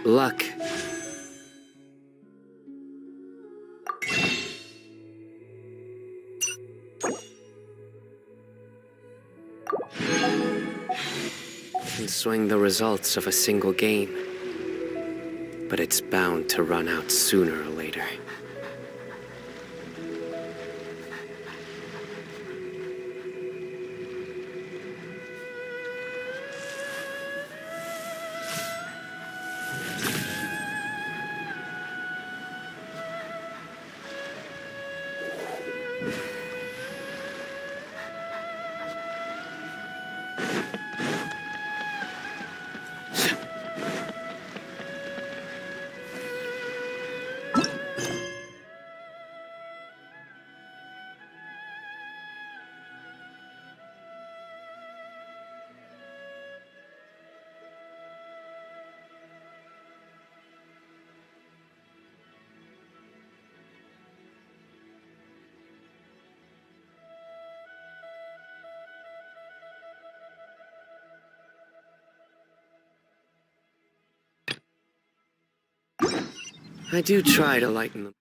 Luck. Can swing the results of a single game, but it's bound to run out sooner or later. I do try to lighten them.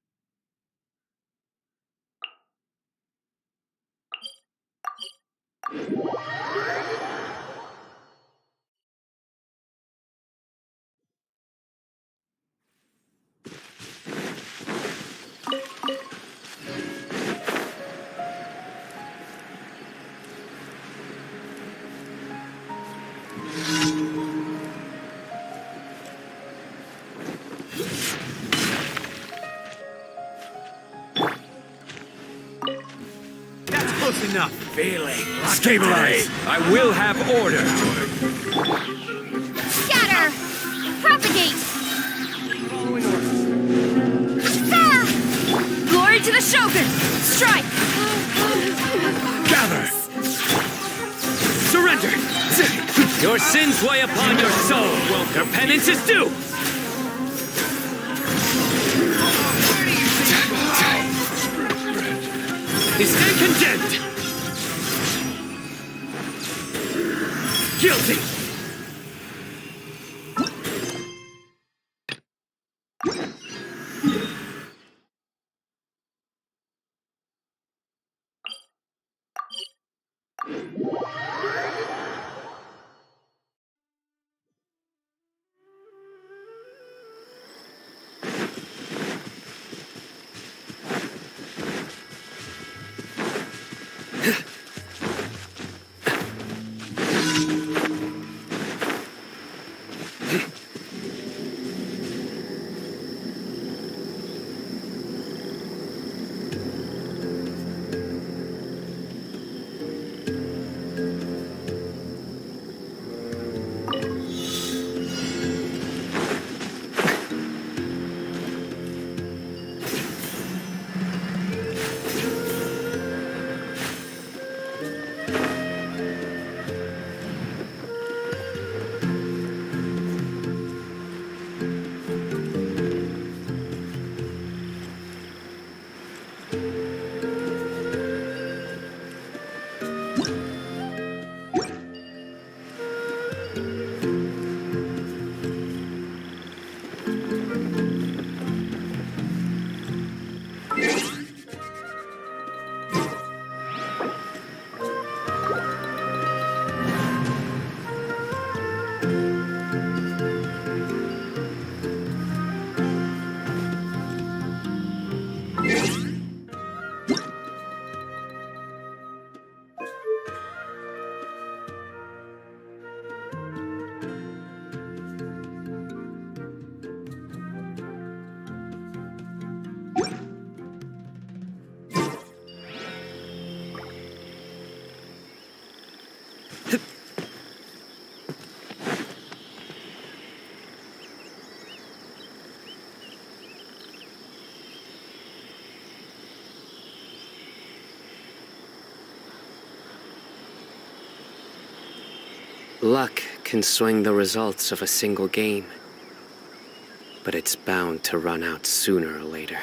Close enough. Failing. Stabilize. I will have order. Scatter! Propagate! Ah! Glory to the Shogun! Strike! Gather. Surrender. Your sins weigh upon your soul. Your penance is due. You stand condemned. Guilty. Luck can swing the results of a single game, but it's bound to run out sooner or later.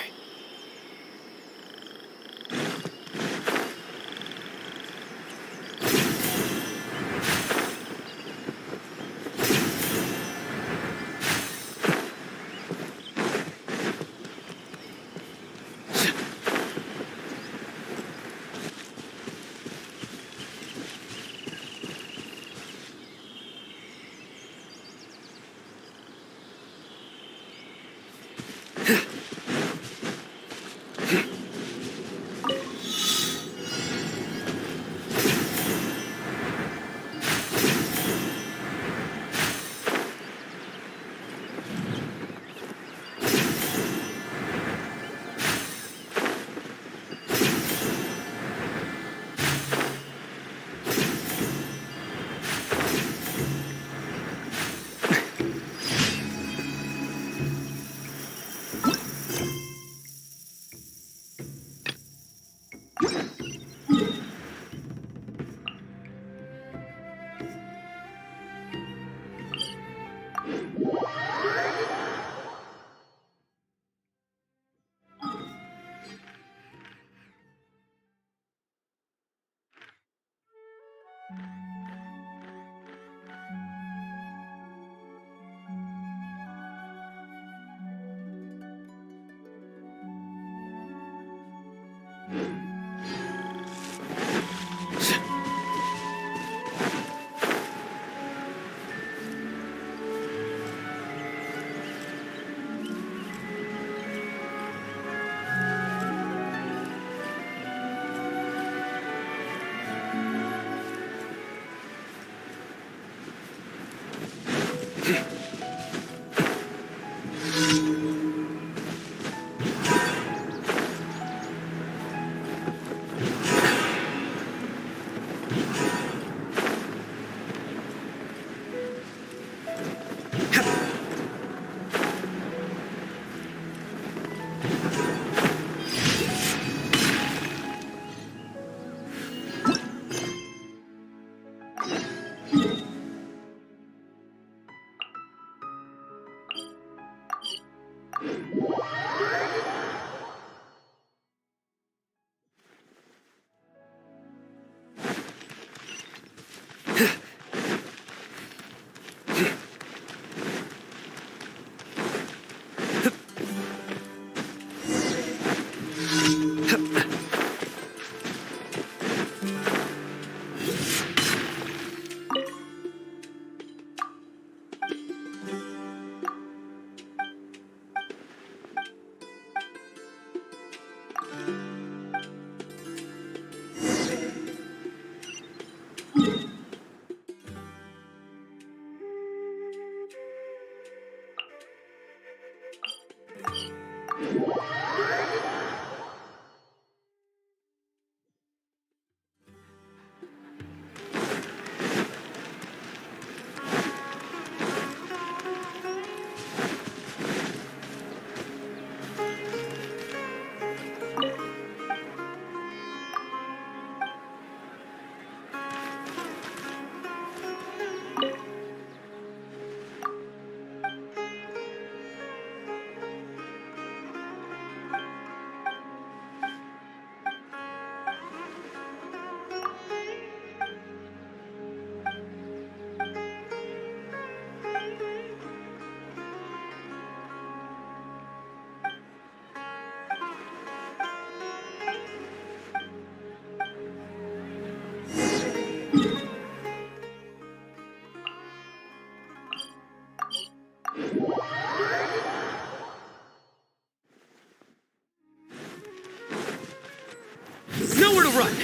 Nowhere to run!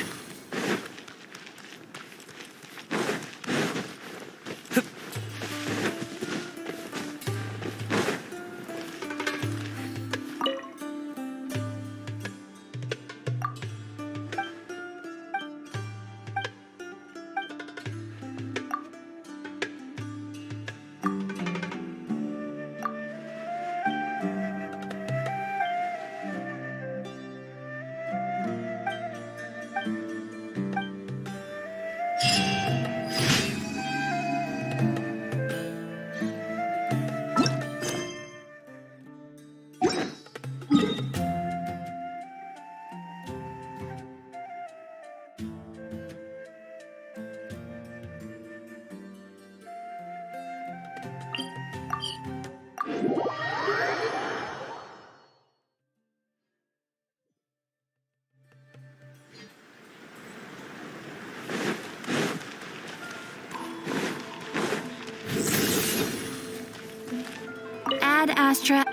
Ad Astra.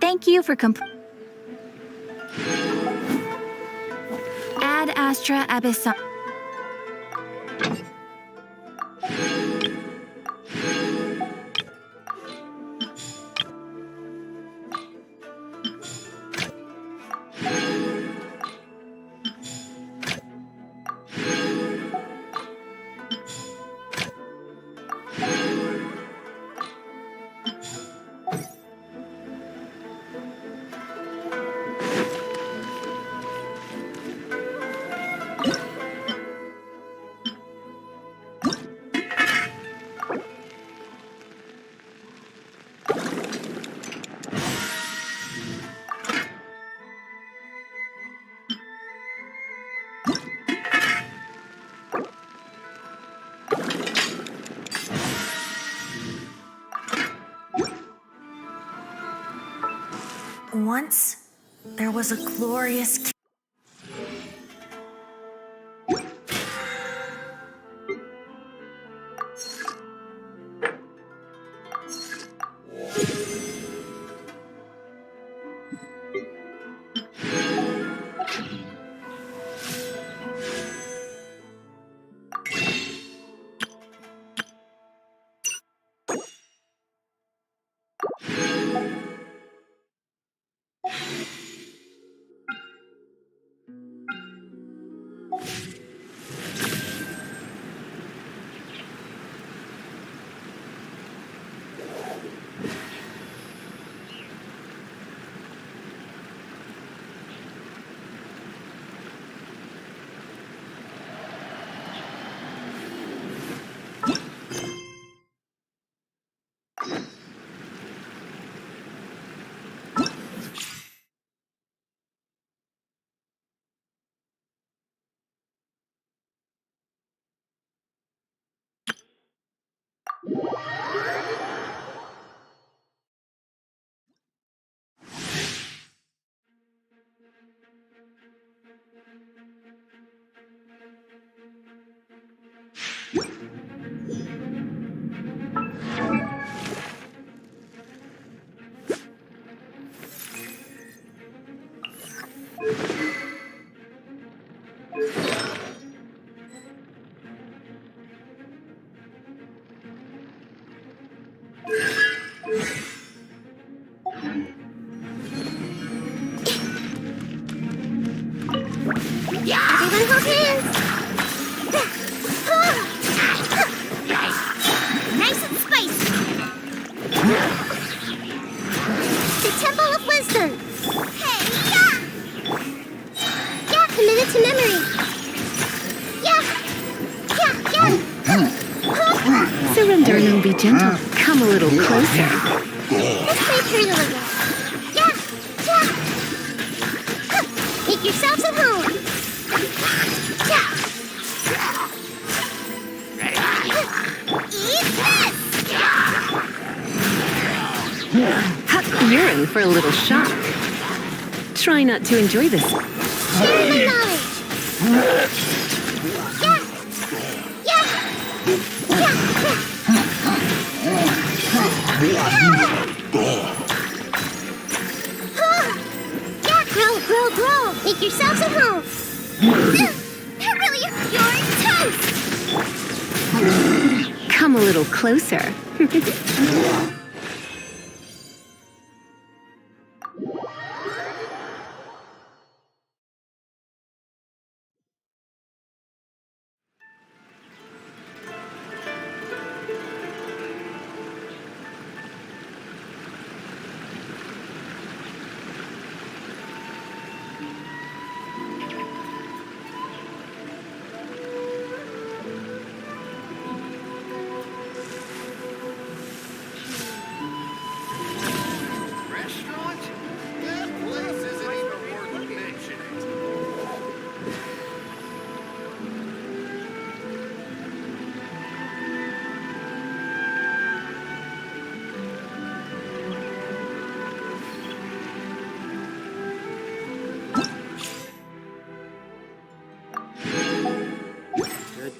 Thank you for Ad Astra Abyssal. Once, there was a glorious Everyone hold hands! Nice and spicy! The Temple of Wisdom! Hey, yeah! Yeah, committed to memory! Yeah! Surrender and be gentle. Come a little closer. Let's play turn a little. Yeah! Make yourselves at home! You're in for a little shock. Try not to enjoy this. Share the knowledge! Grow! Make yourselves at home! That really hurt your toast! Come a little closer.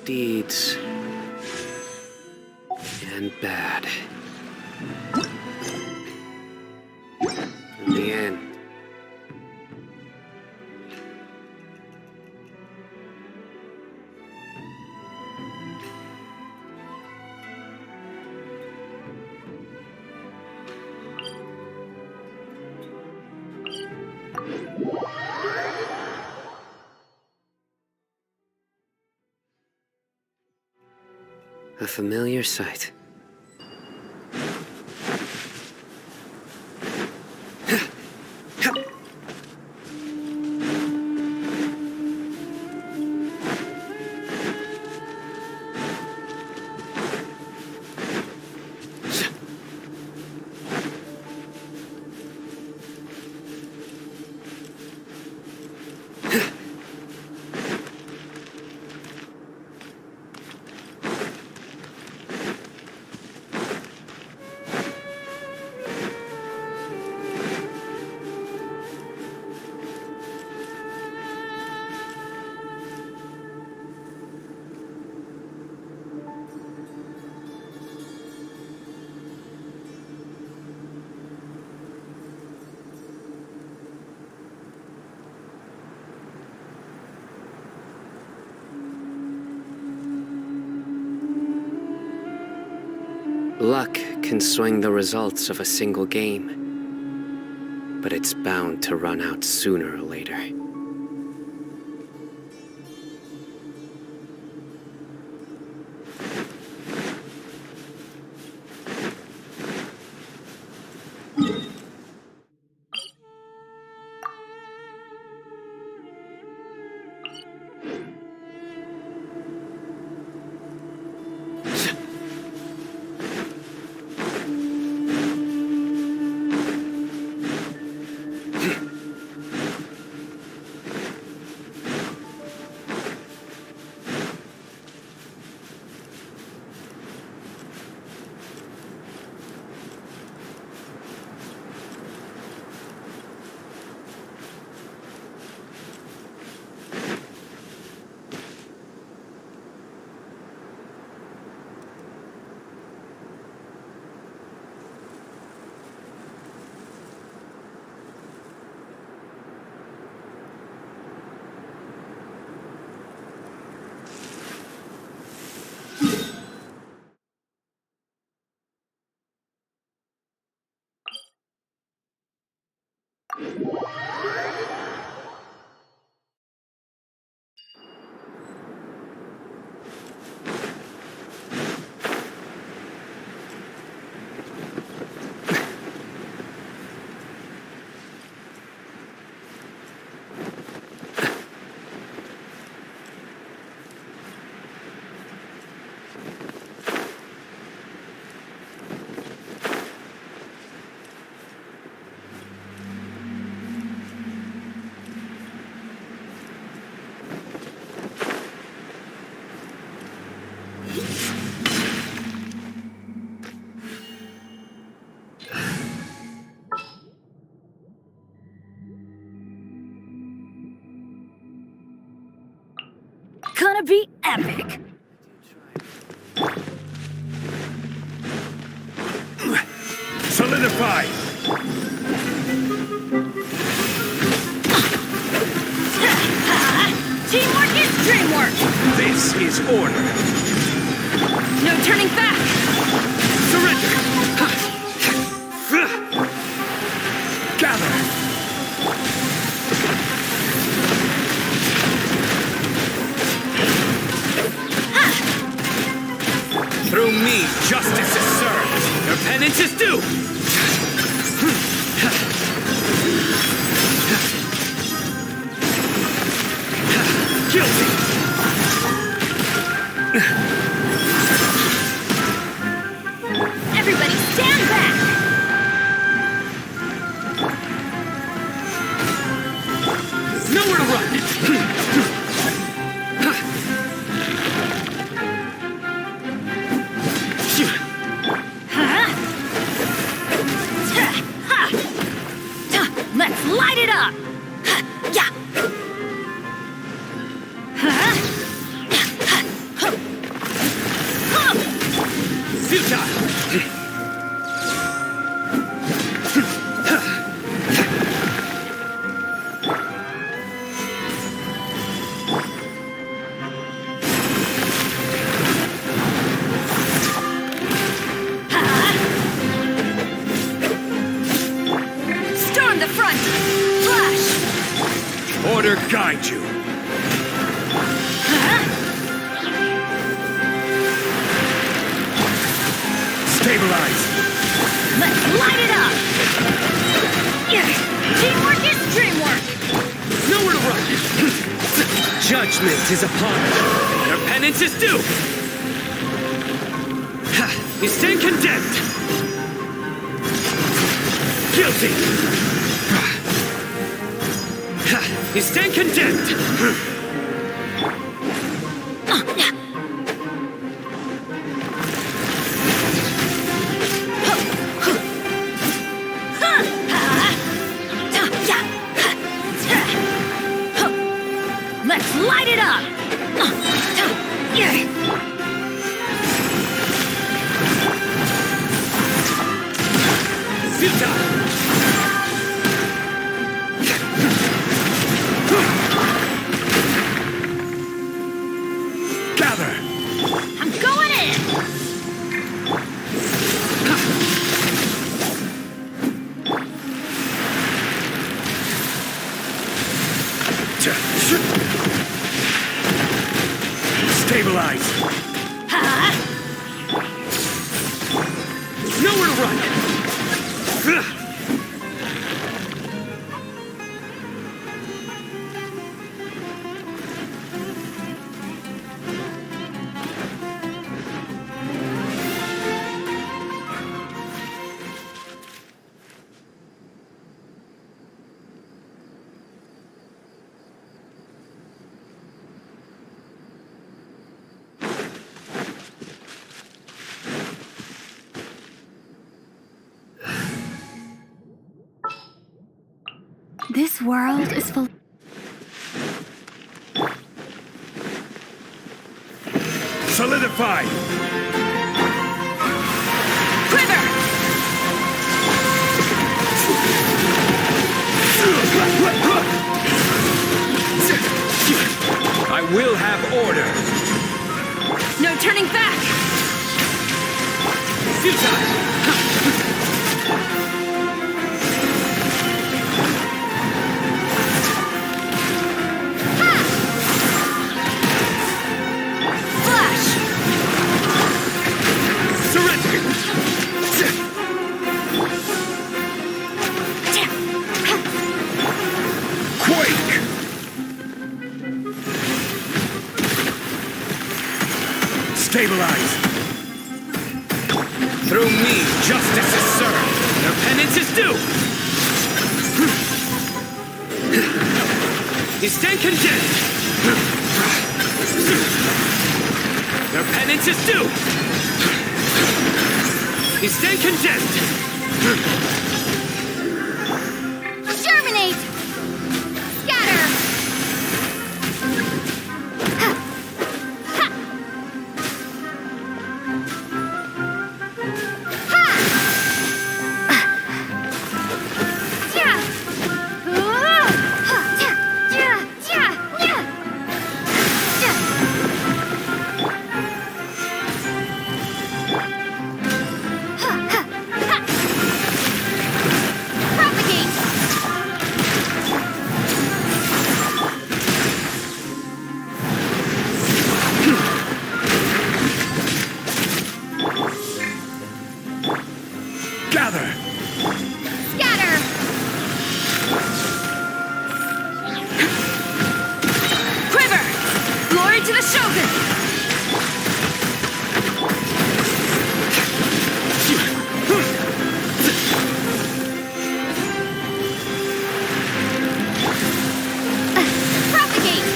Deeds and bad. The end. A familiar sight. Luck can swing the results of a single game, but it's bound to run out sooner or later. Gonna be epic. Solidify! Teamwork is dreamwork. This is order. No turning back. Surrender! Gather! Through me, justice is served. Your penance is due. Guilty. Everybody stand back. Nowhere to run. Let's light it up! Yeah! Judgment is upon you. Your penance is due. Ha! You stand condemned. Guilty. Ha! You stand condemned. Let's light it up! Gather! I'm going in! Stabilize! Nowhere to run! This world is full. Solidify! Quiver! I will have order! No turning back! Futile! Flash! Surrender! Quake! Stabilize! Through me, justice is served. Your penance is due! You stand condemned! Your penance is due! You stand condemned! Germinate! Scatter! Gather! Scatter! Quiver! Glory to the Shogun! Propagate!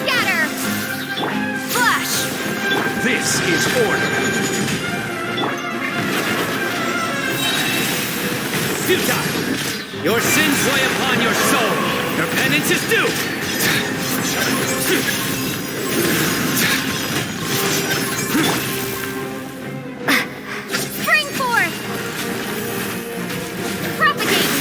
Scatter! Flash! This is order! Futile! Your sins weigh upon your soul! Your penance is due! Spring forth! Propagate!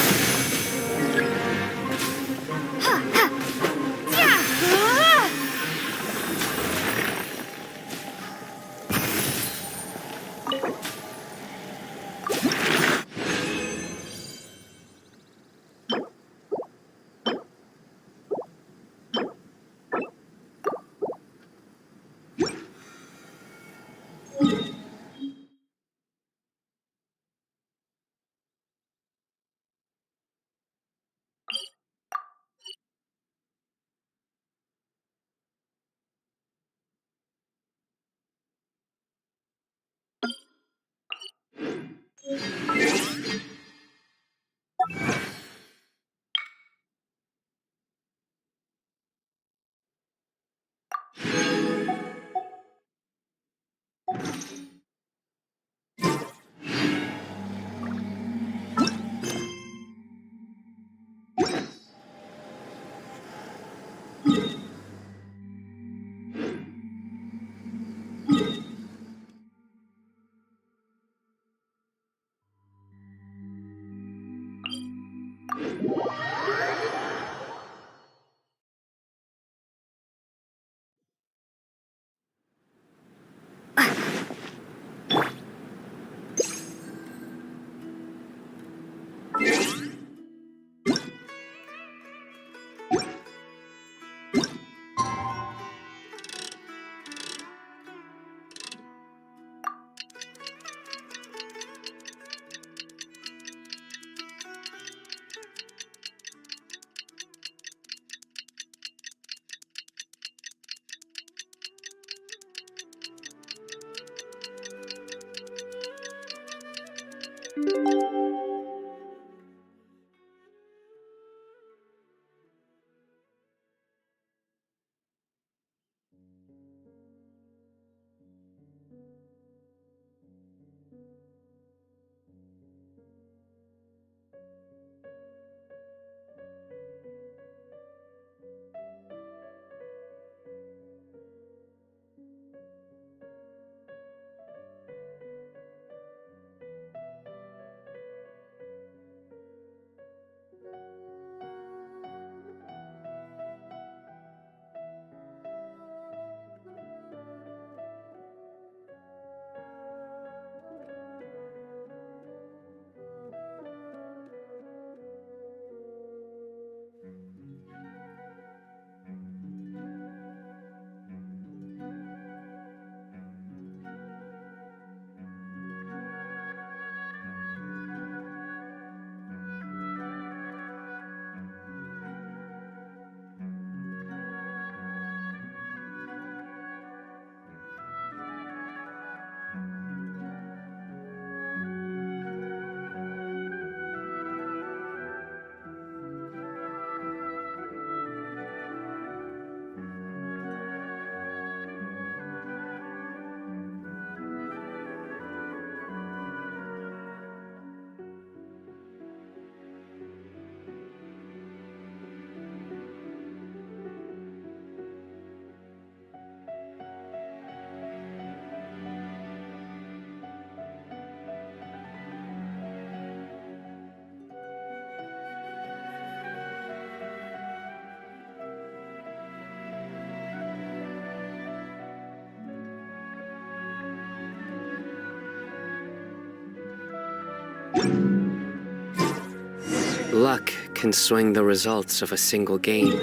Luck can swing the results of a single game.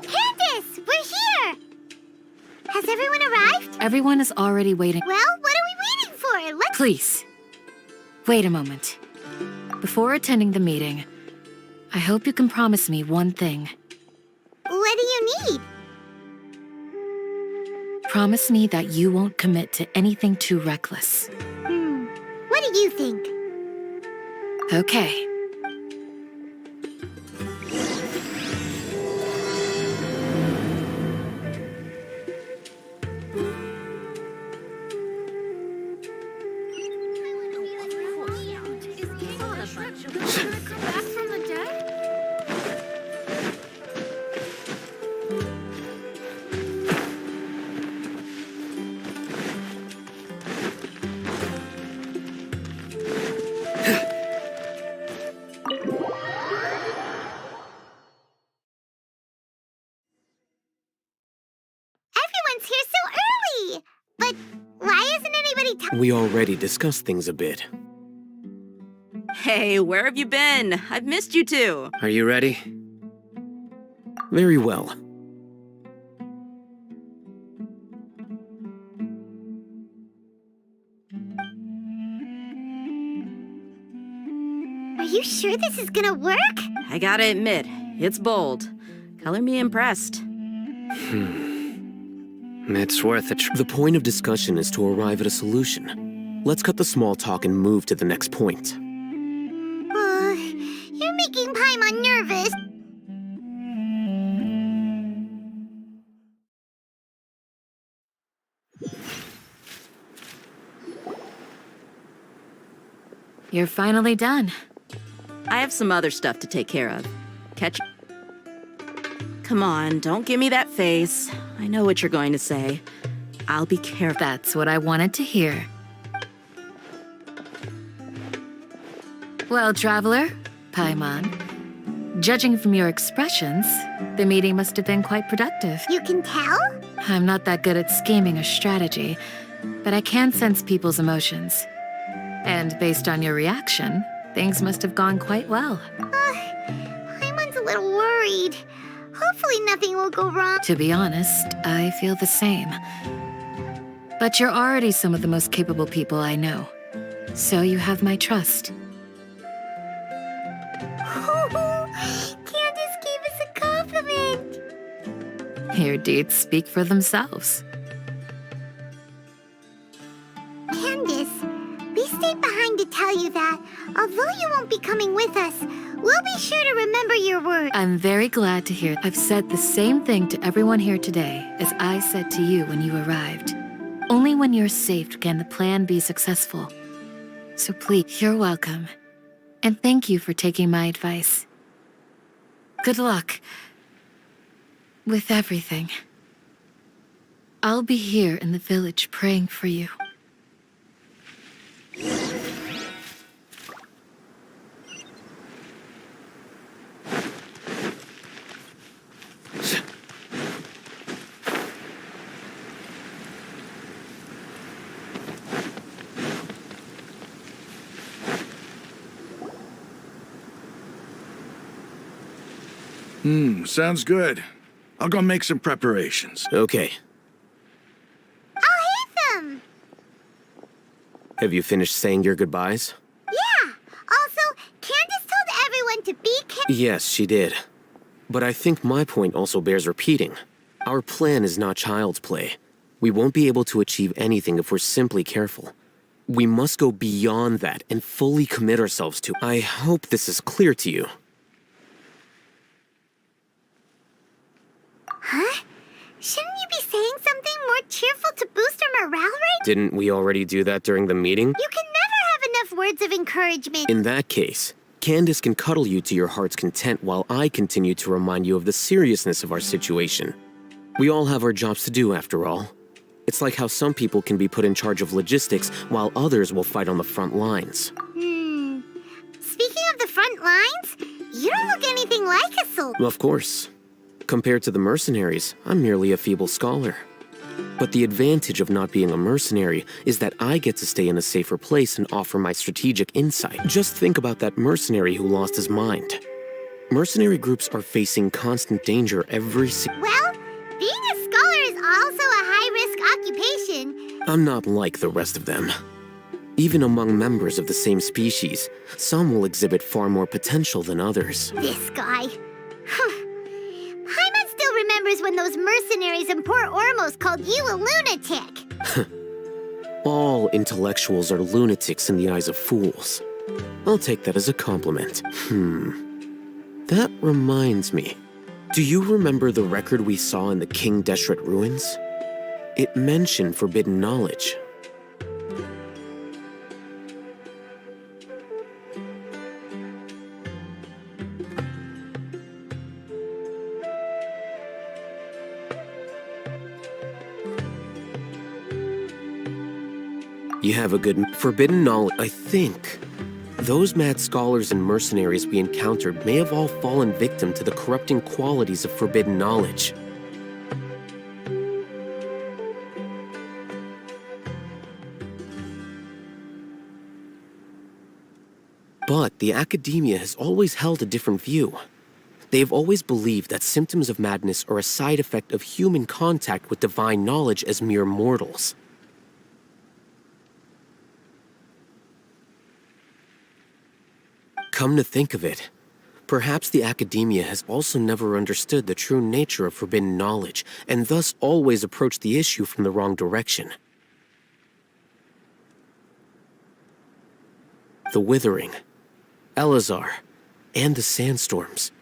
Candace, we're here! Has everyone arrived? Everyone is already waiting. Well, what are we waiting for? Let's... Please, wait a moment. Before attending the meeting, I hope you can promise me one thing. What do you need? Promise me that you won't commit to anything too reckless. What do you think? Okay. Everyone's here so early! But why isn't anybody We already discussed things a bit. Hey, where have you been? I've missed you too. Are you ready? Very well. Are you sure this is gonna work? I gotta admit, it's bold. Color me impressed. It's worth a The point of discussion is to arrive at a solution. Let's cut the small talk and move to the next point. You're making Paimon nervous. You're finally done. I have some other stuff to take care of. Catch. Come on, don't give me that face. I know what you're going to say. I'll be careful. That's what I wanted to hear. Well, Traveler, Paimon, judging from your expressions, the meeting must have been quite productive. You can tell? I'm not that good at scheming or strategy, but I can sense people's emotions. And based on your reaction, things must have gone quite well. Paimon's a little worried. Hopefully nothing will go wrong. To be honest, I feel the same. But you're already some of the most capable people I know. So you have my trust. Candace gave us a compliment. Your deeds speak for themselves. Candace, we stayed behind to tell you that, although you won't be coming with us, we'll be sure to remember your word. I'm very glad to hear I've said the same thing to everyone here today as I said to you when you arrived. Only when you're safe can the plan be successful. So please, you're welcome. And thank you for taking my advice. Good luck with everything. I'll be here in the village praying for you. Sounds good. I'll go make some preparations. Okay. I'll hit them. Have you finished saying your goodbyes? Yeah. Also, Candace told everyone to be careful. Yes, she did. But I think my point also bears repeating. Our plan is not child's play. We won't be able to achieve anything if we're simply careful. We must go beyond that and fully commit ourselves to. I hope this is clear to you. Huh? Shouldn't you be saying something more cheerful to boost our morale rate? Didn't we already do that during the meeting? You can never have enough words of encouragement. In that case, Candace can cuddle you to your heart's content while I continue to remind you of the seriousness of our situation. We all have our jobs to do, after all. It's like how some people can be put in charge of logistics while others will fight on the front lines. Speaking of the front lines, you don't look anything like a soldier. Of course. Compared to the mercenaries, I'm merely a feeble scholar. But the advantage of not being a mercenary is that I get to stay in a safer place and offer my strategic insight. Just think about that mercenary who lost his mind. Mercenary groups are facing constant danger every Well, being a scholar is also a high-risk occupation. I'm not like the rest of them. Even among members of the same species, some will exhibit far more potential than others. This guy. Paimon still remembers when those mercenaries in Port Ormos called you a lunatic. All intellectuals are lunatics in the eyes of fools. I'll take that as a compliment. That reminds me. Do you remember the record we saw in the King Deshret ruins? It mentioned forbidden knowledge. You have a good forbidden knowledge. I think those mad scholars and mercenaries we encountered may have all fallen victim to the corrupting qualities of forbidden knowledge. But the academia has always held a different view. They have always believed that symptoms of madness are a side effect of human contact with divine knowledge as mere mortals. Come to think of it, perhaps the academia has also never understood the true nature of forbidden knowledge, and thus always approached the issue from the wrong direction. The Withering, Elazar, and the Sandstorms.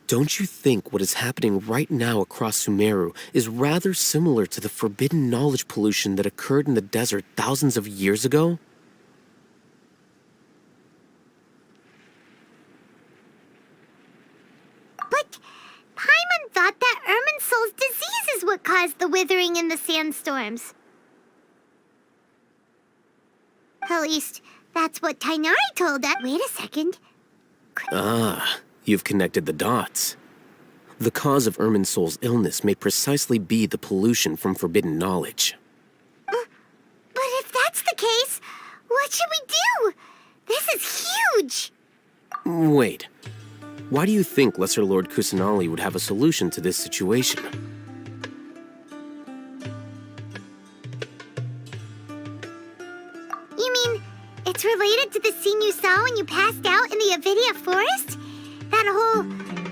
Don't you think what is happening right now across Sumeru is rather similar to the forbidden knowledge pollution that occurred in the desert thousands of years ago? But Paimon thought that Irminsul's disease is what caused the withering and the sandstorms. At least, that's what Tainari told us. Wait a second. Ah, you've connected the dots. The cause of Irminsul's illness may precisely be the pollution from forbidden knowledge. But if that's the case, what should we do? This is huge! Wait. Why do you think Lesser Lord Kusanali would have a solution to this situation? You mean, it's related to the scene you saw when you passed out in the Avidia forest? That whole,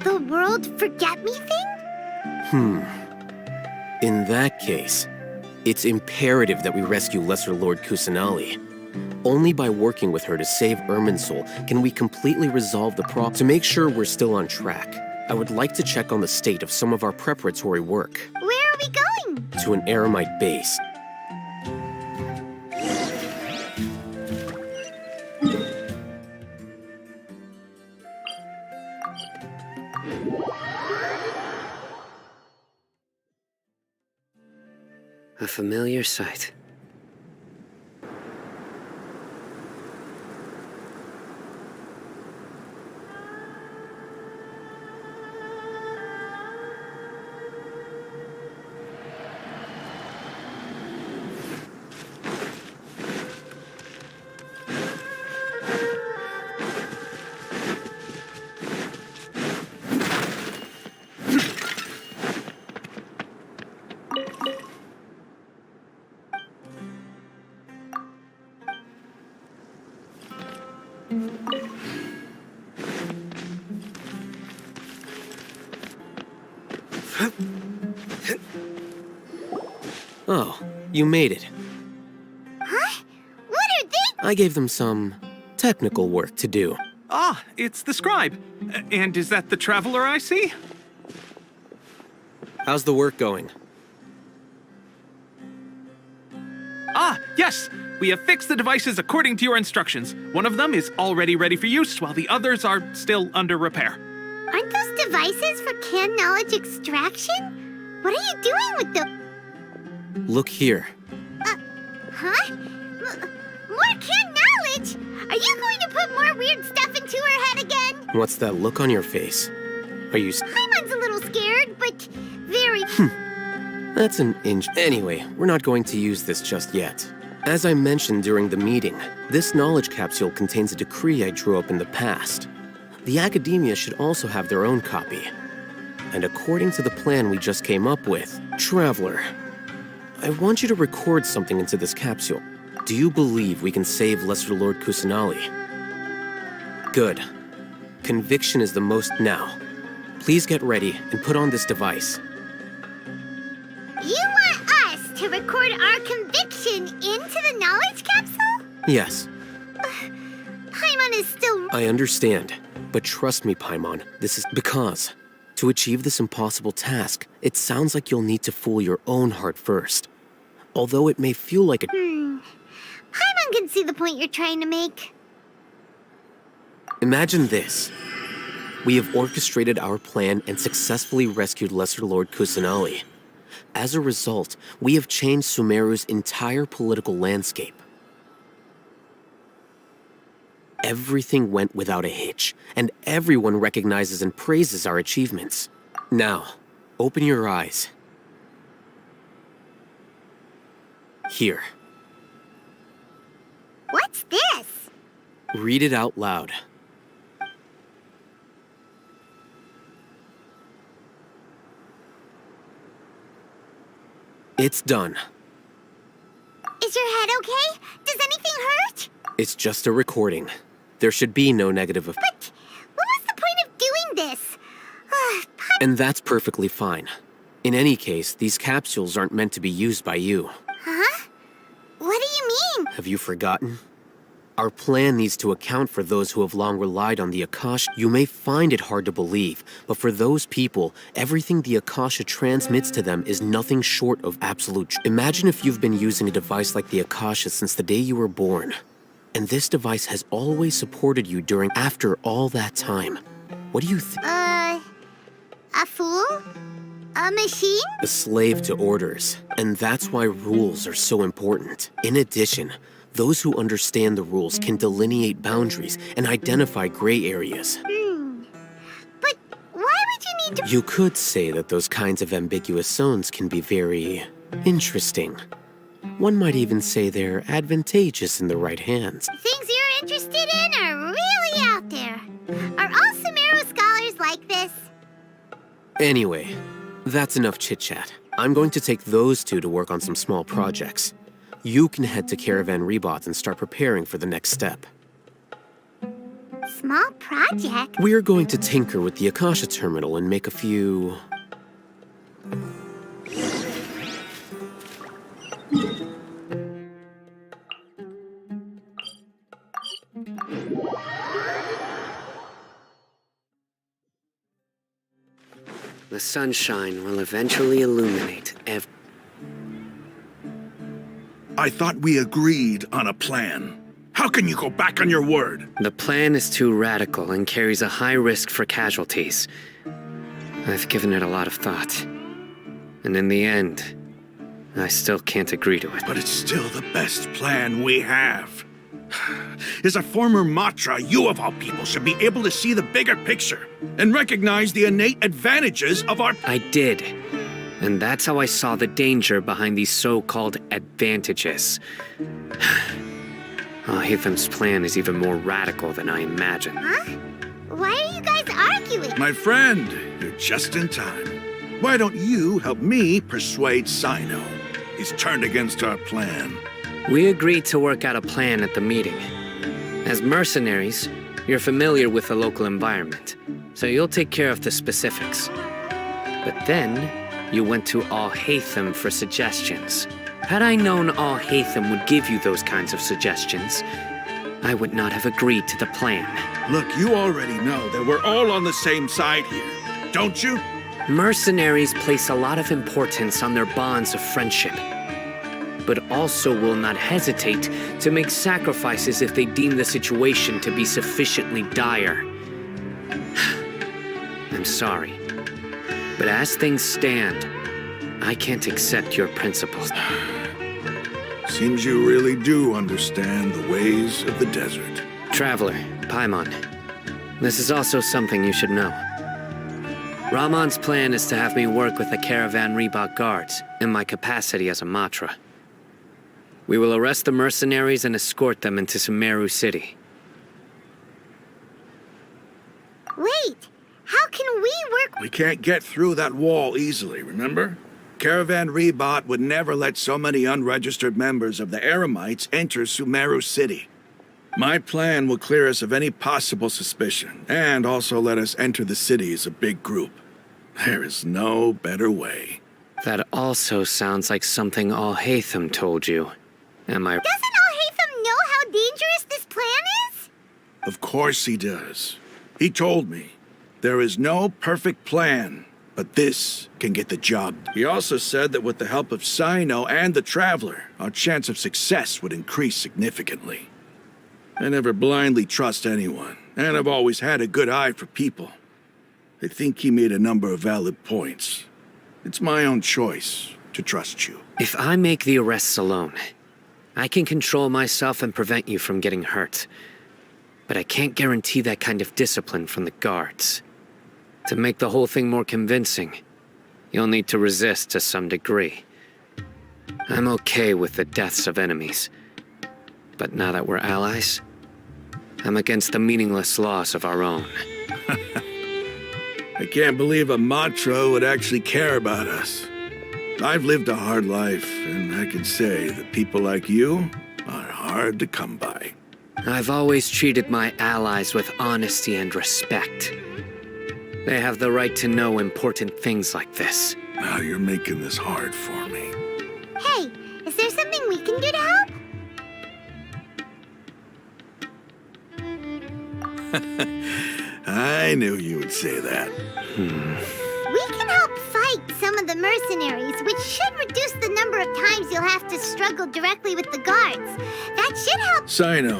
the world forget me thing? In that case, it's imperative that we rescue Lesser Lord Kusanali. Only by working with her to save Irminsul can we completely resolve the problem. To make sure we're still on track, I would like to check on the state of some of our preparatory work. Where are we going? To an Eremite base. A familiar sight. Oh, you made it. Huh? What are they? I gave them some technical work to do. Ah, it's the scribe. And is that the traveler I see? How's the work going? Ah, yes! We have fixed the devices according to your instructions. One of them is already ready for use, while the others are still under repair. Aren't those devices for canned knowledge extraction? What are you doing with them? Look here. Huh? More canned knowledge? Are you going to put more weird stuff into her head again? What's that look on your face? Are you... Paimon's a little scared, but very... That's an inch. Anyway, we're not going to use this just yet. As I mentioned during the meeting, this knowledge capsule contains a decree I drew up in the past. The academia should also have their own copy. And according to the plan we just came up with, Traveler, I want you to record something into this capsule. Do you believe we can save Lesser Lord Kusanali? Good. Conviction is the most now. Please get ready and put on this device. You want us to record our conviction into the knowledge capsule? Yes, Paimon is still... I understand. But trust me, Paimon, this is because to achieve this impossible task, it sounds like you'll need to fool your own heart first. Although it may feel like a... Paimon can see the point you're trying to make. Imagine this. We have orchestrated our plan and successfully rescued Lesser Lord Kusanali. As a result, we have changed Sumeru's entire political landscape. Everything went without a hitch, and everyone recognizes and praises our achievements. Now, open your eyes. Here. What's this? Read it out loud. It's done. Is your head okay? Does anything hurt? It's just a recording. There should be no negative effect. But what was the point of doing this? And that's perfectly fine. In any case, these capsules aren't meant to be used by you. Huh? What do you mean? Have you forgotten? Our plan needs to account for those who have long relied on the Akasha. You may find it hard to believe, but for those people, everything the Akasha transmits to them is nothing short of absolute. Imagine if you've been using a device like the Akasha since the day you were born. And this device has always supported you after all that time. What do you think? A fool? A machine? A slave to orders. And that's why rules are so important. In addition, those who understand the rules can delineate boundaries and identify gray areas. But why would you need to— You could say that those kinds of ambiguous zones can be very interesting. One might even say they're advantageous in the right hands. Things you're interested in are really out there. Are all Sumeru scholars like this? Anyway, that's enough chit-chat. I'm going to take those two to work on some small projects. You can head to Caravan Rebot and start preparing for the next step. Small project? We're going to tinker with the Akasha terminal and make a few... The sunshine will eventually illuminate I thought we agreed on a plan. How can you go back on your word? The plan is too radical and carries a high risk for casualties. I've given it a lot of thought. And in the end, I still can't agree to it. But it's still the best plan we have. As a former Matra, you of all people should be able to see the bigger picture and recognize the innate advantages of our— I did. And that's how I saw the danger behind these so-called advantages. Hatham's plan is even more radical than I imagined. Huh? Why are you guys arguing? My friend, you're just in time. Why don't you help me persuade Sino? He's turned against our plan. We agreed to work out a plan at the meeting. As mercenaries, you're familiar with the local environment, so you'll take care of the specifics. But then, you went to Al-Haytham for suggestions. Had I known Al-Haytham would give you those kinds of suggestions, I would not have agreed to the plan. Look, you already know that we're all on the same side here, don't you? Mercenaries place a lot of importance on their bonds of friendship, but also will not hesitate to make sacrifices if they deem the situation to be sufficiently dire. I'm sorry, but as things stand, I can't accept your principles. Seems you really do understand the ways of the desert. Traveler, Paimon, this is also something you should know. Ramon's plan is to have me work with the Caravan Rebot guards in my capacity as a Matra. We will arrest the mercenaries and escort them into Sumeru City. Wait, how can we work— We can't get through that wall easily, remember? Caravan Rebot would never let so many unregistered members of the Eremites enter Sumeru City. My plan will clear us of any possible suspicion, and also let us enter the city as a big group. There is no better way. That also sounds like something Al-Haytham told you. Am I— Doesn't Al-Haytham know how dangerous this plan is? Of course he does. He told me, there is no perfect plan, but this can get the job. He also said that with the help of Sino and the Traveler, our chance of success would increase significantly. I never blindly trust anyone, and I've always had a good eye for people. I think he made a number of valid points. It's my own choice to trust you. If I make the arrests alone, I can control myself and prevent you from getting hurt. But I can't guarantee that kind of discipline from the guards. To make the whole thing more convincing, you'll need to resist to some degree. I'm okay with the deaths of enemies. But now that we're allies, I'm against the meaningless laws of our own. I can't believe a Matra would actually care about us. I've lived a hard life, and I can say that people like you are hard to come by. I've always treated my allies with honesty and respect. They have the right to know important things like this. Now you're making this hard for me. Hey, is there something we can do to help? I knew you would say that. We can help fight some of the mercenaries, which should reduce the number of times you'll have to struggle directly with the guards. That should help. Sino,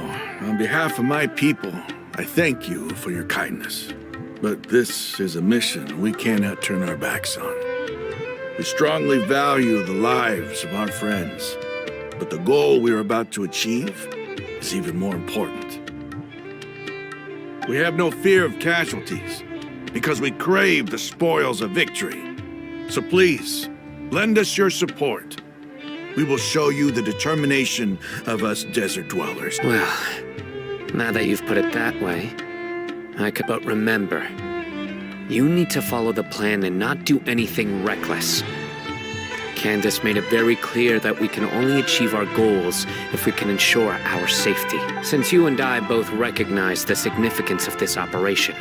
on behalf of my people, I thank you for your kindness. But this is a mission we cannot turn our backs on. We strongly value the lives of our friends, but the goal we are about to achieve is even more important. We have no fear of casualties, because we crave the spoils of victory. So please, lend us your support. We will show you the determination of us desert dwellers. Well, now that you've put it that way, I could but remember. You need to follow the plan and not do anything reckless. Candace made it very clear that we can only achieve our goals if we can ensure our safety. Since you and I both recognize the significance of this operation,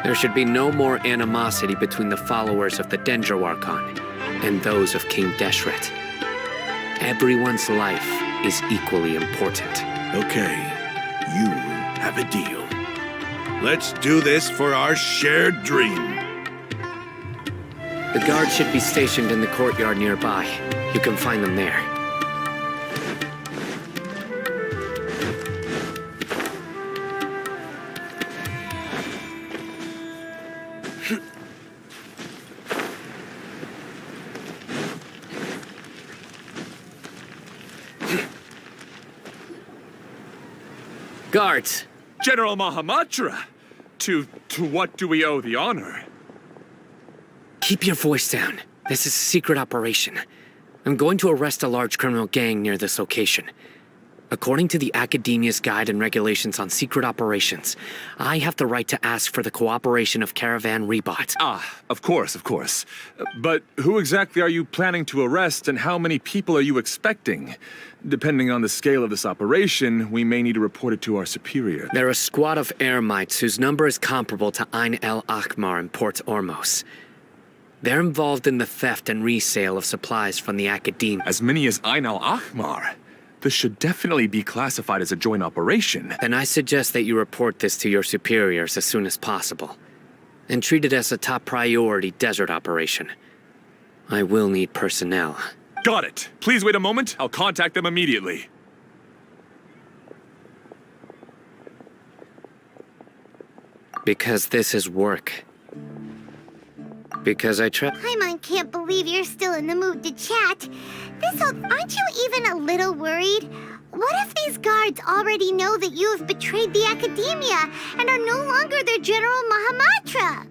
there should be no more animosity between the followers of the Dendro Archon and those of King Deshret. Everyone's life is equally important. Okay, you have a deal. Let's do this for our shared dream. The guards should be stationed in the courtyard nearby. You can find them there. Guards! General Mahamatra! To what do we owe the honor? Keep your voice down. This is a secret operation. I'm going to arrest a large criminal gang near this location. According to the Academia's Guide and Regulations on Secret Operations, I have the right to ask for the cooperation of Caravan Rebot. Of course. But who exactly are you planning to arrest, and how many people are you expecting? Depending on the scale of this operation, we may need to report it to our superior. They're a squad of Eremites whose number is comparable to Ain el Akhmar in Port Ormos. They're involved in the theft and resale of supplies from the Academia. As many as Ain al Akhmar? This should definitely be classified as a joint operation. Then I suggest that you report this to your superiors as soon as possible, and treat it as a top priority desert operation. I will need personnel. Got it. Please wait a moment. I'll contact them immediately. Because this is work. Because Paimon can't believe you're still in the mood to chat. Aren't you even a little worried? What if these guards already know that you have betrayed the Academia and are no longer their General Mahamatra?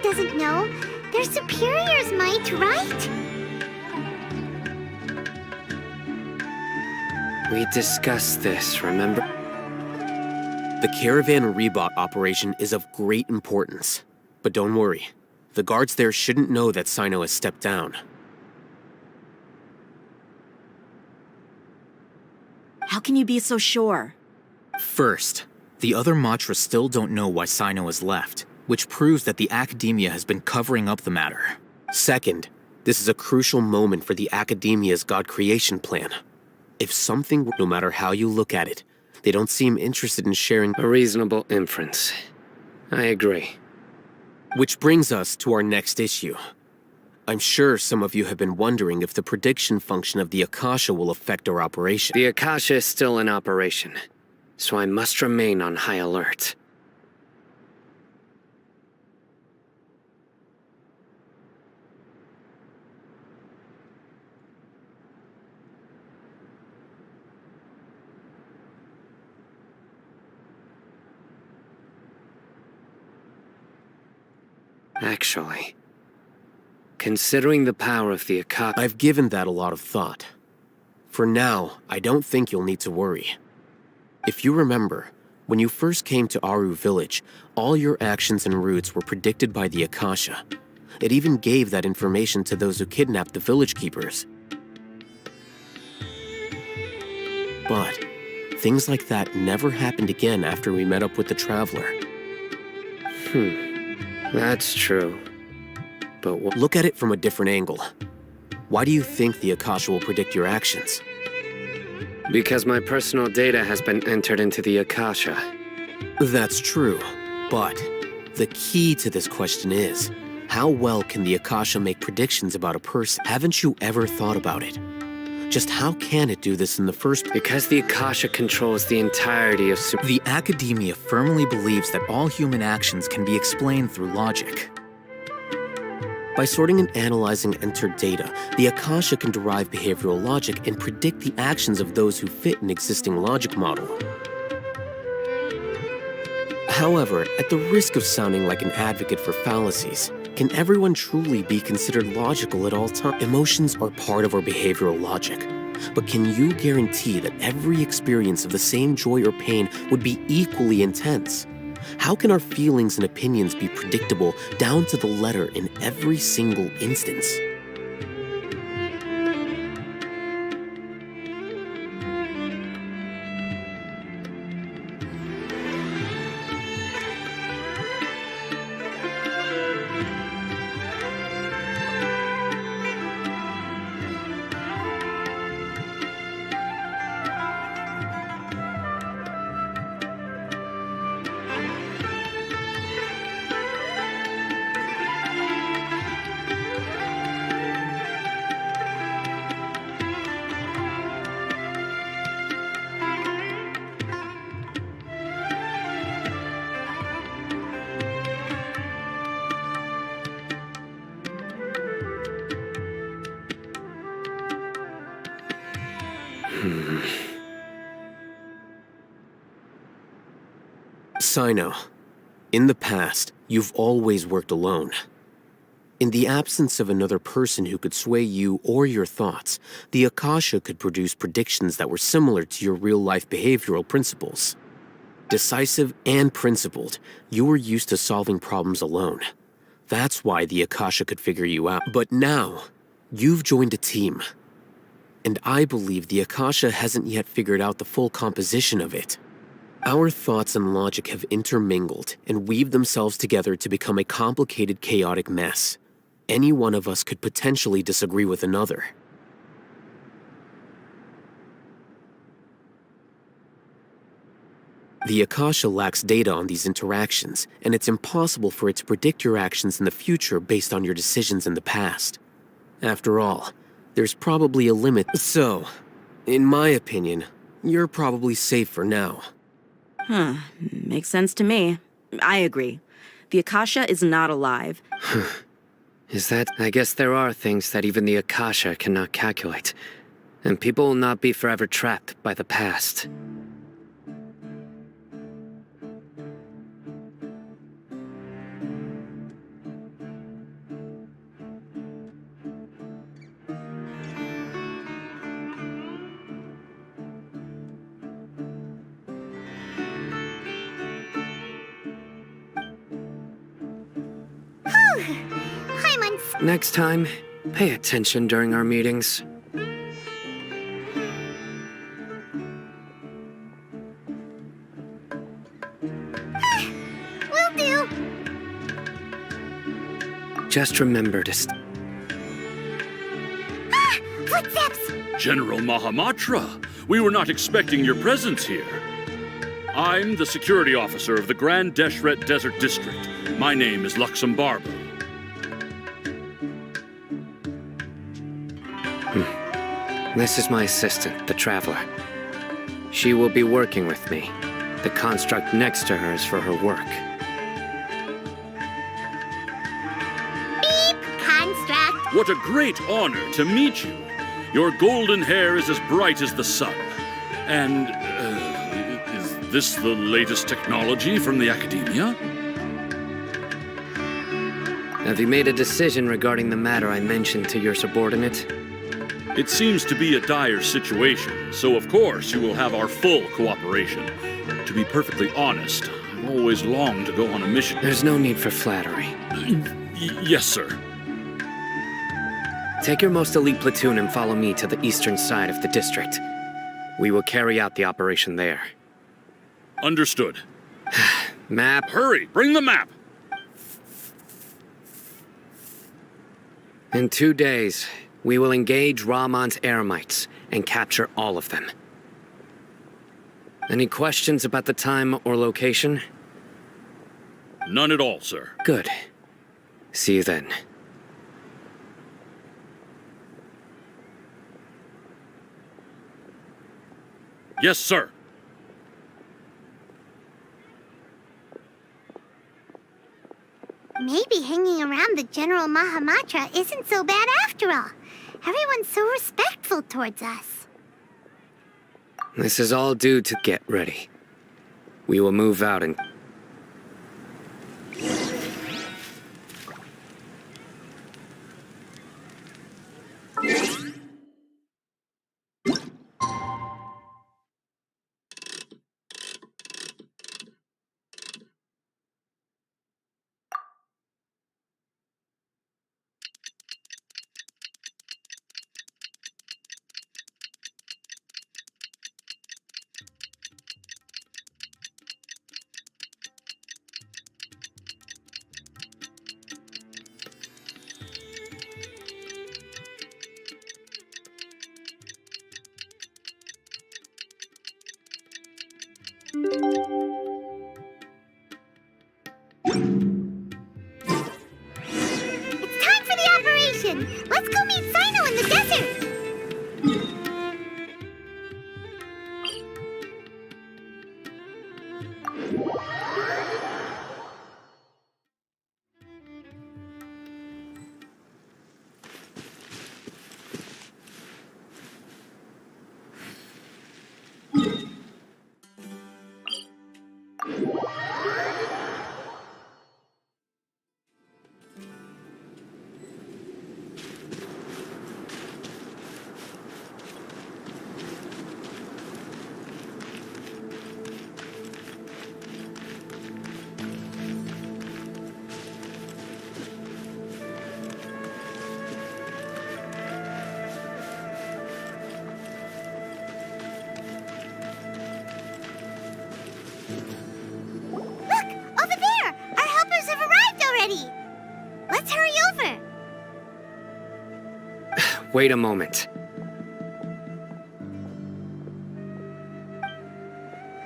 Sino doesn't know. Their superiors might, right? We discussed this, remember? The Caravan Rebot operation is of great importance. But don't worry. The guards there shouldn't know that Sino has stepped down. How can you be so sure? First, the other Matra still don't know why Sino has left, which proves that the Academia has been covering up the matter. Second, this is a crucial moment for the Academia's God creation plan. If something, no matter how you look at it, they don't seem interested in sharing. A reasonable inference. I agree. Which brings us to our next issue. I'm sure some of you have been wondering if the prediction function of the Akasha will affect our operation. The Akasha is still in operation, so I must remain on high alert. Actually, considering the power of the Akasha, I've given that a lot of thought. For now, I don't think you'll need to worry. If you remember, when you first came to Aru Village, all your actions and routes were predicted by the Akasha. It even gave that information to those who kidnapped the village keepers. But things like that never happened again after we met up with the Traveler. That's true. But look at it from a different angle. Why do you think the Akasha will predict your actions? because my personal data has been entered into the Akasha. That's true, but the key to this question is, how well can the Akasha make predictions about a person? Haven't you ever thought about it? Just how can it do this in the first place? Because the Akasha controls the entirety of The Academia firmly believes that all human actions can be explained through logic. By sorting and analyzing entered data, the Akasha can derive behavioral logic and predict the actions of those who fit an existing logic model. However, at the risk of sounding like an advocate for fallacies, can everyone truly be considered logical at all times? Emotions are part of our behavioral logic. But can you guarantee that every experience of the same joy or pain would be equally intense? How can our feelings and opinions be predictable down to the letter in every single instance? Sino, in the past, you've always worked alone. In the absence of another person who could sway you or your thoughts, the Akasha could produce predictions that were similar to your real-life behavioral principles. Decisive and principled, you were used to solving problems alone. That's why the Akasha could figure you out. But now, you've joined a team. And I believe the Akasha hasn't yet figured out the full composition of it. Our thoughts and logic have intermingled and weaved themselves together to become a complicated, chaotic mess. Any one of us could potentially disagree with another. The Akasha lacks data on these interactions, and it's impossible for it to predict your actions in the future based on your decisions in the past. After all, there's probably a limit. So, in my opinion, you're probably safe for now. Makes sense to me. I agree. The Akasha is not alive. Is that? I guess there are things that even the Akasha cannot calculate. And people will not be forever trapped by the past. Next time, pay attention during our meetings. Will do. Just remember to Footsteps! General Mahamatra, we were not expecting your presence here. I'm the security officer of the Grand Deshret Desert District. My name is Luxembarbo. This is my assistant, the Traveler. She will be working with me. The construct next to her is for her work. Beep! Construct! What a great honor to meet you. Your golden hair is as bright as the sun. And, is this the latest technology from the Academia? Have you made a decision regarding the matter I mentioned to your subordinate? It seems to be a dire situation, so of course you will have our full cooperation. To be perfectly honest, I've always longed to go on a mission. There's no need for flattery. Yes, sir. Take your most elite platoon and follow me to the eastern side of the district. We will carry out the operation there. Understood. Map. Hurry, bring the map! In 2 days, we will engage Rahman's Eremites and capture all of them. Any questions about the time or location? None at all, sir. Good. See you then. Yes, sir. Maybe hanging around the General Mahamatra isn't so bad after all. Everyone's so respectful towards us. This is all due to get ready. We will move out and... It's time for the operation! Let's go meet Sino in the desert! Look! Over there! Our helpers have arrived already! Let's hurry over! Wait a moment.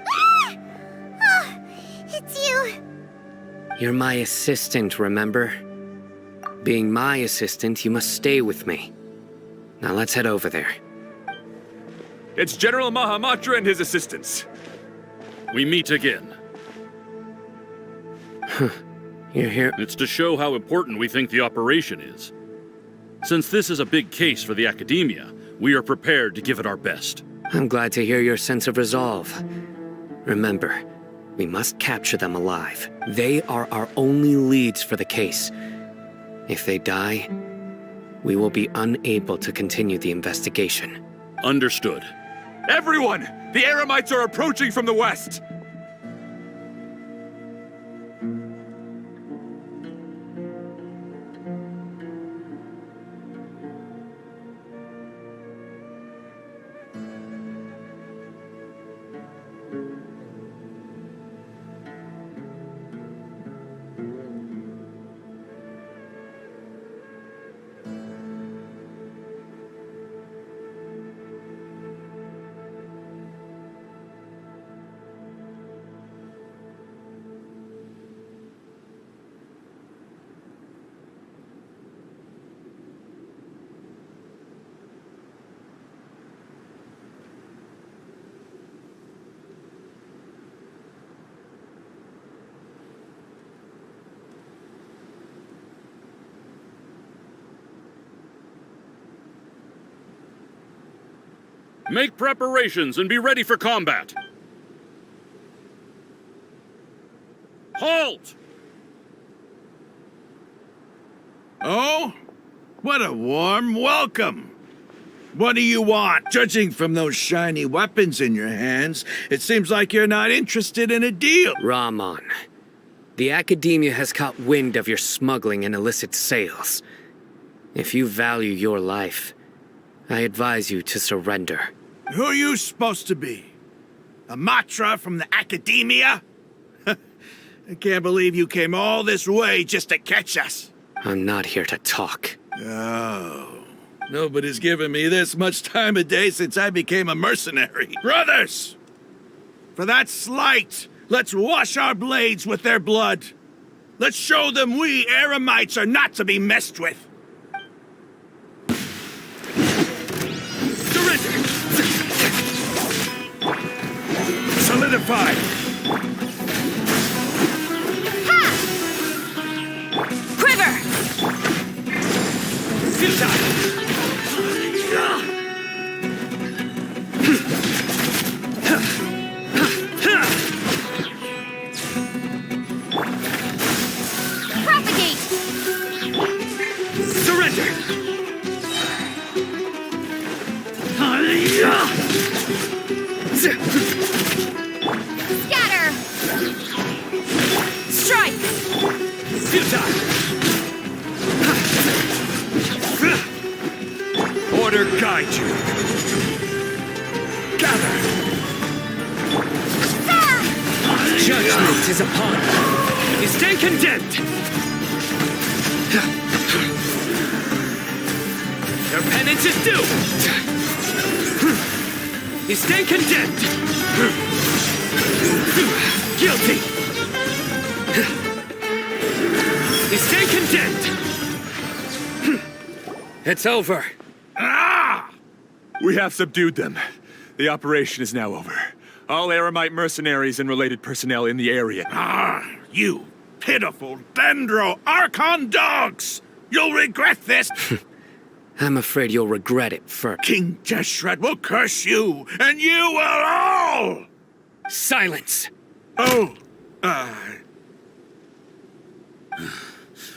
Ah! Oh, it's you! You're my assistant, remember? Being my assistant, you must stay with me. Now let's head over there. It's General Mahamatra and his assistants. We meet again. You're here. It's to show how important we think the operation is. Since this is a big case for the Academia, we are prepared to give it our best. I'm glad to hear your sense of resolve. Remember, we must capture them alive. They are our only leads for the case. If they die, we will be unable to continue the investigation. Understood. Everyone! The Eremites are approaching from the west! Make preparations and be ready for combat. Halt! Oh? What a warm welcome. What do you want? Judging from those shiny weapons in your hands, it seems like you're not interested in a deal. Rahman, the Academia has caught wind of your smuggling and illicit sales. If you value your life, I advise you to surrender. Who are you supposed to be? A Matra from the Academia? I can't believe you came all this way just to catch us. I'm not here to talk. Oh. Nobody's given me this much time of day since I became a mercenary. Brothers! For that slight, let's wash our blades with their blood. Let's show them we Eremites are not to be messed with. Surrender! Solidify! Quiver! Futile! Propagate! Surrender! Scatter! Strike! Futile! Order guide you. Gather! Judgment is upon you. You stand condemned. Your penance is due. You stand condemned. Guilty. You stand condemned. It's over. We have subdued them. The operation is now over. All Eremite mercenaries and related personnel in the area. You pitiful Dendro Archon dogs! You'll regret this! I'm afraid you'll regret it first. King Jeshret will curse you, and you will all! Silence! Oh,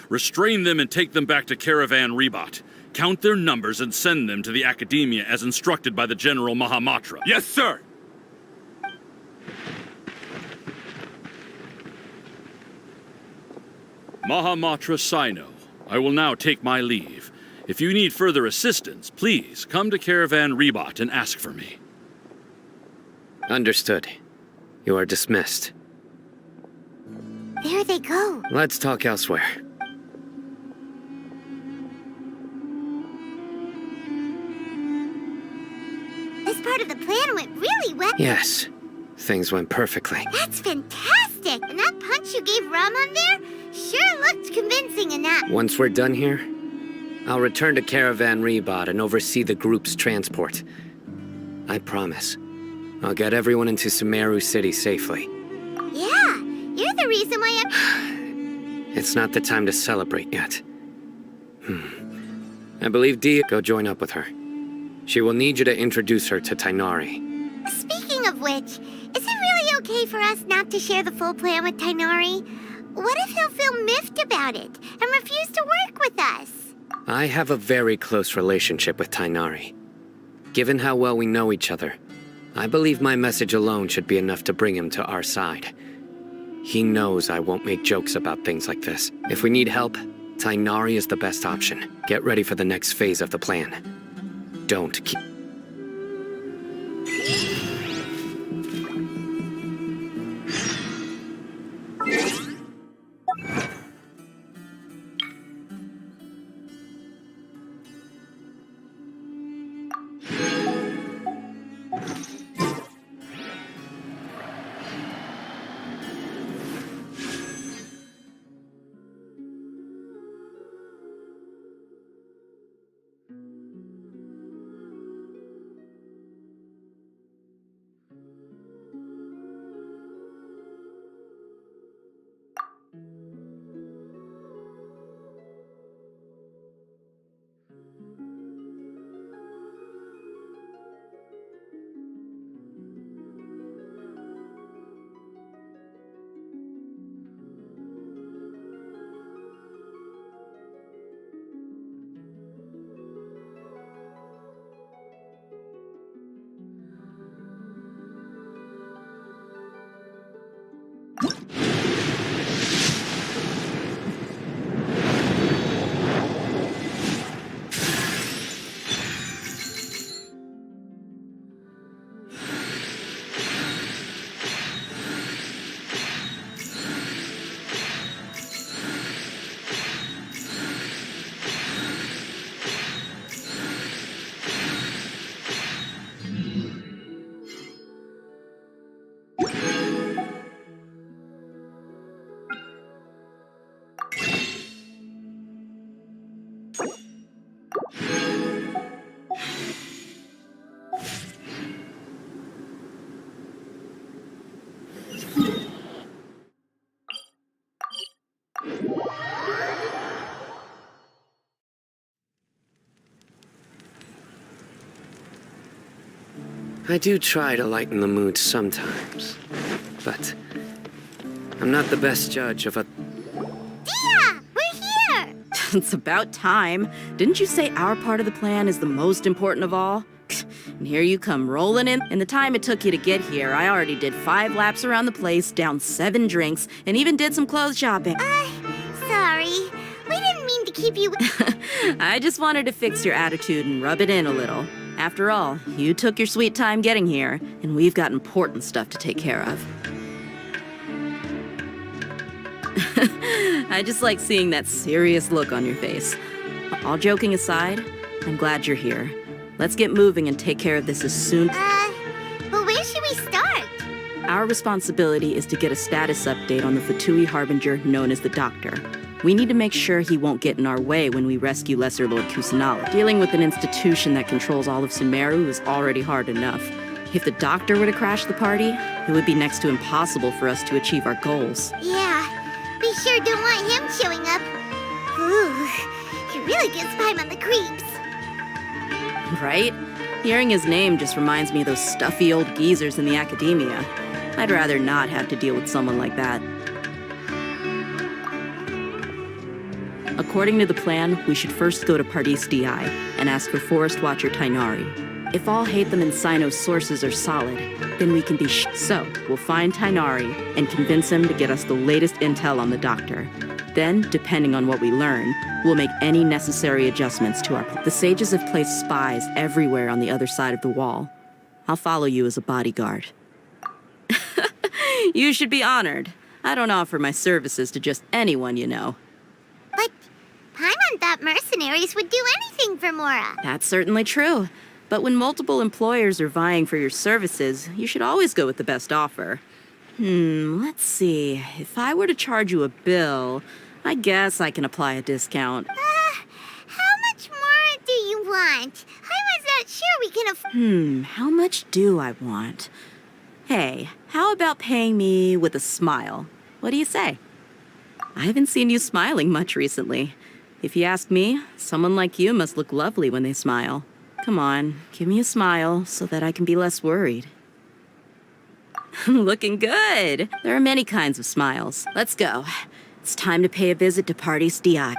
Restrain them and take them back to Caravan Rebot. Count their numbers and send them to the Academia as instructed by the General Mahamatra. Yes, sir! Mahamatra Sino, I will now take my leave. If you need further assistance, please come to Caravan Rebot and ask for me. Understood. You are dismissed. There they go. Let's talk elsewhere. This part of the plan went really well. Yes. Things went perfectly. That's fantastic! And that punch you gave Rahman there sure looked convincing enough. Once we're done here, I'll return to Caravan Rebot and oversee the group's transport. I promise. I'll get everyone into Sumeru City safely. Yeah, you're the reason why It's not the time to celebrate yet. I believe Dia... Go join up with her. She will need you to introduce her to Tainari. Speaking of which, is it really okay for us not to share the full plan with Tainari? What if he'll feel miffed about it and refuse to work with us? I have a very close relationship with Tainari. Given how well we know each other, I believe my message alone should be enough to bring him to our side. He knows I won't make jokes about things like this. If we need help, Tainari is the best option. Get ready for the next phase of the plan. Don't keep... I do try to lighten the mood sometimes, but I'm not the best judge of a... Dia! We're here! It's about time. Didn't you say our part of the plan is the most important of all? And here you come rolling in. In the time it took you to get here, I already did 5 laps around the place, downed 7 drinks, and even did some clothes shopping. Sorry. We didn't mean to keep you... I just wanted to fix your attitude and rub it in a little. After all, you took your sweet time getting here, and we've got important stuff to take care of. I just like seeing that serious look on your face. All joking aside, I'm glad you're here. Let's get moving and take care of this as soon... but where should we start? Our responsibility is to get a status update on the Fatui Harbinger known as the Doctor. We need to make sure he won't get in our way when we rescue Lesser Lord Kusanala. Dealing with an institution that controls all of Sumeru is already hard enough. If the Doctor were to crash the party, it would be next to impossible for us to achieve our goals. Yeah, we sure don't want him showing up. Ooh, he really gives Paimon the creeps. Right? Hearing his name just reminds me of those stuffy old geezers in the academia. I'd rather not have to deal with someone like that. According to the plan, we should first go to Pardis DI and ask for Forest Watcher Tainari. If all Hatham and Sino's sources are solid, then we can be So, we'll find Tainari and convince him to get us the latest intel on the Doctor. Then, depending on what we learn, we'll make any necessary adjustments to our plan. The sages have placed spies everywhere on the other side of the wall. I'll follow you as a bodyguard. You should be honored. I don't offer my services to just anyone you know. But Paimon thought mercenaries would do anything for Mora. That's certainly true. But when multiple employers are vying for your services, you should always go with the best offer. Let's see. If I were to charge you a bill, I guess I can apply a discount. How much more do you want? I was not sure we can afford... How much do I want? Hey, how about paying me with a smile? What do you say? I haven't seen you smiling much recently. If you ask me, someone like you must look lovely when they smile. Come on, give me a smile so that I can be less worried. Looking good. There are many kinds of smiles. Let's go. It's time to pay a visit to Pardis DI.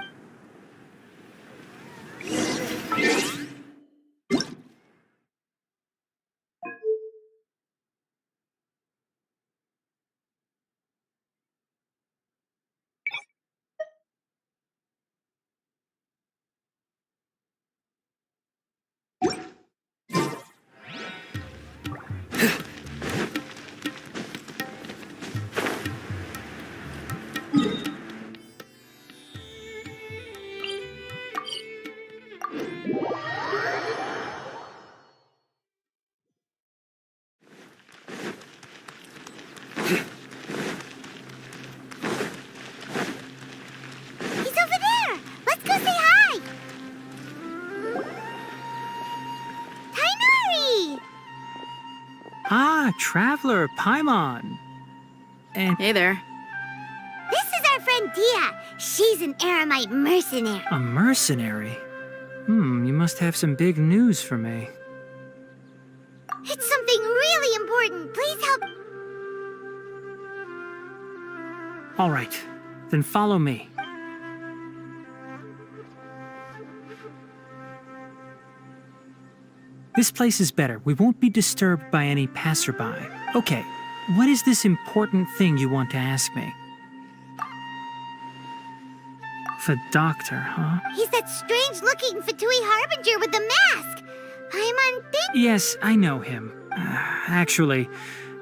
Traveler Paimon. And hey there. This is our friend Dia. She's an Aramite mercenary. A mercenary? You must have some big news for me. It's something really important. Please help. All right, then follow me. This place is better. We won't be disturbed by any passerby. Okay, what is this important thing you want to ask me? The Doctor, huh? He's that strange-looking Fatui Harbinger with the mask. Paimon thinks... Yes, I know him. Actually,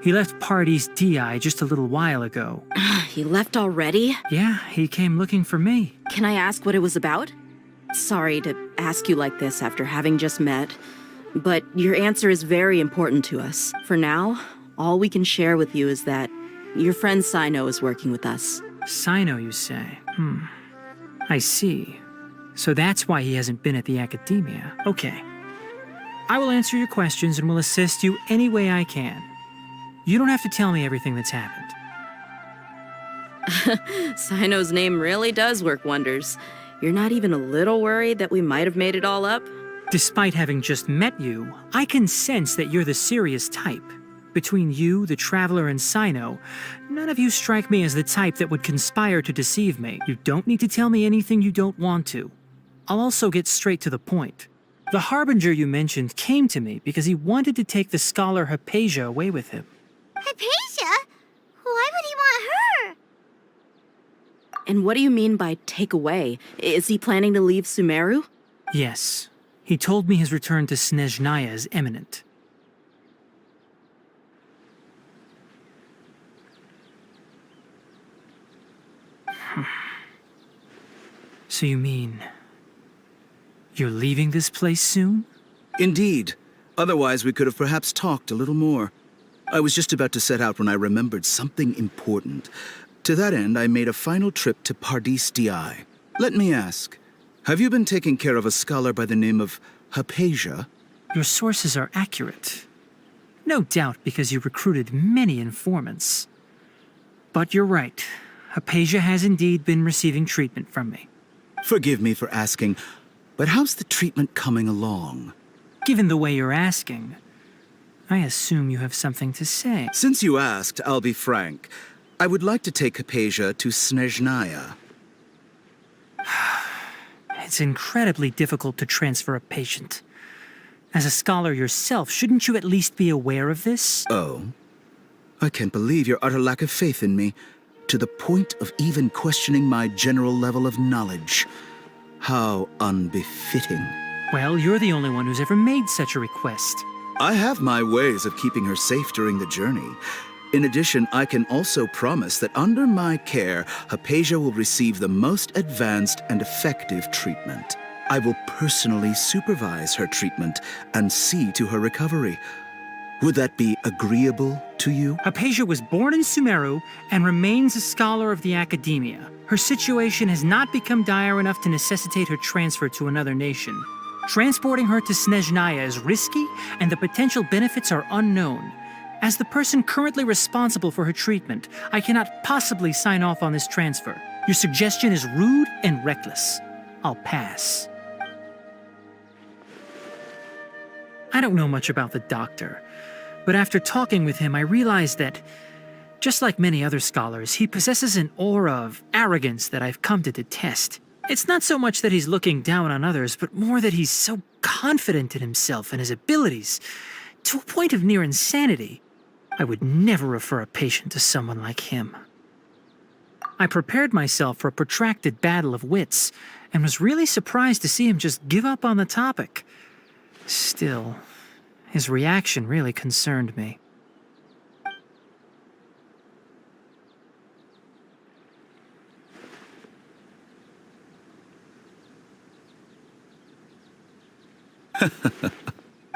he left Pardis DI just a little while ago. He left already? Yeah, he came looking for me. Can I ask what it was about? Sorry to ask you like this after having just met. But your answer is very important to us. For now, all we can share with you is that your friend Sino is working with us. Sino, you say? I see. So that's why he hasn't been at the academia. Okay. I will answer your questions and will assist you any way I can. You don't have to tell me everything that's happened. Sino's name really does work wonders. You're not even a little worried that we might have made it all up? Despite having just met you, I can sense that you're the serious type. Between you, the Traveler, and Sino, none of you strike me as the type that would conspire to deceive me. You don't need to tell me anything you don't want to. I'll also get straight to the point. The Harbinger you mentioned came to me because he wanted to take the scholar Hypatia away with him. Hypatia? Why would he want her? And what do you mean by take away? Is he planning to leave Sumeru? Yes. He told me his return to Snezhnaya is imminent. So you mean... you're leaving this place soon? Indeed. Otherwise, we could have perhaps talked a little more. I was just about to set out when I remembered something important. To that end, I made a final trip to Pardis Di. Let me ask, have you been taking care of a scholar by the name of Hypatia? Your sources are accurate. No doubt because you recruited many informants. But you're right. Hypatia has indeed been receiving treatment from me. Forgive me for asking, but how's the treatment coming along? Given the way you're asking, I assume you have something to say. Since you asked, I'll be frank. I would like to take Hypatia to Snezhnaya. It's incredibly difficult to transfer a patient. As a scholar yourself, shouldn't you at least be aware of this? Oh? I can't believe your utter lack of faith in me, to the point of even questioning my general level of knowledge. How unbefitting. Well, you're the only one who's ever made such a request. I have my ways of keeping her safe during the journey. In addition, I can also promise that under my care, Hypatia will receive the most advanced and effective treatment. I will personally supervise her treatment and see to her recovery. Would that be agreeable to you? Hypatia was born in Sumeru and remains a scholar of the Academia. Her situation has not become dire enough to necessitate her transfer to another nation. Transporting her to Snezhnaya is risky, and the potential benefits are unknown. As the person currently responsible for her treatment, I cannot possibly sign off on this transfer. Your suggestion is rude and reckless. I'll pass. I don't know much about the doctor, but after talking with him, I realized that, just like many other scholars, he possesses an aura of arrogance that I've come to detest. It's not so much that he's looking down on others, but more that he's so confident in himself and his abilities, to a point of near insanity. I would never refer a patient to someone like him. I prepared myself for a protracted battle of wits, and was really surprised to see him just give up on the topic. Still, his reaction really concerned me.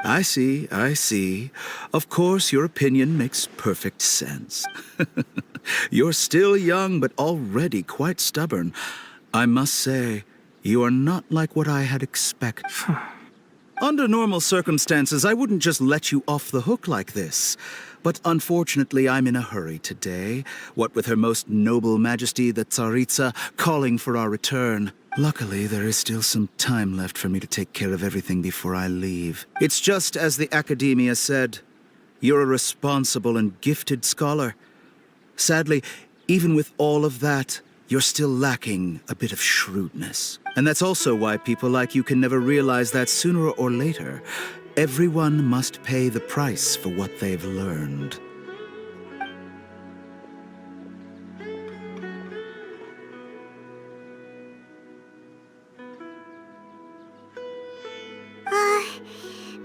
I see. Of course, your opinion makes perfect sense. You're still young, but already quite stubborn. I must say, you are not like what I had expected. Under normal circumstances, I wouldn't just let you off the hook like this. But unfortunately, I'm in a hurry today, what with Her Most Noble Majesty the Tsaritsa calling for our return. Luckily, there is still some time left for me to take care of everything before I leave. It's just as the Academia said, you're a responsible and gifted scholar. Sadly, even with all of that, you're still lacking a bit of shrewdness. And that's also why people like you can never realize that sooner or later, everyone must pay the price for what they've learned.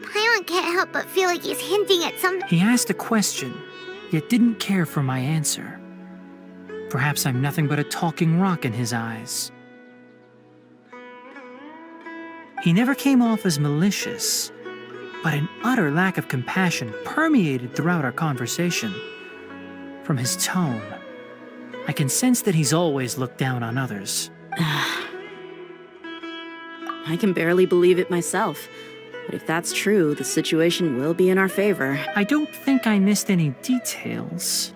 Paimon can't help but feel like he's hinting at something. He asked a question, yet didn't care for my answer. Perhaps I'm nothing but a talking rock in his eyes. He never came off as malicious, but an utter lack of compassion permeated throughout our conversation. From his tone, I can sense that he's always looked down on others. I can barely believe it myself. But if that's true, the situation will be in our favor. I don't think I missed any details.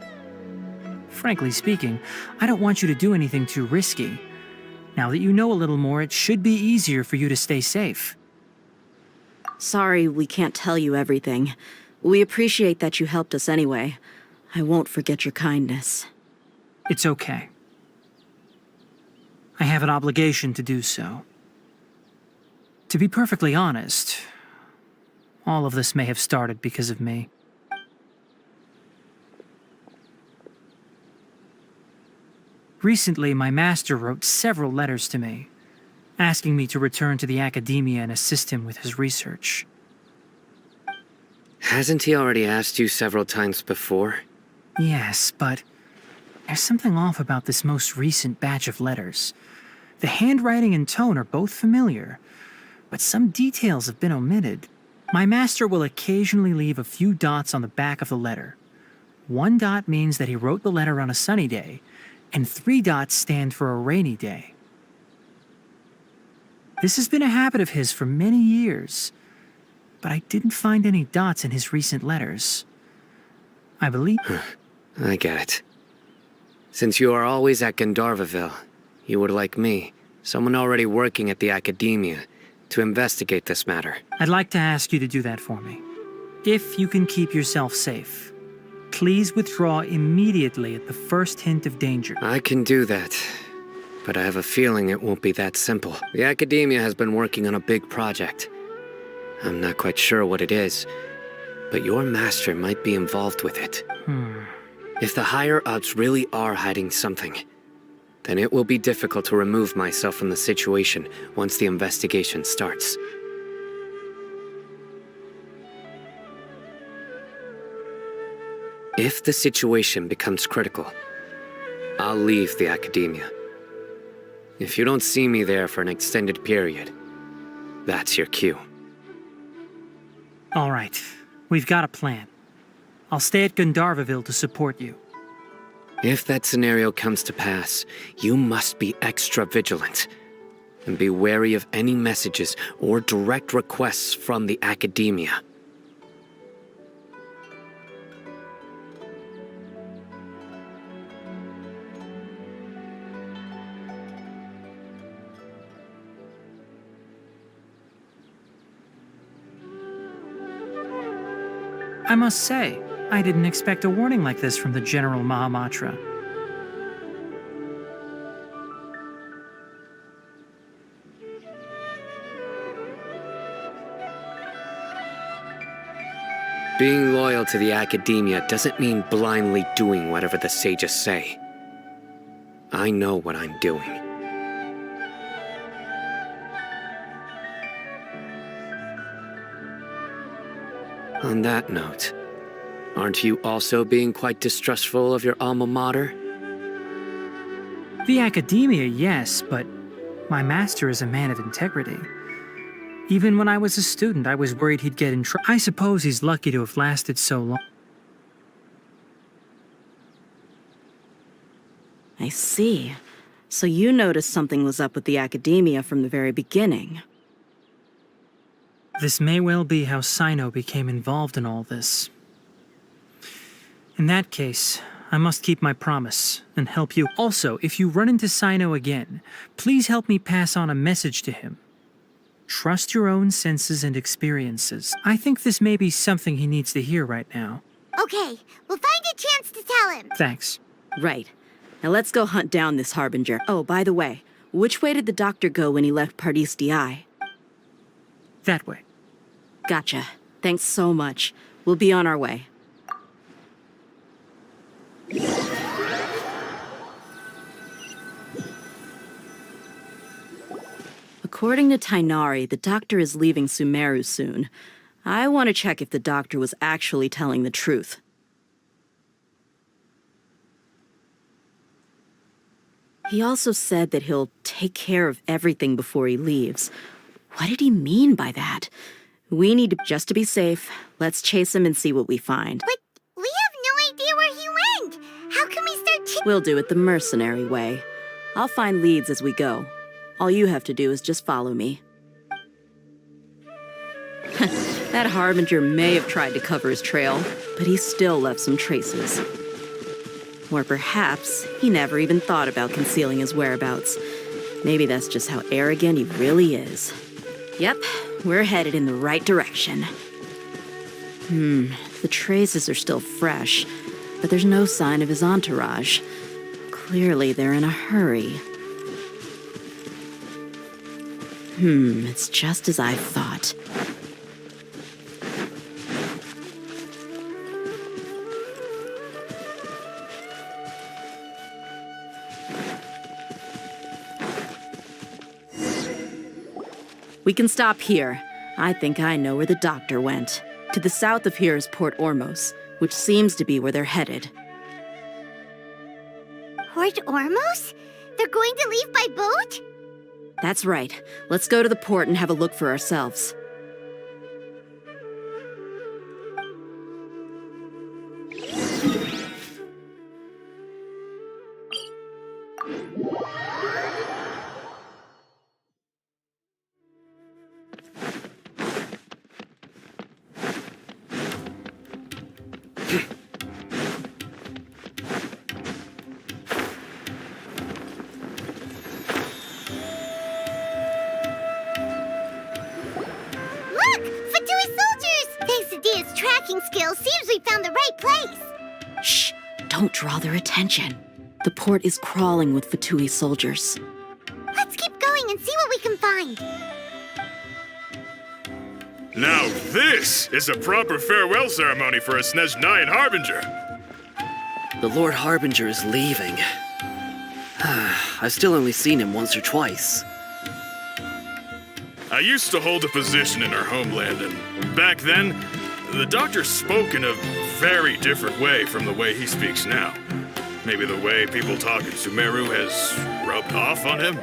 Frankly speaking, I don't want you to do anything too risky. Now that you know a little more, it should be easier for you to stay safe. Sorry we can't tell you everything. We appreciate that you helped us anyway. I won't forget your kindness. It's okay. I have an obligation to do so. To be perfectly honest, all of this may have started because of me. Recently, my master wrote several letters to me, asking me to return to the academia and assist him with his research. Hasn't he already asked you several times before? Yes, but there's something off about this most recent batch of letters. The handwriting and tone are both familiar, but some details have been omitted. My master will occasionally leave a few dots on the back of the letter. 1 dot means that he wrote the letter on a sunny day, and 3 dots stand for a rainy day. This has been a habit of his for many years, but I didn't find any dots in his recent letters. I believe... I get it. Since you are always at Gandharvaville, you would like me, someone already working at the academia, to investigate this matter. I'd like to ask you to do that for me. If you can keep yourself safe, please withdraw immediately at the first hint of danger. I can do that, but I have a feeling it won't be that simple. The academia has been working on a big project. I'm not quite sure what it is, but your master might be involved with it. If the higher-ups really are hiding something, then it will be difficult to remove myself from the situation once the investigation starts. If the situation becomes critical, I'll leave the academia. If you don't see me there for an extended period, that's your cue. All right, we've got a plan. I'll stay at Gandharvaville to support you. If that scenario comes to pass, you must be extra vigilant. And be wary of any messages or direct requests from the academia. I must say, I didn't expect a warning like this from the General Mahamatra. Being loyal to the academia doesn't mean blindly doing whatever the sages say. I know what I'm doing. On that note, aren't you also being quite distrustful of your alma mater? The academia, yes, but my master is a man of integrity. Even when I was a student, I was worried he'd get in trouble. I suppose he's lucky to have lasted so long. I see. So you noticed something was up with the academia from the very beginning. This may well be how Sino became involved in all this. In that case, I must keep my promise and help you. Also, if you run into Sino again, please help me pass on a message to him. Trust your own senses and experiences. I think this may be something he needs to hear right now. Okay, we'll find a chance to tell him. Thanks. Right. Now let's go hunt down this Harbinger. Oh, by the way, which way did the doctor go when he left Pardis DI? That way. Gotcha. Thanks so much. We'll be on our way. According to Tainari, the doctor is leaving Sumeru soon. I want to check if the doctor was actually telling the truth. He also said that he'll take care of everything before he leaves. What did he mean by that? We need to, just to be safe, let's chase him and see what we find. But we have no idea where he went. How can we start We'll do it the mercenary way. I'll find leads as we go. All you have to do is just follow me. That Harbinger may have tried to cover his trail, but he still left some traces. Or perhaps he never even thought about concealing his whereabouts. Maybe that's just how arrogant he really is. Yep, we're headed in the right direction. The traces are still fresh, but there's no sign of his entourage. Clearly, they're in a hurry. It's just as I thought. We can stop here. I think I know where the doctor went. To the south of here is Port Ormos, which seems to be where they're headed. Port Ormos? They're going to leave by boat? That's right. Let's go to the port and have a look for ourselves. Look! Fatui soldiers! Thanks to Dia's tracking skills, seems we found the right place. Shh! Don't draw their attention. The port is crawling with Fatui soldiers. Let's keep going and see what we can find. Now this is a proper farewell ceremony for a Snezhnayan Harbinger. The Lord Harbinger is leaving. I've still only seen him once or twice. I used to hold a position in our homeland, and back then, the doctor spoke in a very different way from the way he speaks now. Maybe the way people talk in Sumeru has rubbed off on him?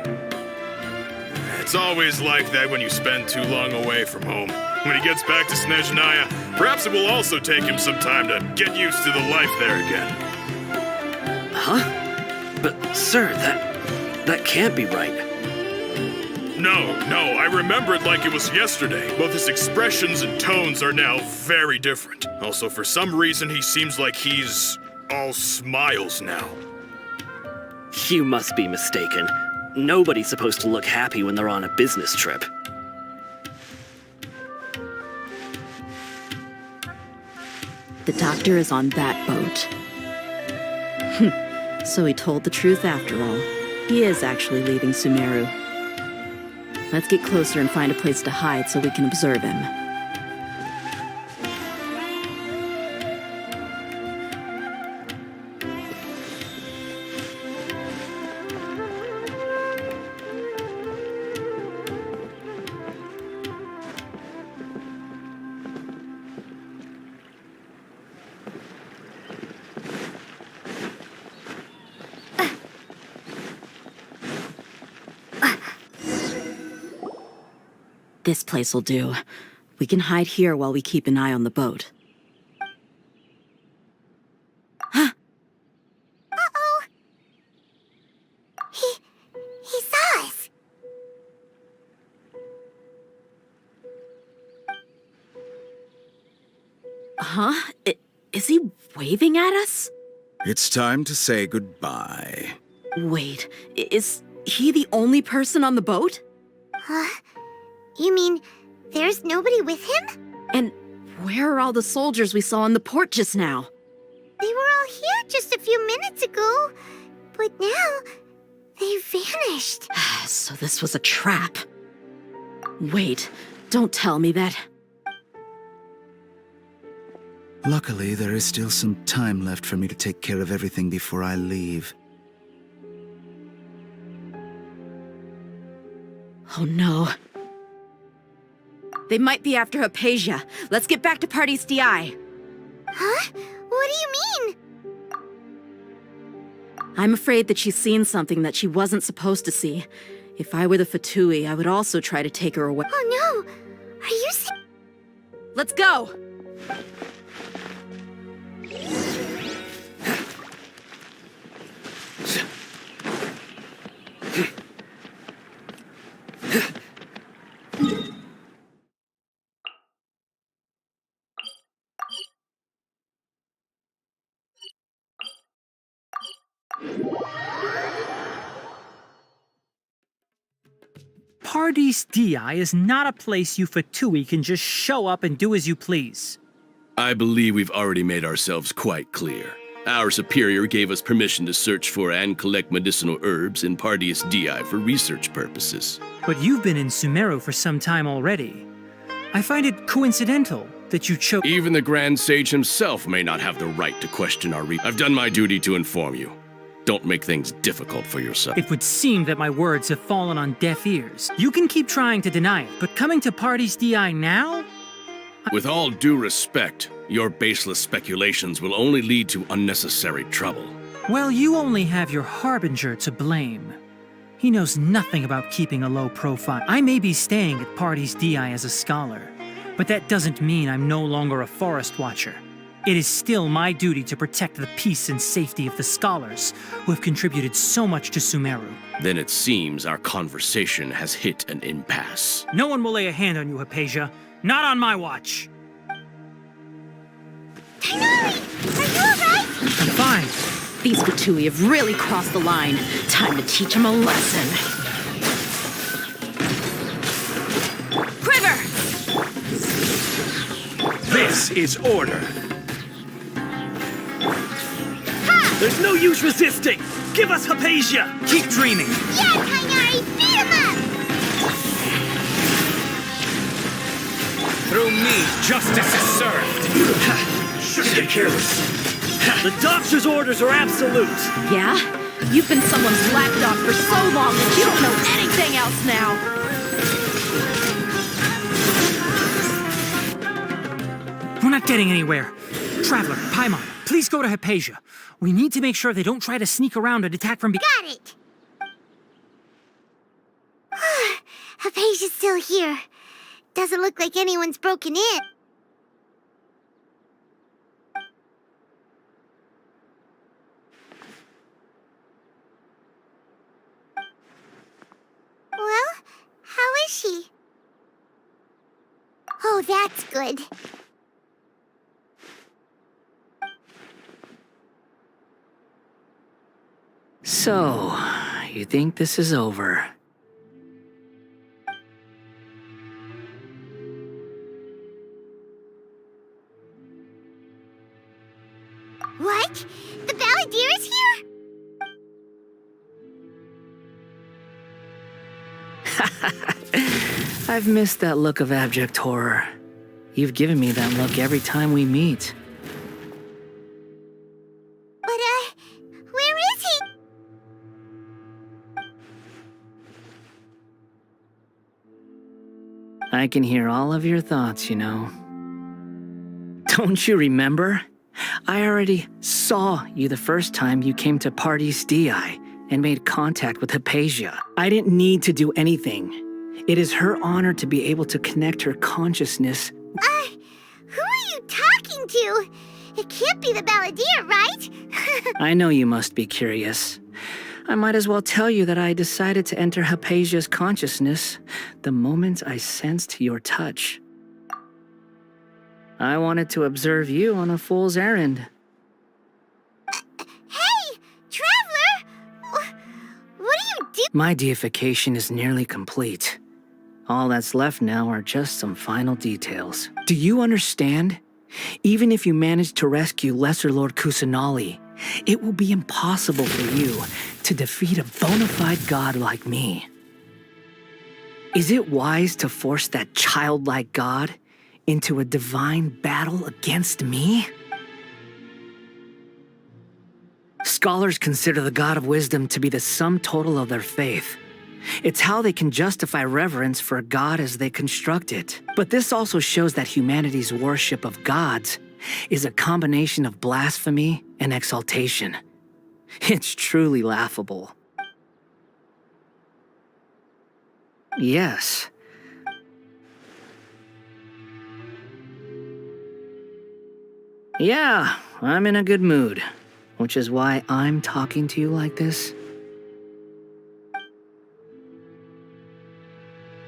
It's always like that when you spend too long away from home. When he gets back to Snezhnaya, perhaps it will also take him some time to get used to the life there again. Huh? But, sir, that can't be right. No, I remember it like it was yesterday. Both his expressions and tones are now very different. Also, for some reason, he seems like he's all smiles now. You must be mistaken. Nobody's supposed to look happy when they're on a business trip. The doctor is on that boat. So he told the truth after all. He is actually leaving Sumeru. Let's get closer and find a place to hide so we can observe him. This place will do. We can hide here while we keep an eye on the boat. Uh-oh. He saw us. Huh? Is he waving at us? It's time to say goodbye. Wait, is he the only person on the boat? You mean there's nobody with him? And where are all the soldiers we saw in the port just now? They were all here just a few minutes ago, but now they vanished. So this was a trap. Wait, don't tell me that. Luckily, there is still some time left for me to take care of everything before I leave. Oh no. They might be after Hypatia. Let's get back to Party's DI. Huh? What do you mean? I'm afraid that she's seen something that she wasn't supposed to see. If I were the Fatui, I would also try to take her away. Oh no! Are you Let's go! Paradise Di is not a place you Fatui can just show up and do as you please. I believe we've already made ourselves quite clear. Our superior gave us permission to search for and collect medicinal herbs in Paradise Di for research purposes. But you've been in Sumeru for some time already. I find it coincidental that you chose— Even the Grand Sage himself may not have the right to question our I've done my duty to inform you. Don't make things difficult for yourself. It would seem that my words have fallen on deaf ears. You can keep trying to deny it, but coming to Paradise Di now? With all due respect, your baseless speculations will only lead to unnecessary trouble. Well, you only have your Harbinger to blame. He knows nothing about keeping a low profile. I may be staying at Paradise Di as a scholar, but that doesn't mean I'm no longer a forest watcher. It is still my duty to protect the peace and safety of the scholars who have contributed so much to Sumeru. Then it seems our conversation has hit an impasse. No one will lay a hand on you, Hypatia. Not on my watch. Tighnari! Are you alright? I'm fine. These Fatui have really crossed the line. Time to teach them a lesson. Quiver! This is order. There's no use resisting! Give us Hypatia! Keep dreaming! Yeah, Tighnari! Beat him up! Through me, justice is served! Shouldn't get careless. The doctor's orders are absolute! Yeah? You've been someone's lapdog for so long that you don't know anything else now! We're not getting anywhere. Traveler, Paimon, please go to Hypatia. We need to make sure they don't try to sneak around and attack from behind. Got it! Hypatia's still here. Doesn't look like anyone's broken in. Well, how is she? Oh, that's good. So, you think this is over? What? The Balladeer is here? I've missed that look of abject horror. You've given me that look every time we meet. But, where is he? I can hear all of your thoughts, you know. Don't you remember? I already saw you the first time you came to Paradise Di and made contact with Hypatia. I didn't need to do anything. It is her honor to be able to connect her consciousness. Who are you talking to? It can't be the Balladeer, right? I know you must be curious. I might as well tell you that I decided to enter Hypatia's consciousness the moment I sensed your touch. I wanted to observe you on a fool's errand. Hey, Traveler! What do you do? My deification is nearly complete. All that's left now are just some final details. Do you understand? Even if you manage to rescue Lesser Lord Kusanali, it will be impossible for you to defeat a bona fide god like me. Is it wise to force that childlike god into a divine battle against me? Scholars consider the God of Wisdom to be the sum total of their faith. It's how they can justify reverence for a god as they construct it. But this also shows that humanity's worship of gods is a combination of blasphemy and exaltation. It's truly laughable. Yes. Yeah, I'm in a good mood, which is why I'm talking to you like this.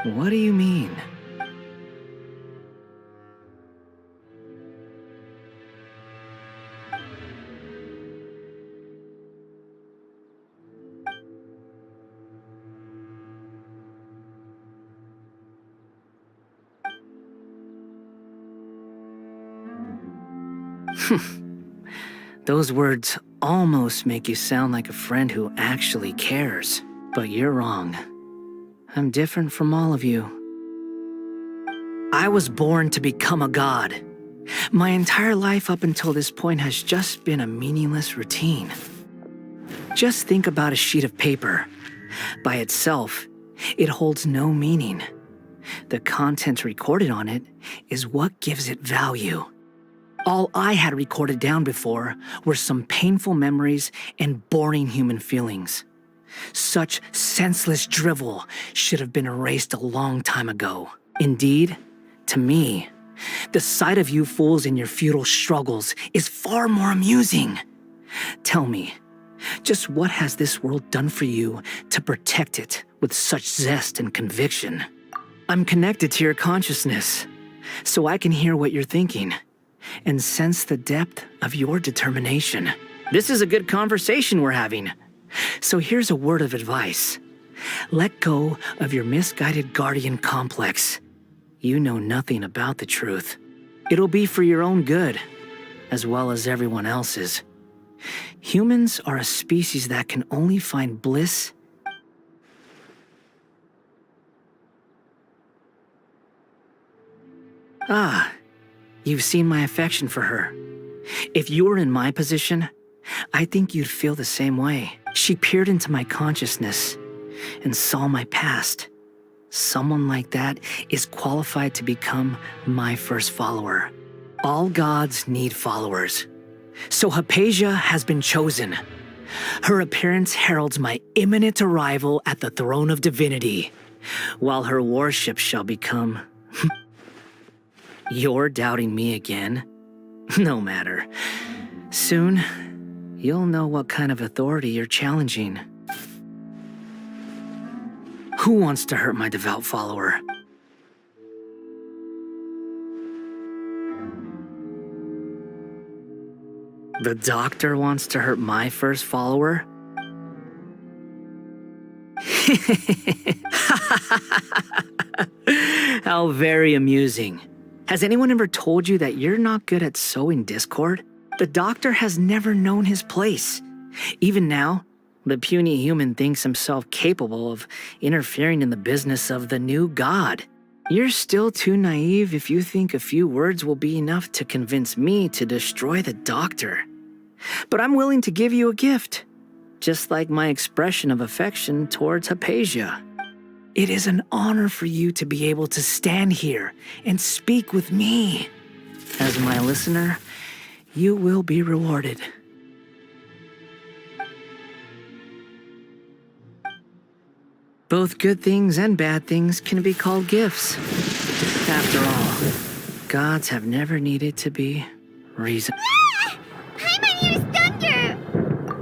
What do you mean? Those words almost make you sound like a friend who actually cares. But you're wrong. I'm different from all of you. I was born to become a god. My entire life up until this point has just been a meaningless routine. Just think about a sheet of paper. By itself, it holds no meaning. The content recorded on it is what gives it value. All I had recorded down before were some painful memories and boring human feelings. Such senseless drivel should have been erased a long time ago. Indeed, to me, the sight of you fools in your futile struggles is far more amusing. Tell me, just what has this world done for you to protect it with such zest and conviction? I'm connected to your consciousness, so I can hear what you're thinking and sense the depth of your determination. This is a good conversation we're having. So here's a word of advice. Let go of your misguided guardian complex. You know nothing about the truth. It'll be for your own good, as well as everyone else's. Humans are a species that can only find bliss . Ah, you've seen my affection for her. If you were in my position, I think you'd feel the same way. She peered into my consciousness and saw my past. Someone like that is qualified to become my first follower. All gods need followers. So Hypatia has been chosen. Her appearance heralds my imminent arrival at the throne of divinity, while her worship shall become... You're doubting me again? No matter. Soon, you'll know what kind of authority you're challenging. Who wants to hurt my devout follower? The doctor wants to hurt my first follower? How very amusing. Has anyone ever told you that you're not good at sowing discord? The doctor has never known his place. Even now, the puny human thinks himself capable of interfering in the business of the new god. You're still too naive if you think a few words will be enough to convince me to destroy the doctor. But I'm willing to give you a gift, just like my expression of affection towards Hypatia. It is an honor for you to be able to stand here and speak with me. As my listener, you will be rewarded. Both good things and bad things can be called gifts. After all, gods have never needed to be reasoned. Paimon hears thunder!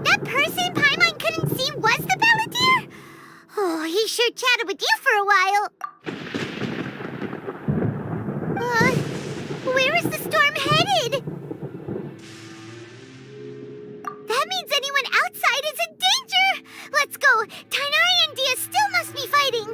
That person Paimon couldn't see was the Balladeer? Oh, he sure chatted with you for a while. Where is the storm headed? That means anyone outside is in danger! Let's go! Tainari and Dia still must be fighting!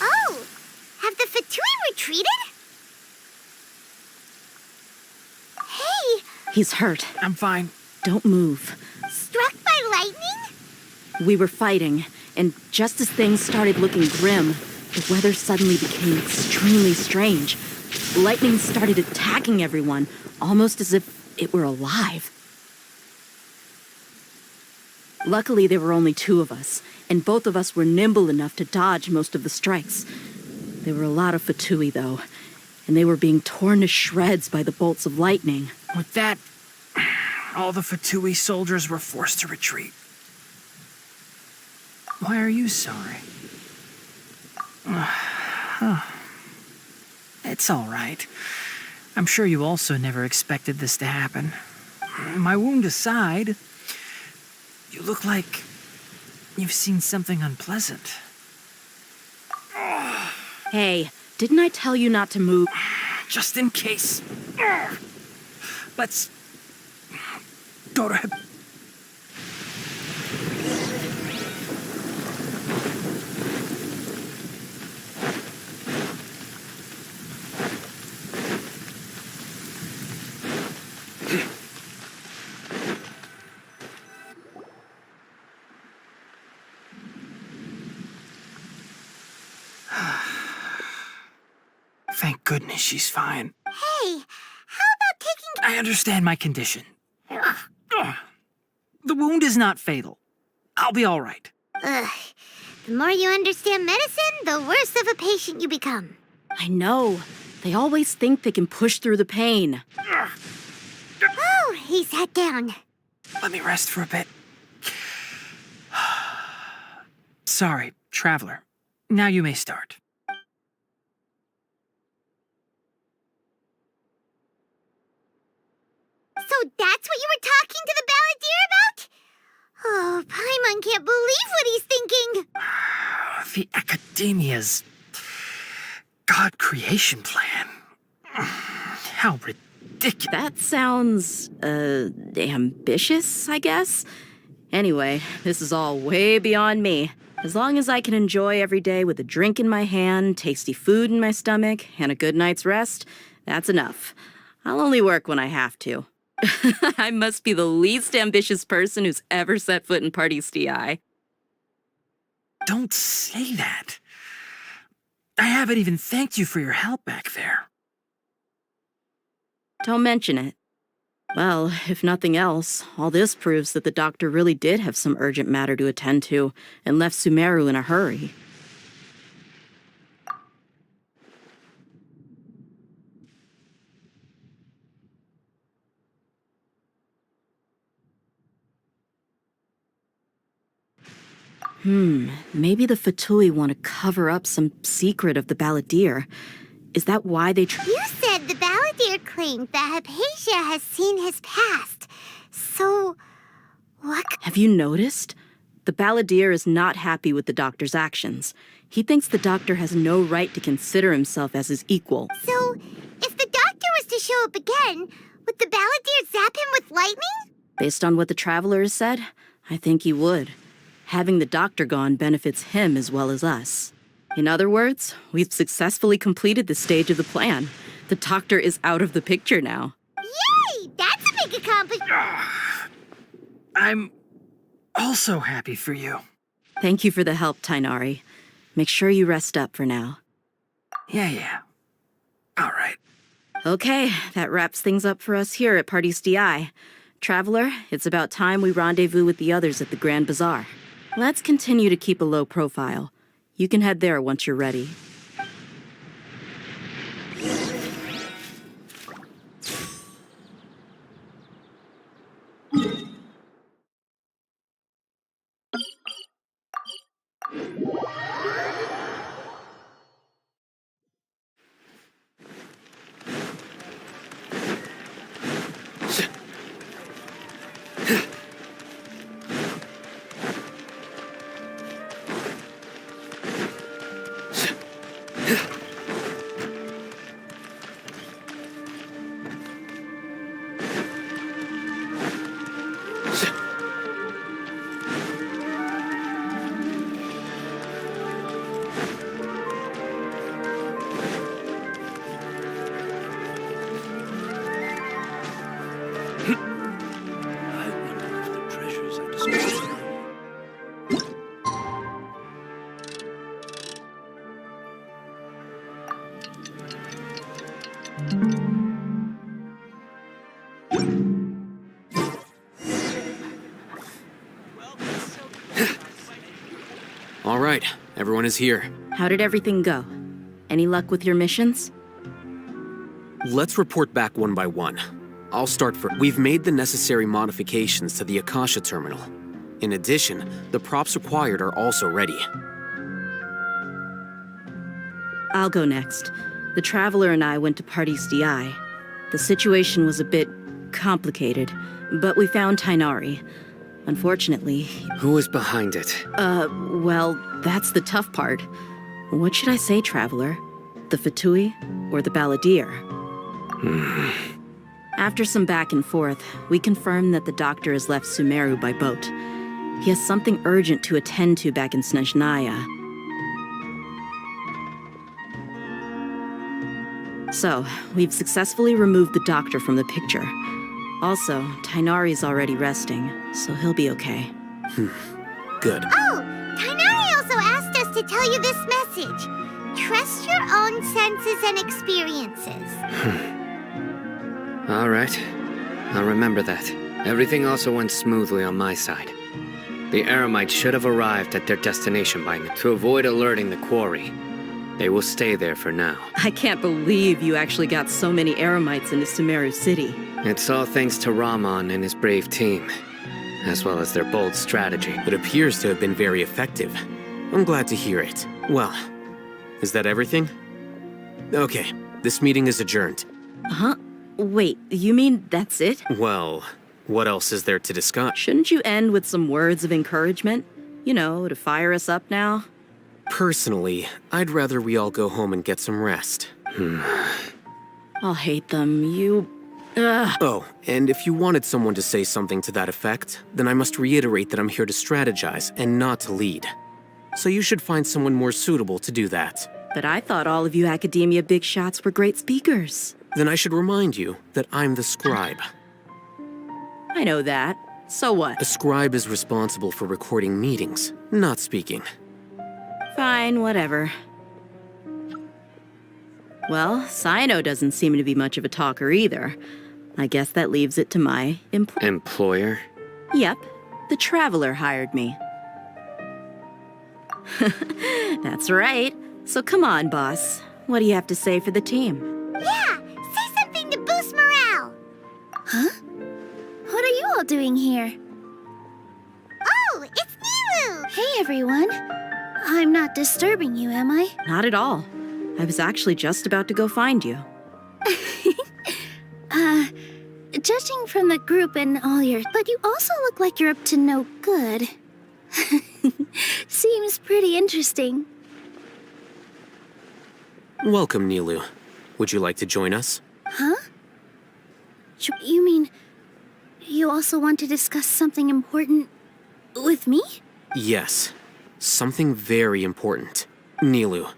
Oh! Have the Fatui retreated? Hey! He's hurt. I'm fine. Don't move. Struck by lightning? We were fighting, and just as things started looking grim, the weather suddenly became extremely strange. Lightning started attacking everyone, almost as if it were alive. Luckily, there were only two of us, and both of us were nimble enough to dodge most of the strikes. There were a lot of Fatui, though, and they were being torn to shreds by the bolts of lightning. With that, all the Fatui soldiers were forced to retreat. Why are you sorry? It's all right. I'm sure you also never expected this to happen. My wound aside, you look like you've seen something unpleasant. Hey, Didn't I tell you not to move? Just in case. Let's go to... Thank goodness she's fine. Hey, how about taking... I understand my condition. The wound is not fatal. I'll be all right. Ugh. The more you understand medicine, the worse of a patient you become. I know. They always think they can push through the pain. Oh, he sat down. Let me rest for a bit. Sorry, Traveler. Now you may start. So that's what you were talking to the balladeer about? Oh, Paimon can't believe what he's thinking. The Academia's God creation plan. How ridiculous. That sounds, ambitious, I guess? Anyway, this is all way beyond me. As long as I can enjoy every day with a drink in my hand, tasty food in my stomach, and a good night's rest, that's enough. I'll only work when I have to. I must be the least ambitious person who's ever set foot in Party's DI. Don't say that. I haven't even thanked you for your help back there. Don't mention it. Well, if nothing else, all this proves that the doctor really did have some urgent matter to attend to and left Sumeru in a hurry. Maybe the Fatui want to cover up some secret of the balladeer. Is that why they You said the balladeer claimed that Hypatia has seen his past. So, what... Have you noticed? The balladeer is not happy with the doctor's actions. He thinks the doctor has no right to consider himself as his equal. So, if the doctor was to show up again, would the balladeer zap him with lightning? Based on what the traveler has said, I think he would. Having the doctor gone benefits him as well as us. In other words, we've successfully completed this stage of the plan. The doctor is out of the picture now. Yay! That's a big accomplishment. I'm also happy for you. Thank you for the help, Tainari. Make sure you rest up for now. Yeah. All right. Okay, that wraps things up for us here at Party's DI. Traveler, it's about time we rendezvous with the others at the Grand Bazaar. Let's continue to keep a low profile. You can head there once you're ready. All right, everyone is here. How did everything go? Any luck with your missions? Let's report back one by one. I'll start first. We've made the necessary modifications to the Akasha terminal. In addition, the props required are also ready. I'll go next. The Traveler and I went to Party's DI. The situation was a bit complicated, but we found Tainari. Unfortunately... Who was behind it? Well, that's the tough part. What should I say, Traveler? The the Fatui or the Balladeer? After some back and forth, we confirmed that the doctor has left Sumeru by boat. He has something urgent to attend to back in Snezhnaya. So, we've successfully removed the doctor from the picture. Also, Tainari's already resting, so he'll be okay. Good. Oh, Tainari also asked us to tell you this message. Trust your own senses and experiences. All right. I'll remember that. Everything also went smoothly on my side. The Eremites should have arrived at their destination by now. To avoid alerting the quarry, they will stay there for now. I can't believe you actually got so many Eremites into Sumeru City. It's all thanks to Rahman and his brave team, as well as their bold strategy. It appears to have been very effective. I'm glad to hear it. Well, is that everything? Okay, this meeting is adjourned. Huh? Wait, you mean that's it? Well, what else is there to discuss? Shouldn't you end with some words of encouragement? You know, to fire us up now? Personally, I'd rather we all go home and get some rest. I'll hate them. Ugh. Oh, and if you wanted someone to say something to that effect, then I must reiterate that I'm here to strategize and not to lead. So you should find someone more suitable to do that. But I thought all of you academia big shots were great speakers. Then I should remind you that I'm the scribe. I know that. So what? A scribe is responsible for recording meetings, not speaking. Fine, whatever. Well, Sino doesn't seem to be much of a talker either. I guess that leaves it to my employer? Yep, the Traveler hired me. That's right. So come on, boss. What do you have to say for the team? Yeah, say something to boost morale. Huh? What are you all doing here? Oh, it's Nilu! Hey, everyone. I'm not disturbing you, am I? Not at all. I was actually just about to go find you. Judging from the group and all your... But you also look like you're up to no good. Seems pretty interesting. Welcome, Nilu. Would you like to join us? Huh? You mean... you also want to discuss something important... with me? Yes. Something very important. Nilu,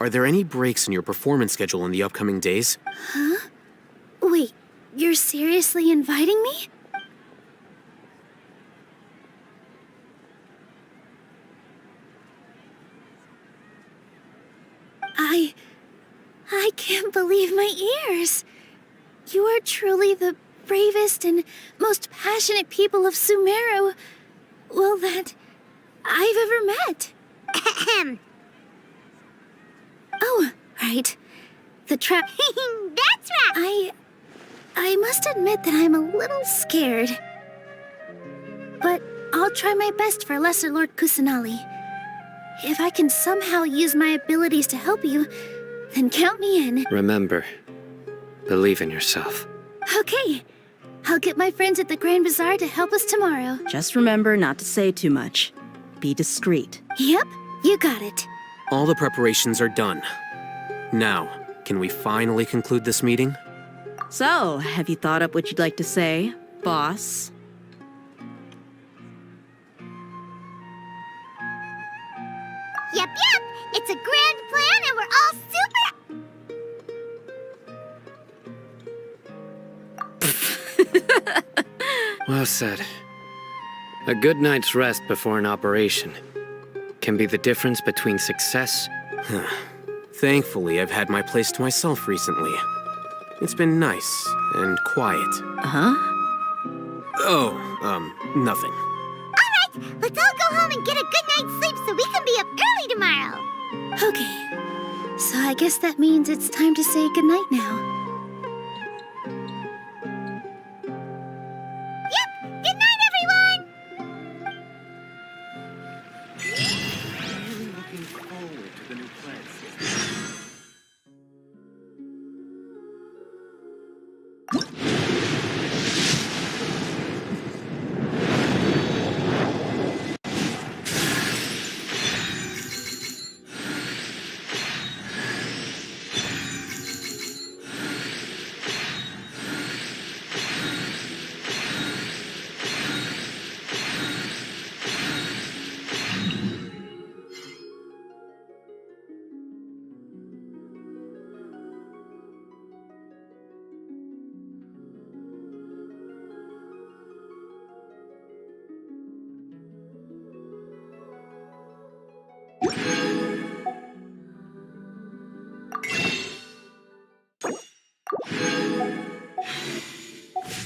are there any breaks in your performance schedule in the upcoming days? Huh? Wait, you're seriously inviting me? I can't believe my ears. You are truly the bravest and most passionate people of Sumeru, well, that I've ever met. Oh, right. The trap. That's right. I must admit that I'm a little scared. But I'll try my best for Lesser Lord Kusanali. If I can somehow use my abilities to help you, then count me in. Remember, believe in yourself. Okay. I'll get my friends at the Grand Bazaar to help us tomorrow. Just remember not to say too much. Be discreet. Yep, you got it. All the preparations are done. Now, can we finally conclude this meeting? So, have you thought up what you'd like to say, boss? Yep. It's a grand plan and we're all super... Well said. A good night's rest before an operation can be the difference between success... Thankfully, I've had my place to myself recently. It's been nice and quiet. Huh? Oh, nothing. All right, let's all go home and get a good night's sleep so we can be up early tomorrow. Okay. So I guess that means it's time to say goodnight now. Yep, good night, everyone! Really looking forward to the new plan system.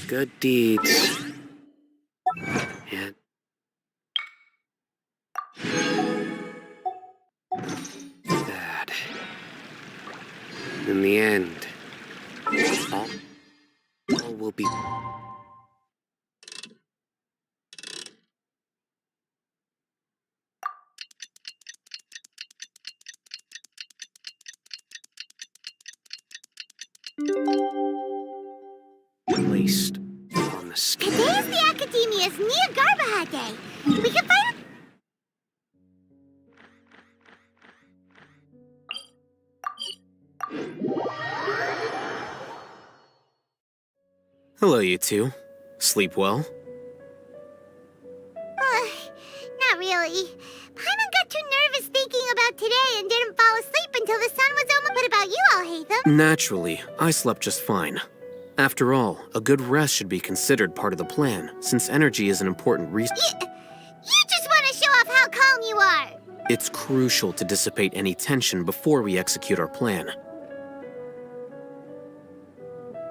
Good deeds. And bad. In the end, all will be placed on the scale. Today's the Academia's Neogarbaha Day. We can find Hello, you two. Sleep well? Not really. Paimon got too nervous thinking about today and didn't fall asleep until the sun was almost. What about you, Alhaitham? Naturally, I slept just fine. After all, a good rest should be considered part of the plan, since energy is an important resource. You just want to show off how calm you are. It's crucial to dissipate any tension before we execute our plan.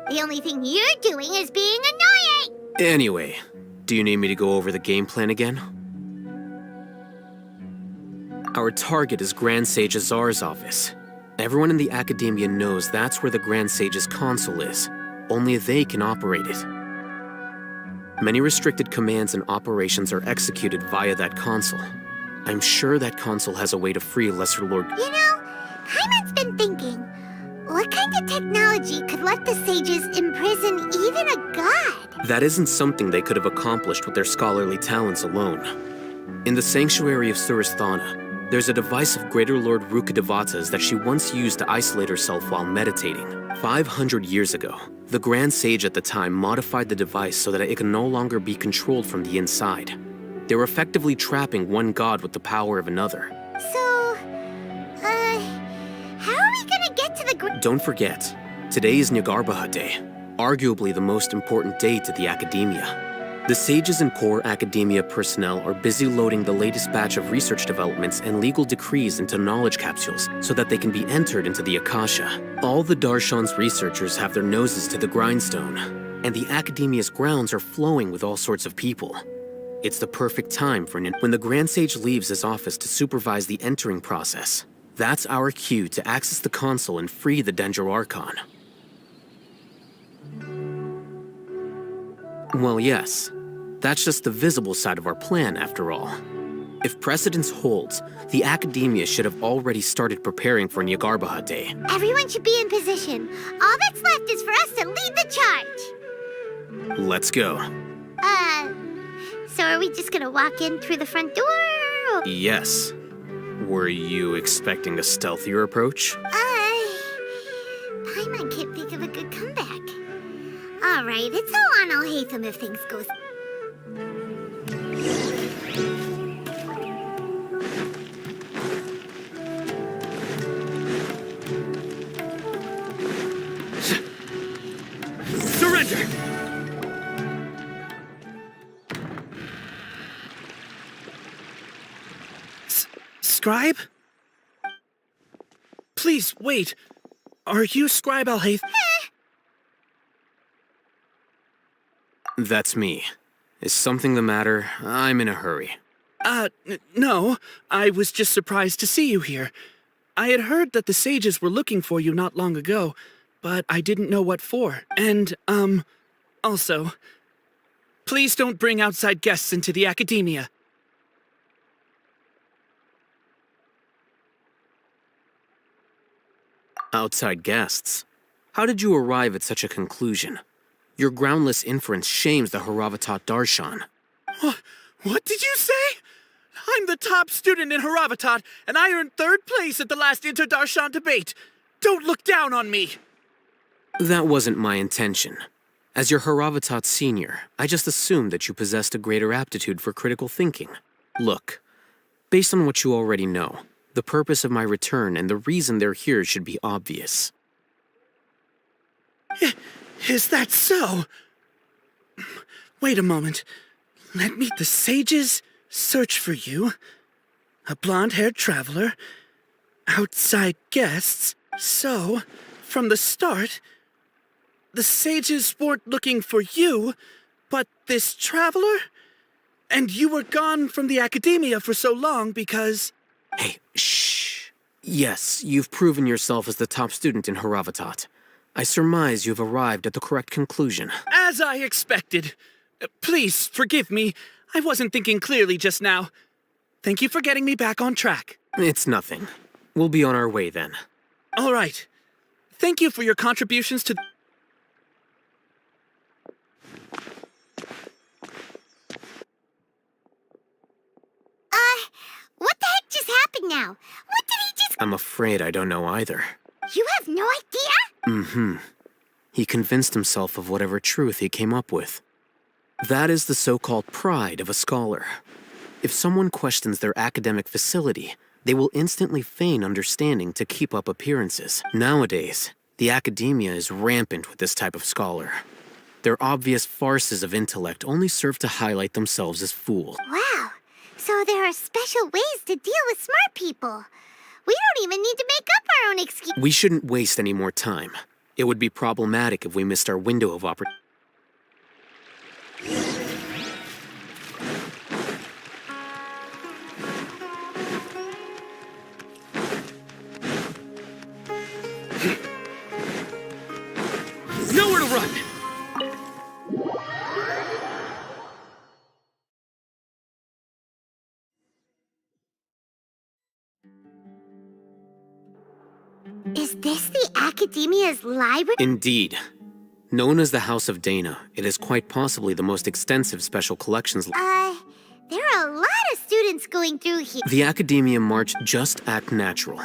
The only thing you're doing is being annoying. Anyway, do you need me to go over the game plan again? Our target is Grand Sage Azar's office. Everyone in the Academia knows that's where the Grand Sage's console is. Only they can operate it. Many restricted commands and operations are executed via that console. I'm sure that console has a way to free Lesser Lord. You know, Paimon's been thinking, what kind of technology could let the sages imprison even a god? That isn't something they could have accomplished with their scholarly talents alone. In the Sanctuary of Suristhana, there's a device of Greater Lord Rukkhadevata's that she once used to isolate herself while meditating. 500 years ago, the Grand Sage at the time modified the device so that it can no longer be controlled from the inside. They were effectively trapping one god with the power of another. So, how are we gonna get to the Don't forget, today is Nyagarbha Day, arguably the most important day to the Academia. The sages and core Academia personnel are busy loading the latest batch of research developments and legal decrees into knowledge capsules so that they can be entered into the Akasha. All the Darshan's researchers have their noses to the grindstone, and the Academia's grounds are flowing with all sorts of people. It's the perfect time for when the Grand Sage leaves his office to supervise the entering process. That's our cue to access the console and free the Dendro Archon. Well, yes. That's just the visible side of our plan, after all. If precedence holds, the Academia should have already started preparing for Nyagarbha Day. Everyone should be in position. All that's left is for us to lead the charge. Let's go. So are we just gonna walk in through the front door? Or... Yes. Were you expecting a stealthier approach? Paimon can't think of a good comeback. All right, it's all on Alhaitham if things go... Surrender! Scribe? Please, wait. Are you Scribe Alhaith? That's me. Is something the matter? I'm in a hurry. No. I was just surprised to see you here. I had heard that the sages were looking for you not long ago, but I didn't know what for. And, also, please don't bring outside guests into the Academia. Outside guests? How did you arrive at such a conclusion? Your groundless inference shames the Haravatat Darshan. What did you say? I'm the top student in Haravatat, and I earned 3rd place at the last Inter-Darshan debate. Don't look down on me! That wasn't my intention. As your Haravatat senior, I just assumed that you possessed a greater aptitude for critical thinking. Look, based on what you already know, the purpose of my return and the reason they're here should be obvious. Is that so? Wait a moment. Let me... The sages search for you. A blonde-haired traveler. Outside guests. So, from the start, the sages weren't looking for you, but this traveler? And you were gone from the academia for so long because... Hey, shh. Yes, you've proven yourself as the top student in Haravatat. I surmise you've arrived at the correct conclusion. As I expected. Please, forgive me. I wasn't thinking clearly just now. Thank you for getting me back on track. It's nothing. We'll be on our way then. All right. Thank you for your contributions to... What the heck just happened now? What did he just... I'm afraid I don't know either. You have no idea? Mm-hmm. He convinced himself of whatever truth he came up with. That is the so-called pride of a scholar. If someone questions their academic facility, they will instantly feign understanding to keep up appearances. Nowadays, the academia is rampant with this type of scholar. Their obvious farces of intellect only serve to highlight themselves as fools. Wow. So there are special ways to deal with smart people. We don't even need to make up our own excuse. We shouldn't waste any more time. It would be problematic if we missed our window of opportunity. Nowhere to run! Is this the Academia's library? Indeed. Known as the House of Dana, it is quite possibly the most extensive special collections. There are a lot of students going through here. The Academia March just act natural.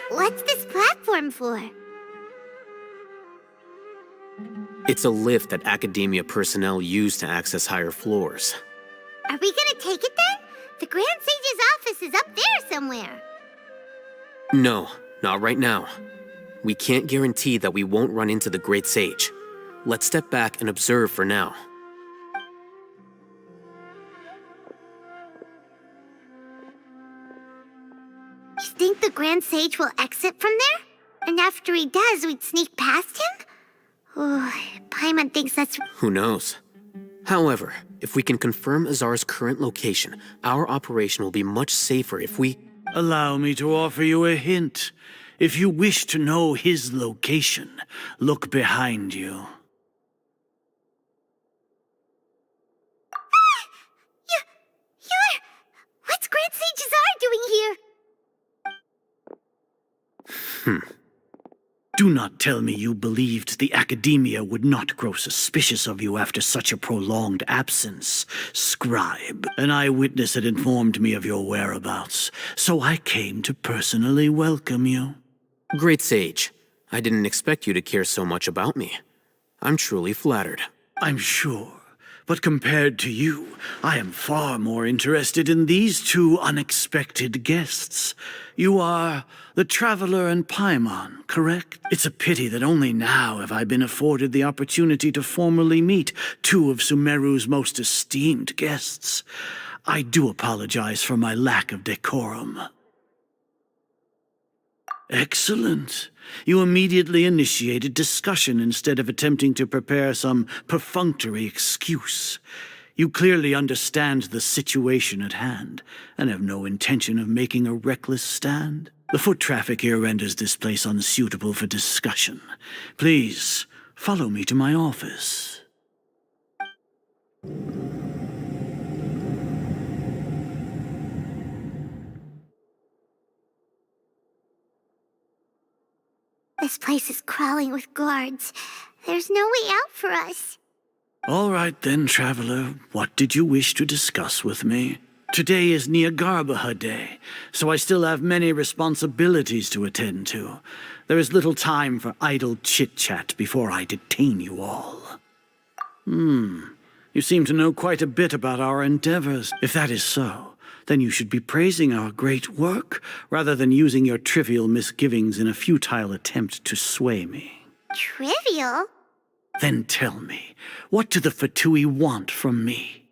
What's this platform for? It's a lift that Academia personnel use to access higher floors. Are we gonna take it then? The Grand Sage's office is up there somewhere. No, not right now. We can't guarantee that we won't run into the Great Sage. Let's step back and observe for now. You think the Grand Sage will exit from there? And after he does, we'd sneak past him? Oh, Paimon thinks that's... Who knows? However, if we can confirm Azar's current location, our operation will be much safer if we... Allow me to offer you a hint. If you wish to know his location, look behind you. What's Grand Sage Azar doing here? Do not tell me you believed the Academia would not grow suspicious of you after such a prolonged absence, scribe. An eyewitness had informed me of your whereabouts, so I came to personally welcome you. Great Sage, I didn't expect you to care so much about me. I'm truly flattered. I'm sure. But compared to you, I am far more interested in these two unexpected guests. You are the Traveler and Paimon, correct? It's a pity that only now have I been afforded the opportunity to formally meet two of Sumeru's most esteemed guests. I do apologize for my lack of decorum. Excellent. You immediately initiated discussion instead of attempting to prepare some perfunctory excuse. You clearly understand the situation at hand, and have no intention of making a reckless stand. The foot traffic here renders this place unsuitable for discussion. Please, follow me to my office. This place is crawling with guards. There's no way out for us. All right then, Traveler. What did you wish to discuss with me? Today is Niagarbaha Day, so I still have many responsibilities to attend to. There is little time for idle chit-chat before I detain you all. You seem to know quite a bit about our endeavors. If that is so, then you should be praising our great work rather than using your trivial misgivings in a futile attempt to sway me. Trivial? Then tell me, what do the Fatui want from me?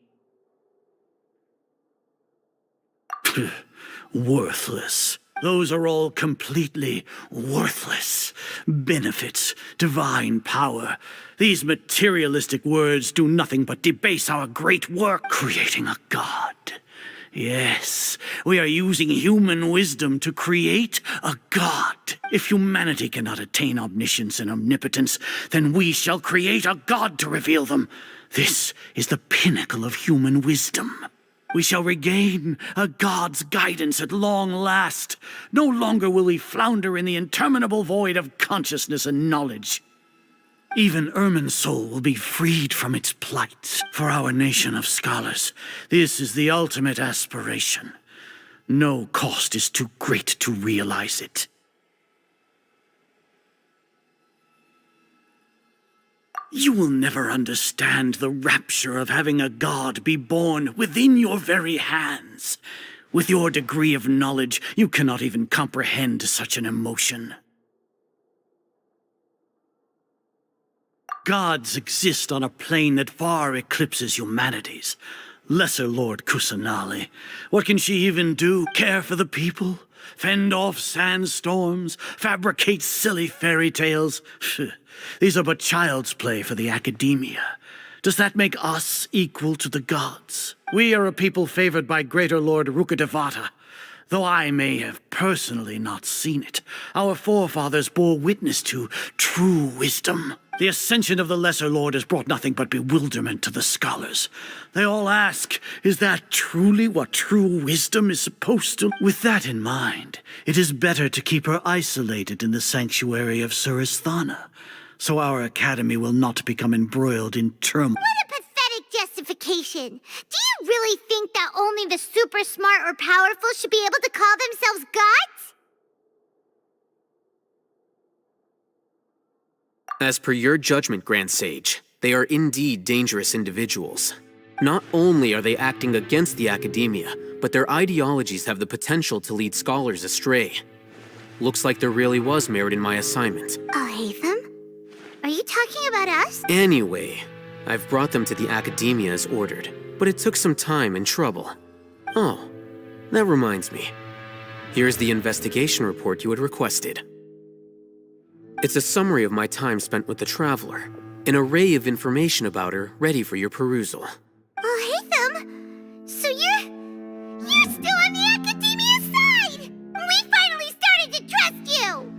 Worthless. Those are all completely worthless. Benefits, divine power. These materialistic words do nothing but debase our great work, creating a god. Yes, we are using human wisdom to create a god. If humanity cannot attain omniscience and omnipotence, then we shall create a god to reveal them. This is the pinnacle of human wisdom. We shall regain a god's guidance at long last. No longer will we flounder in the interminable void of consciousness and knowledge. Even Ermin's soul will be freed from its plight. For our nation of scholars, this is the ultimate aspiration. No cost is too great to realize it. You will never understand the rapture of having a god be born within your very hands. With your degree of knowledge, you cannot even comprehend such an emotion. Gods exist on a plane that far eclipses humanity's. Lesser Lord Kusanali. What can she even do? Care for the people? Fend off sandstorms? Fabricate silly fairy tales? These are but child's play for the academia. Does that make us equal to the gods? We are a people favored by Greater Lord Rukadevata. Though I may have personally not seen it, our forefathers bore witness to true wisdom. The ascension of the Lesser Lord has brought nothing but bewilderment to the scholars. They all ask, is that truly what true wisdom is supposed to? With that in mind, it is better to keep her isolated in the sanctuary of Suristhana, so our academy will not become embroiled in turmoil. What a pathetic justification. Do you really think that only the super smart or powerful should be able to call themselves gods? As per your judgment, Grand Sage, they are indeed dangerous individuals. Not only are they acting against the academia, but their ideologies have the potential to lead scholars astray. Looks like there really was merit in my assignment. Hatham? Are you talking about us? Anyway, I've brought them to the academia as ordered, but it took some time and trouble. Oh, that reminds me. Here's the investigation report you had requested. It's a summary of my time spent with the Traveler, an array of information about her ready for your perusal. Hatham? So you're still on the academia side! We finally started to trust you!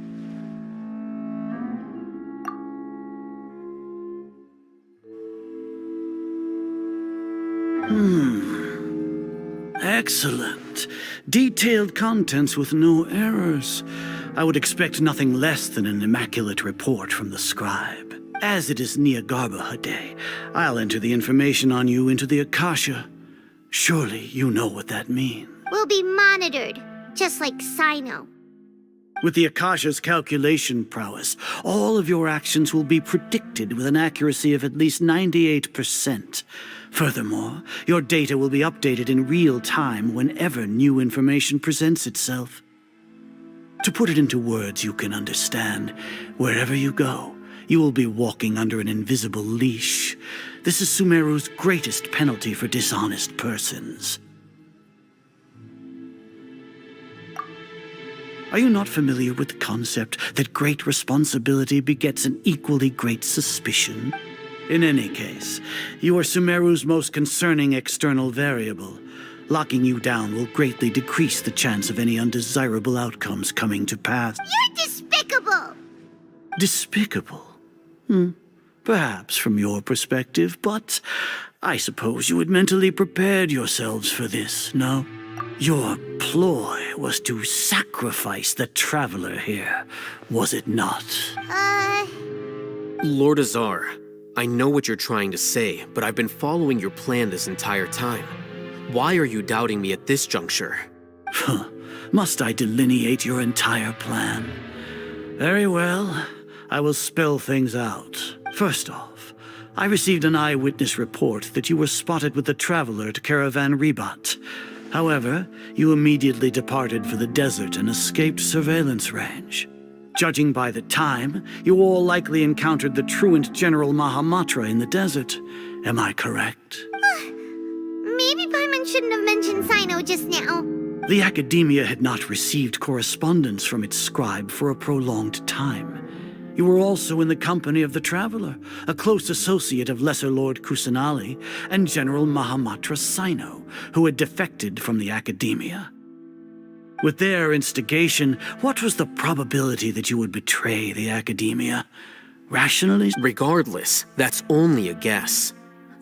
Excellent. Detailed contents with no errors. I would expect nothing less than an immaculate report from the scribe. As it is Niagarba Day, I'll enter the information on you into the Akasha. Surely you know what that means. We'll be monitored, just like Sino. With the Akasha's calculation prowess, all of your actions will be predicted with an accuracy of at least 98%. Furthermore, your data will be updated in real time whenever new information presents itself. To put it into words you can understand, wherever you go, you will be walking under an invisible leash. This is Sumeru's greatest penalty for dishonest persons. Are you not familiar with the concept that great responsibility begets an equally great suspicion? In any case, you are Sumeru's most concerning external variable. Locking you down will greatly decrease the chance of any undesirable outcomes coming to pass. You're despicable! Despicable? Perhaps from your perspective, but I suppose you had mentally prepared yourselves for this, no? Your ploy was to sacrifice the Traveler here, was it not? Lord Azar, I know what you're trying to say, but I've been following your plan this entire time. Why are you doubting me at this juncture? Must I delineate your entire plan? Very well. I will spell things out. First off, I received an eyewitness report that you were spotted with the Traveler at Caravan Ribat. However, you immediately departed for the desert and escaped surveillance range. Judging by the time, you all likely encountered the truant General Mahamatra in the desert. Am I correct? Maybe Paimon shouldn't have mentioned Sino just now. The Academia had not received correspondence from its scribe for a prolonged time. You were also in the company of the Traveler, a close associate of Lesser Lord Kusanali and General Mahamatra Sino, who had defected from the Academia. With their instigation, what was the probability that you would betray the Academia? Rationally? Regardless, that's only a guess.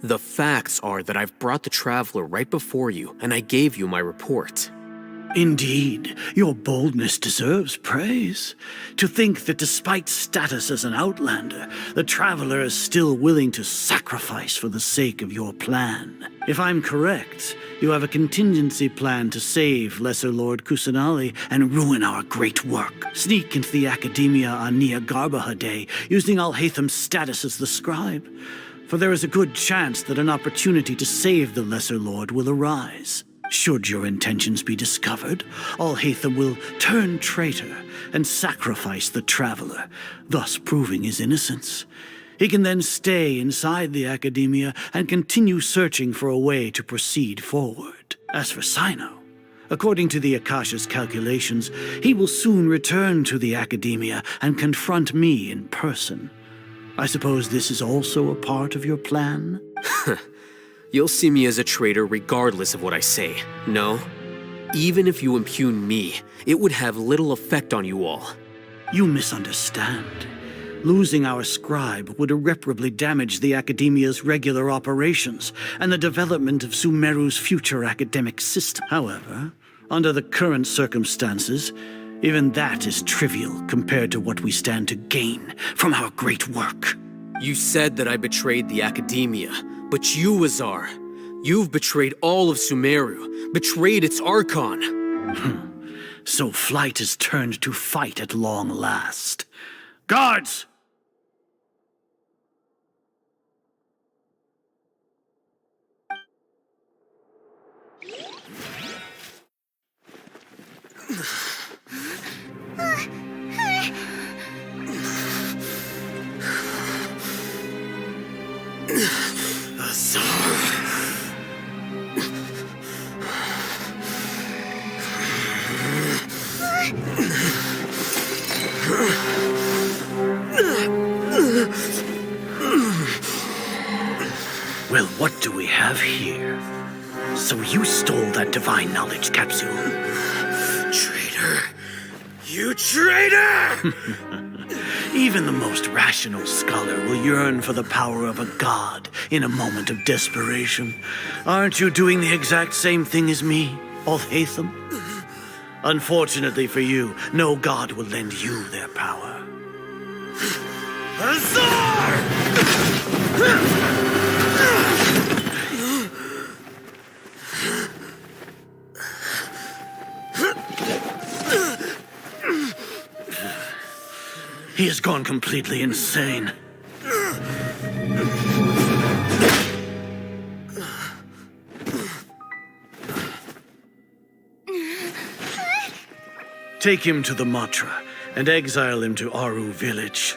The facts are that I've brought the Traveler right before you, and I gave you my report. Indeed, your boldness deserves praise. To think that despite status as an outlander, the Traveler is still willing to sacrifice for the sake of your plan. If I'm correct, you have a contingency plan to save Lesser Lord Kusanali and ruin our great work. Sneak into the Academia on Nia Garbaha Day, using Alhaitham's status as the scribe. For there is a good chance that an opportunity to save the Lesser Lord will arise. Should your intentions be discovered, Alhaitham will turn traitor and sacrifice the Traveler, thus proving his innocence. He can then stay inside the Academia and continue searching for a way to proceed forward. As for Sino, according to the Akasha's calculations, he will soon return to the Academia and confront me in person. I suppose this is also a part of your plan? You'll see me as a traitor regardless of what I say, no? Even if you impugn me, it would have little effect on you all. You misunderstand. Losing our scribe would irreparably damage the Academia's regular operations and the development of Sumeru's future academic system. However, under the current circumstances, even that is trivial compared to what we stand to gain from our great work. You said that I betrayed the Academia, but you, Azar, you've betrayed all of Sumeru, betrayed its Archon. So flight has turned to fight at long last. Guards! Well, what do we have here? So you stole that divine knowledge capsule? Traitor! You traitor! Even the most rational scholar will yearn for the power of a god in a moment of desperation. Aren't you doing the exact same thing as me, Alhaitham? Unfortunately for you, no god will lend you their power. Azar! He has gone completely insane. Take him to the Matra and exile him to Aru village.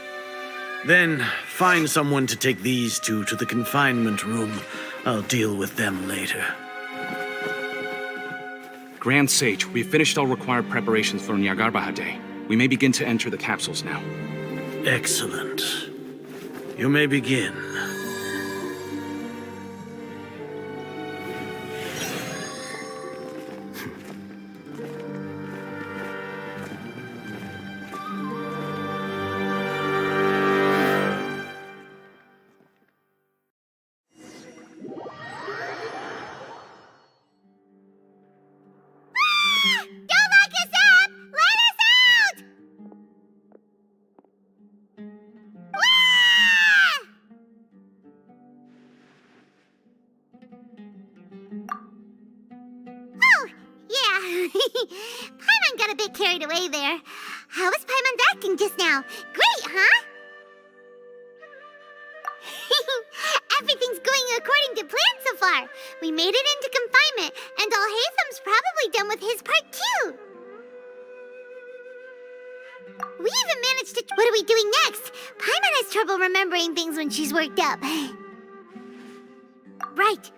Then find someone to take these two to the confinement room. I'll deal with them later. Grand Sage, we've finished all required preparations for Nyagarbha Day. We may begin to enter the capsules now. Excellent. You may begin. Paimon got a bit carried away there. How was Paimon's acting just now? Great, huh? Everything's going according to plan so far. We made it into confinement, and Alhaitham's probably done with his part too. We even managed to... What are we doing next? Paimon has trouble remembering things when she's worked up. Right.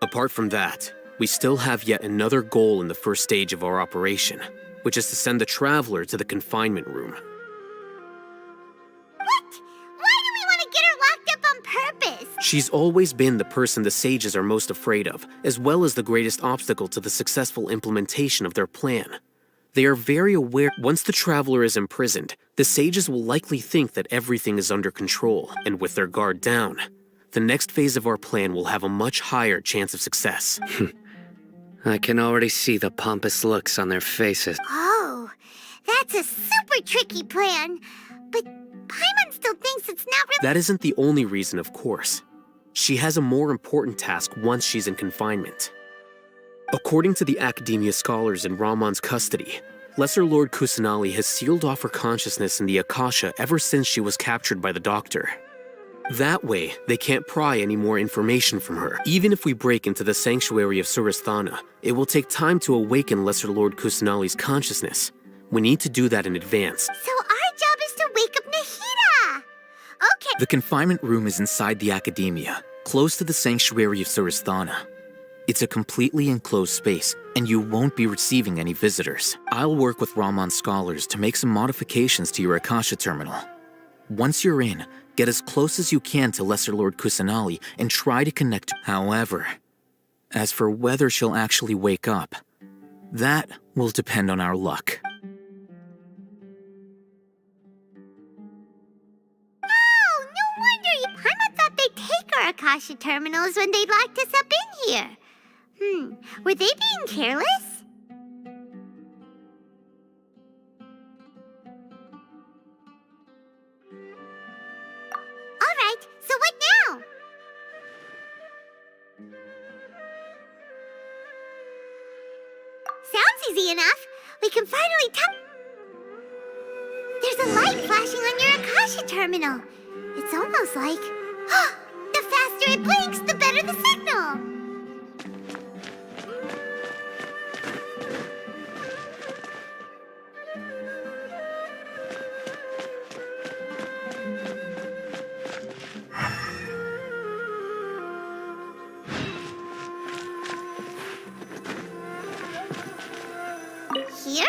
Apart from that, we still have yet another goal in the first stage of our operation, which is to send the Traveler to the confinement room. What? Why do we want to get her locked up on purpose? She's always been the person the sages are most afraid of, as well as the greatest obstacle to the successful implementation of their plan. They are very aware once the Traveler is imprisoned, the sages will likely think that everything is under control, and with their guard down, the next phase of our plan will have a much higher chance of success. I can already see the pompous looks on their faces. Oh, that's a super tricky plan. But Paimon still thinks it's not really... That isn't the only reason, of course. She has a more important task once she's in confinement. According to the Academia scholars in Ramon's custody, Lesser Lord Kusanali has sealed off her consciousness in the Akasha ever since she was captured by the Doctor. That way, they can't pry any more information from her. Even if we break into the sanctuary of Surasthana, it will take time to awaken Lesser Lord Kusanali's consciousness. We need to do that in advance. So our job is to wake up Nahida! Okay. The confinement room is inside the Academia, close to the sanctuary of Surasthana. It's a completely enclosed space, and you won't be receiving any visitors. I'll work with Ramon's scholars to make some modifications to your Akasha terminal. Once you're in, get as close as you can to Lesser Lord Kusanali and try to connect. However, as for whether she'll actually wake up, that will depend on our luck. Oh, no wonder Paimon thought they'd take our Akasha terminals when they locked us up in here. Were they being careless? Alright, so what now? Sounds easy enough. We can finally There's a light flashing on your Akasha terminal. It's almost like... the faster it blinks, the better the signal! Here?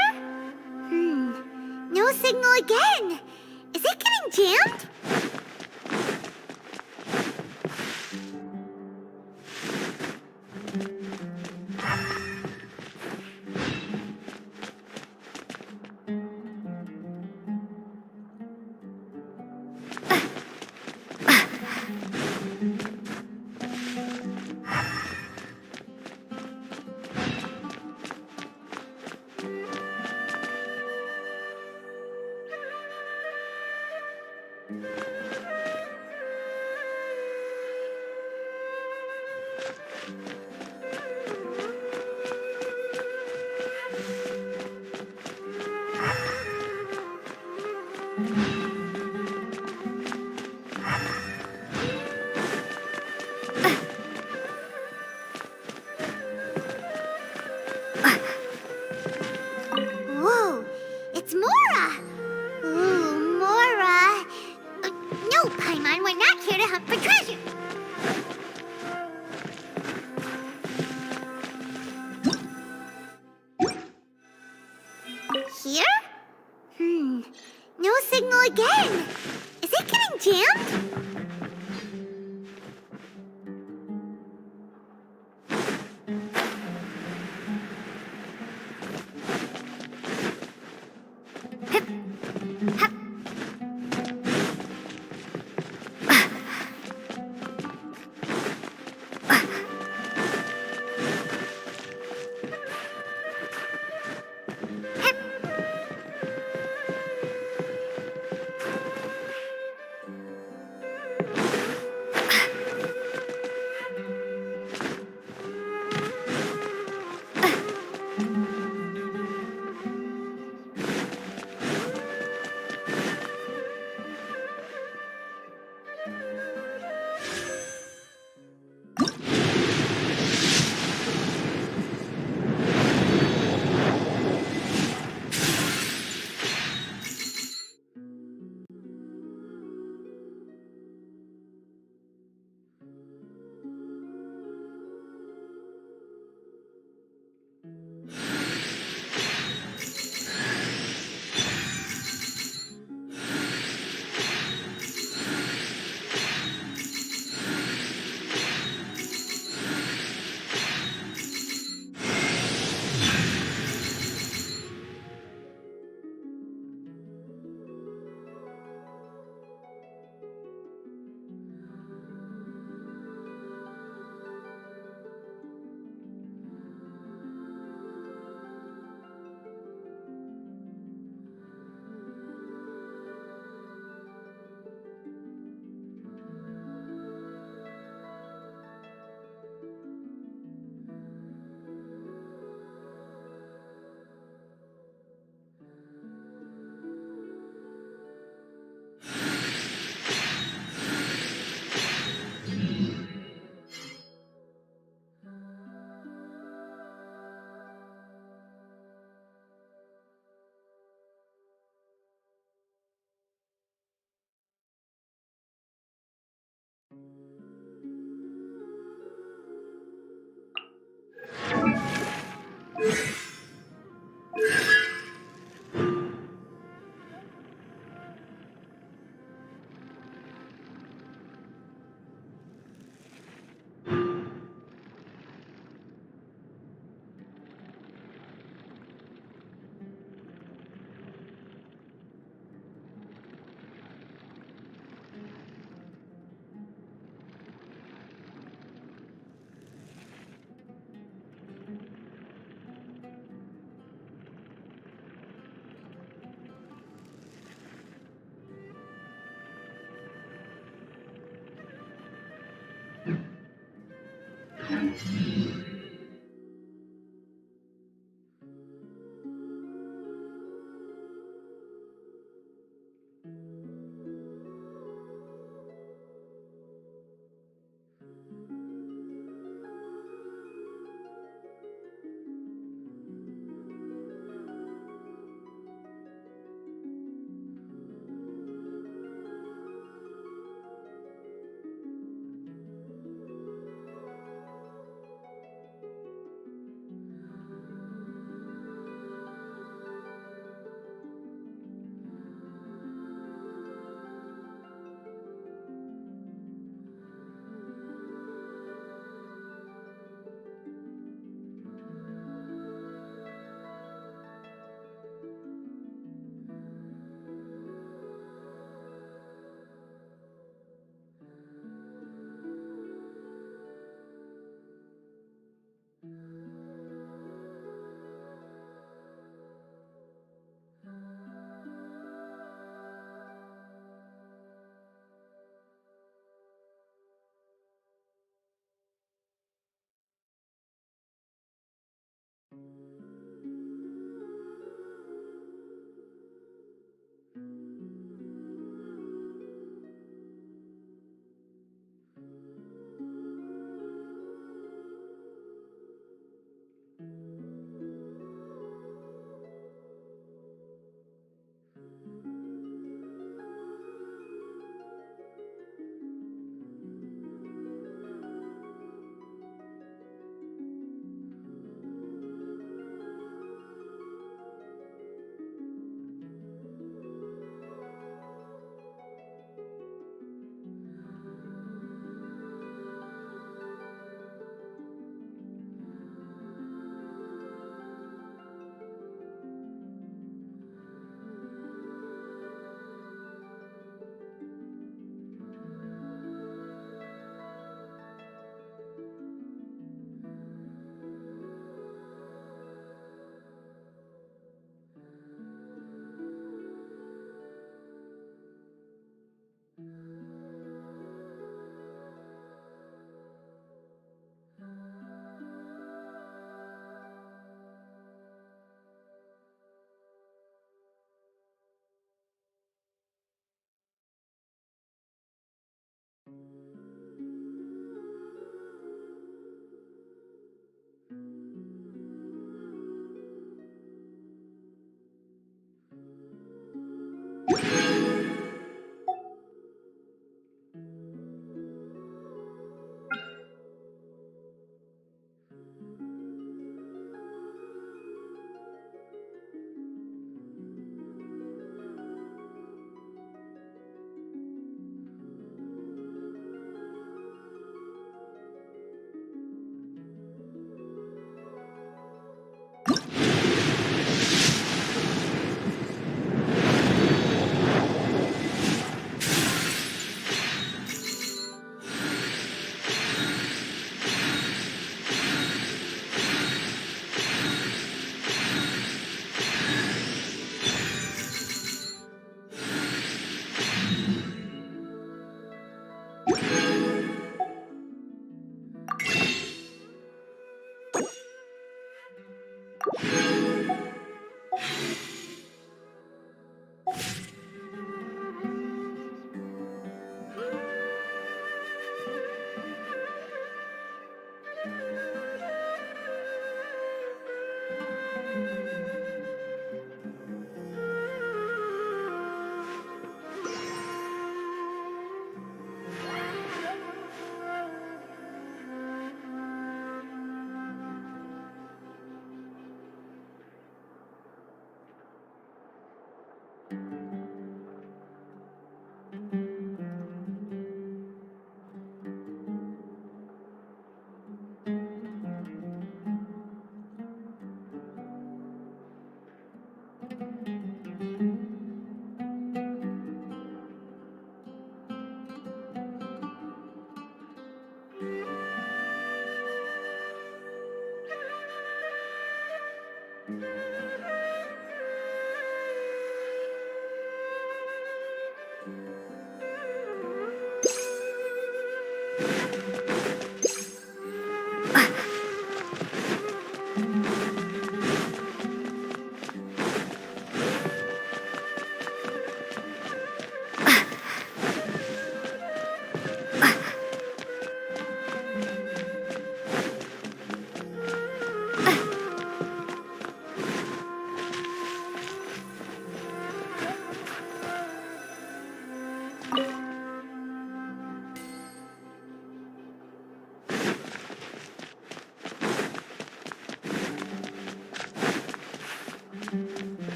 No signal again. Is it getting jammed? Whoa, it's Mora! Ooh, Mora! No, Paimon, we're not here to hunt for treasure! Here? No signal again! Is it getting jammed?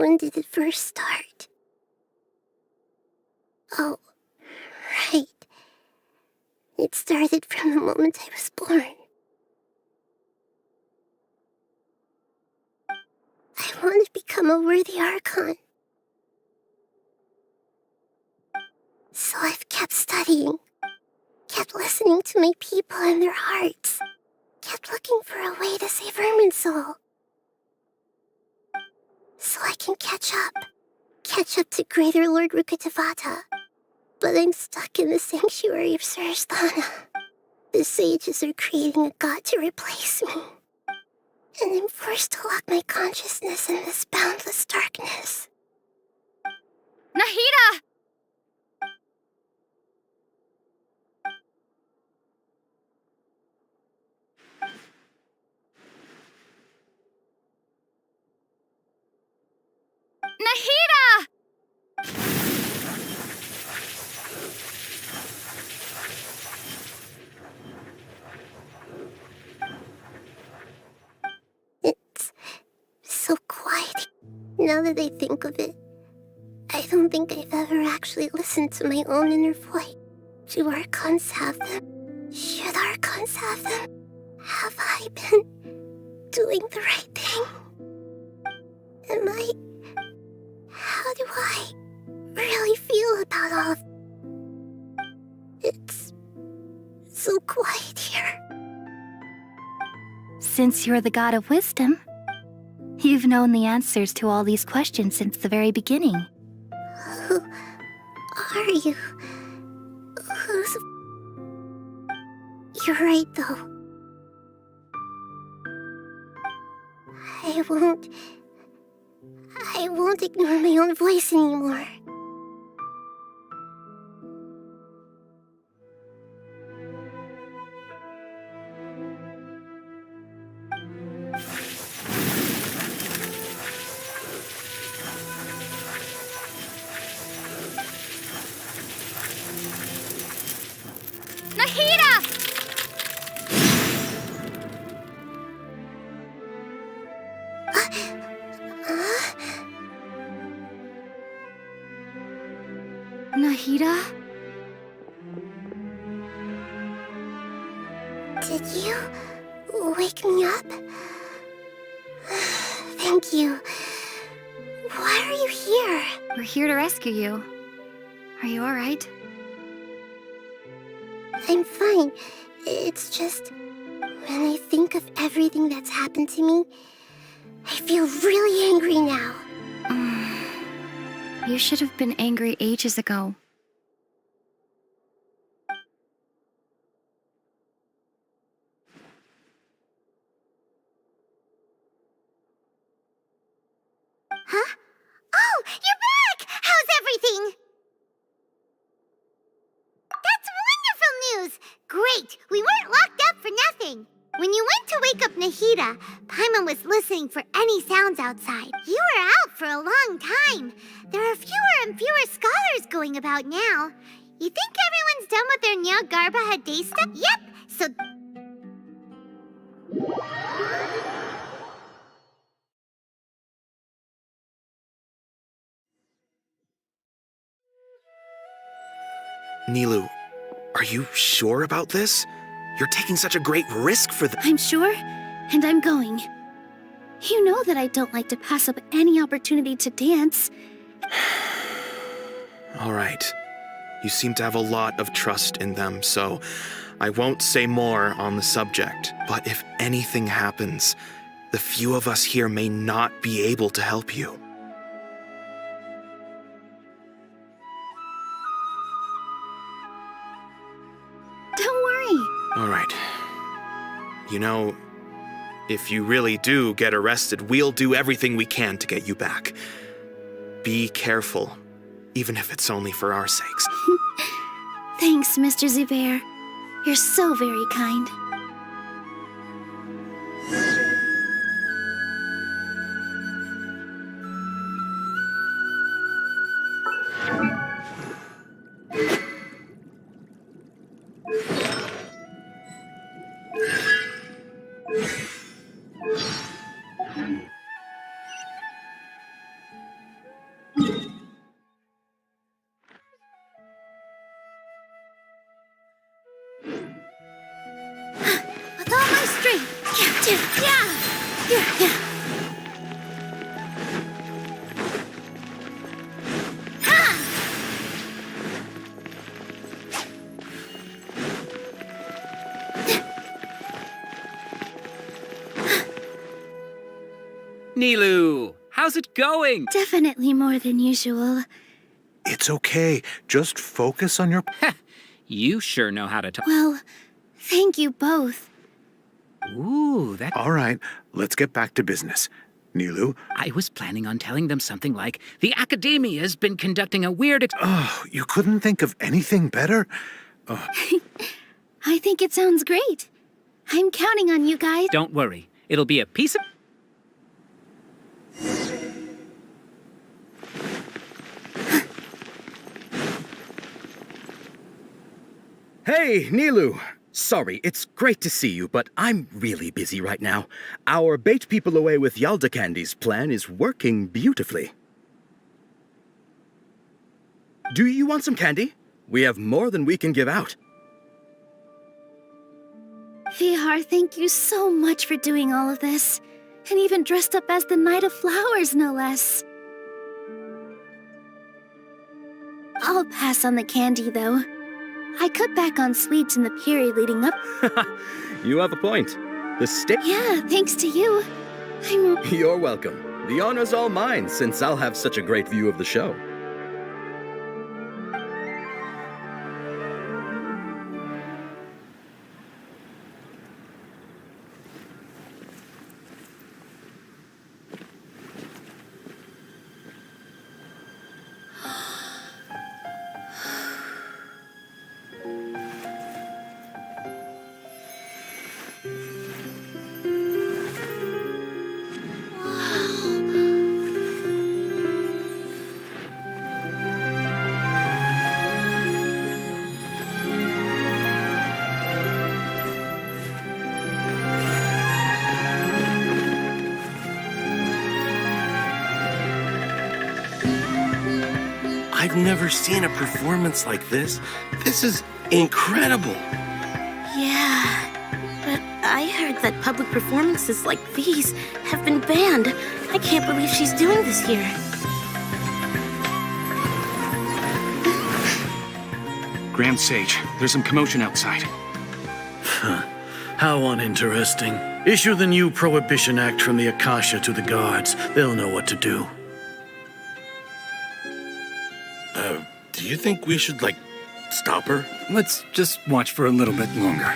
When did it first start? Oh, right. It started from the moment I was born. I want to become a worthy Archon. So I've kept studying, kept listening to my people and their hearts, kept looking for a way to save Irminsul. So I can catch up to Greater Lord Rukkhadevata. But I'm stuck in the sanctuary of Suristhana. The sages are creating a god to replace me. And I'm forced to lock my consciousness in this boundless darkness. Nahida! Nahida! It's so quiet. Now that I think of it, I don't think I've ever actually listened to my own inner voice. Do Archons have them? Should Archons have them? Have I been doing the right thing? How do I really feel about all of It's so quiet here. Since you're the god of wisdom, you've known the answers to all these questions since the very beginning. Who are you? Who's... You're right, though. I won't ignore my own voice anymore. Nahida! Nahida? Did you wake me up? Thank you. Why are you here? We're here to rescue you. Are you alright? I'm fine. It's just... when I think of everything that's happened to me, I feel really angry now. You should have been angry ages ago. Huh? Oh, you're back! How's everything? That's wonderful news! Great, we weren't locked up for nothing. When you went to wake up Nahida, Paimon was listening for any sounds outside. You were out for a long time. There are fewer and fewer scholars going about now. You think everyone's done with their Nyagarbaha day stuff? Yep, so... Nilu, are you sure about this? You're taking such a great risk for the— I'm sure, and I'm going. You know that I don't like to pass up any opportunity to dance. All right. You seem to have a lot of trust in them, so I won't say more on the subject. But if anything happens, the few of us here may not be able to help you. Don't worry. All right. You know, if you really do get arrested, we'll do everything we can to get you back. Be careful, even if it's only for our sakes. Thanks, Mr. Zubair. You're so very kind. Nilu, how's it going? Definitely more than usual. It's okay. Just focus on your... You sure know how to talk. Well, thank you both. Ooh, that... All right, let's get back to business. Nilu? I was planning on telling them something like, the Academia has been conducting a weird... Oh, you couldn't think of anything better? I think it sounds great. I'm counting on you guys. Don't worry. It'll be a piece of... Hey, Nilu! Sorry, it's great to see you, but I'm really busy right now. Our Bait People Away with Yalda Candies plan is working beautifully. Do you want some candy? We have more than we can give out. Vihar, thank you so much for doing all of this. And even dressed up as the Knight of Flowers, no less. I'll pass on the candy, though. I cut back on sweets in the period leading up. You have a point. The stick... Yeah, thanks to you. You're welcome. The honor's all mine, since I'll have such a great view of the show. I've never seen a performance like this. This is incredible. Yeah, but I heard that public performances like these have been banned. I can't believe she's doing this here. Grand Sage, there's some commotion outside. How uninteresting. Issue the new Prohibition Act from the Akasha to the guards. They'll know what to do. Do you think we should, stop her? Let's just watch for a little bit longer.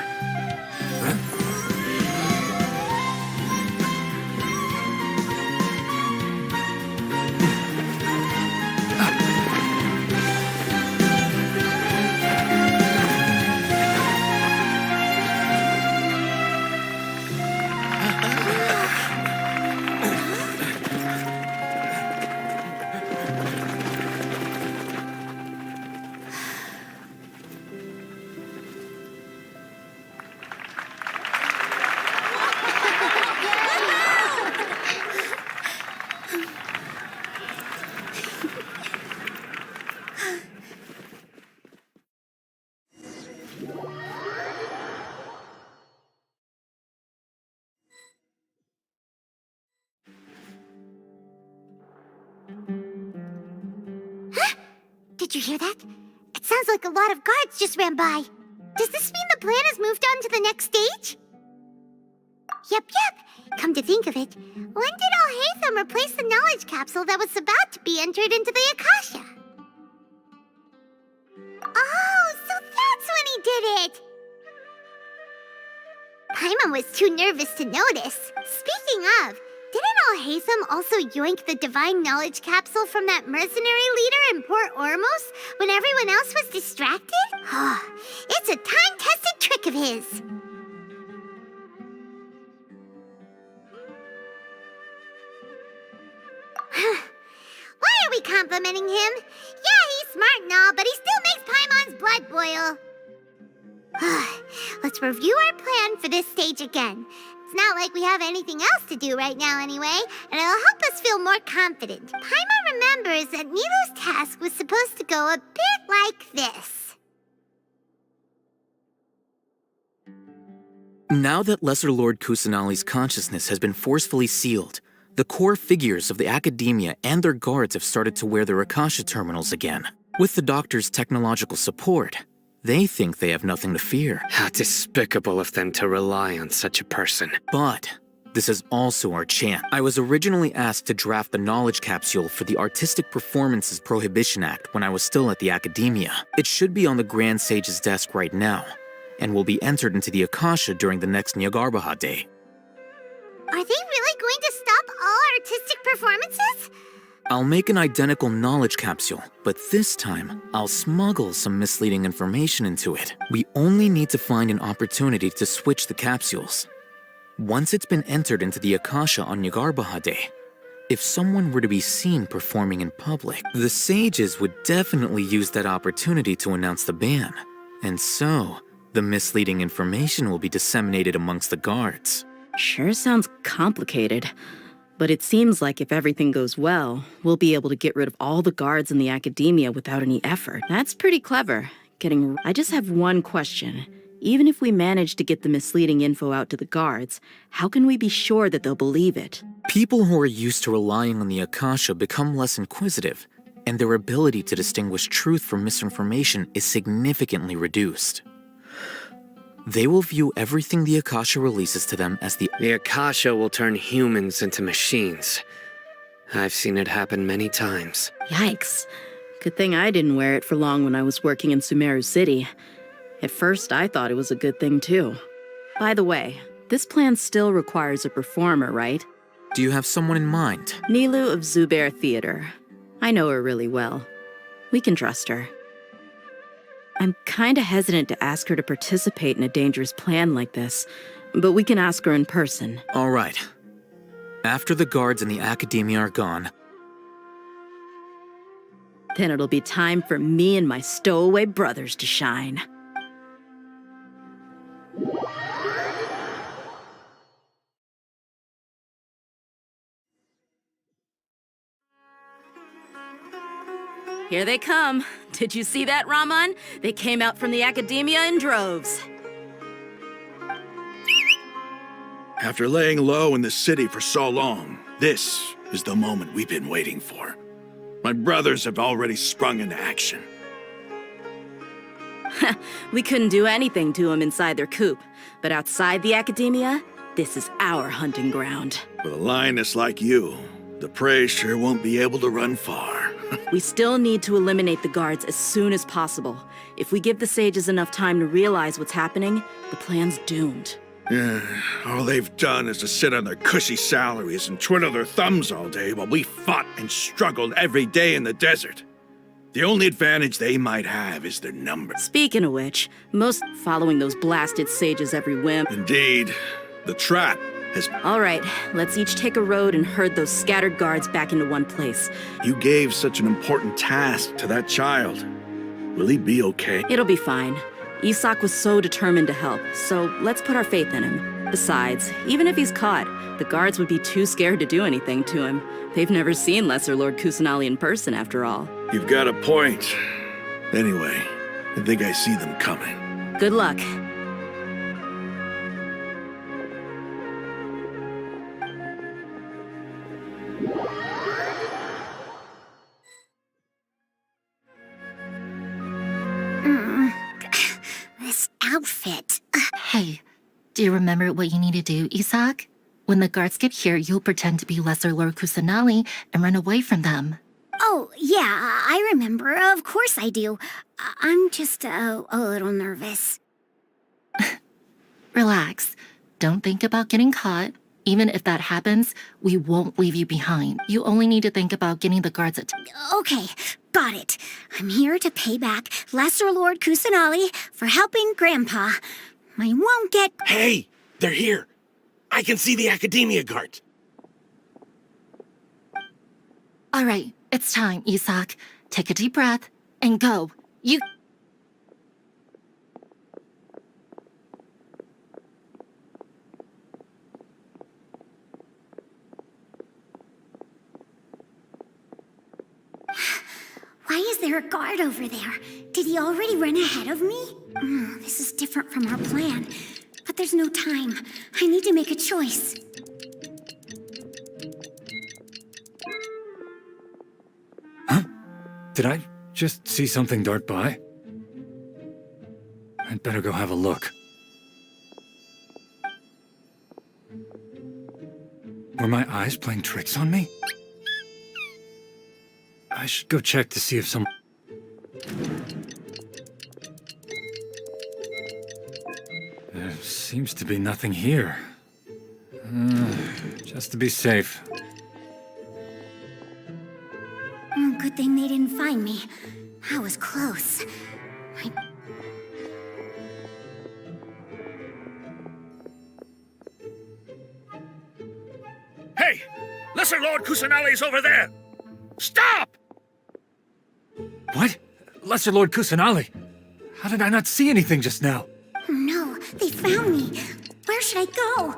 Did you hear that? It sounds like a lot of guards just ran by. Does this mean the plan has moved on to the next stage? Yep. Come to think of it, when did Alhaitham replace the knowledge capsule that was about to be entered into the Akasha? Oh, so that's when he did it! Paimon was too nervous to notice. Speaking of, didn't Alhaitham also yoink the divine knowledge capsule from that mercenary leader in Port Ormos when everyone else was distracted? It's a time-tested trick of his. Why are we complimenting him? Yeah, he's smart and all, but he still makes Paimon's blood boil. Let's review our plan for this stage again. It's not like we have anything else to do right now anyway, and it'll help us feel more confident. Paimon remembers that Nilu's task was supposed to go a bit like this. Now that Lesser Lord Kusanali's consciousness has been forcefully sealed, the core figures of the Academia and their guards have started to wear their Akasha terminals again. With the doctor's technological support, they think they have nothing to fear. How despicable of them to rely on such a person. But this is also our chance. I was originally asked to draft the knowledge capsule for the Artistic Performances Prohibition Act when I was still at the Academia. It should be on the Grand Sage's desk right now, and will be entered into the Akasha during the next Nyagarbha Day. Are they really going to stop all artistic performances? I'll make an identical knowledge capsule, but this time, I'll smuggle some misleading information into it. We only need to find an opportunity to switch the capsules. Once it's been entered into the Akasha on Nyagarbha Day, if someone were to be seen performing in public, the sages would definitely use that opportunity to announce the ban. And so, the misleading information will be disseminated amongst the guards. Sure sounds complicated. But it seems like if everything goes well, we'll be able to get rid of all the guards in the Academia without any effort. That's pretty clever. I just have one question. Even if we manage to get the misleading info out to the guards, how can we be sure that they'll believe it? People who are used to relying on the Akasha become less inquisitive, and their ability to distinguish truth from misinformation is significantly reduced. They will view everything the Akasha releases to them as the Akasha will turn humans into machines. I've seen it happen many times. Yikes. Good thing I didn't wear it for long when I was working in Sumeru City. At first, I thought it was a good thing too. By the way, this plan still requires a performer, right? Do you have someone in mind? Nilu of Zubair Theater. I know her really well. We can trust her. I'm kinda hesitant to ask her to participate in a dangerous plan like this, but we can ask her in person. All right. After the guards in the Academia are gone, then it'll be time for me and my stowaway brothers to shine. Here they come. Did you see that, Raman? They came out from the Academia in droves. After laying low in the city for so long, this is the moment we've been waiting for. My brothers have already sprung into action. We couldn't do anything to them inside their coop, but outside the Academia, this is our hunting ground. With a lioness like you, the prey sure won't be able to run far. We still need to eliminate the guards as soon as possible. If we give the sages enough time to realize what's happening, the plan's doomed. Yeah, all they've done is to sit on their cushy salaries and twiddle their thumbs all day while we fought and struggled every day in the desert. The only advantage they might have is their numbers. Speaking of which, most following those blasted sages every whim. Indeed, the trap has... All right, let's each take a road and herd those scattered guards back into one place. You gave such an important task to that child. Will he be okay? It'll be fine. Isak was so determined to help, so let's put our faith in him. Besides, even if he's caught, the guards would be too scared to do anything to him. They've never seen Lesser Lord Kusanali in person, after all. You've got a point. Anyway, I think I see them coming. Good luck. This outfit. Hey, do you remember what you need to do, Isak? When the guards get here, you'll pretend to be Lesser Lord Kusanali and run away from them. Oh, yeah, I remember. Of course I do. I'm just a little nervous. Relax. Don't think about getting caught. Even if that happens, we won't leave you behind. You only need to think about getting the guards Okay, got it. I'm here to pay back Lesser Lord Kusanali for helping Grandpa. I won't get... Hey, they're here. I can see the Academia guards. All right, it's time, Isak. Take a deep breath and go. You... Why is there a guard over there? Did he already run ahead of me? This is different from our plan. But But there's no time. I need to make a choice. Did I just see something dart by? I'd better go have a look. Were my eyes playing tricks on me? I should go check to see if some... There seems to be nothing here. Just to be safe. Good thing they didn't find me. I was close. Hey! Lesser Lord Kusanali's over there! Stop! What? Lesser Lord Kusanali? How did I not see anything just now? Oh no, they found me. Where should I go?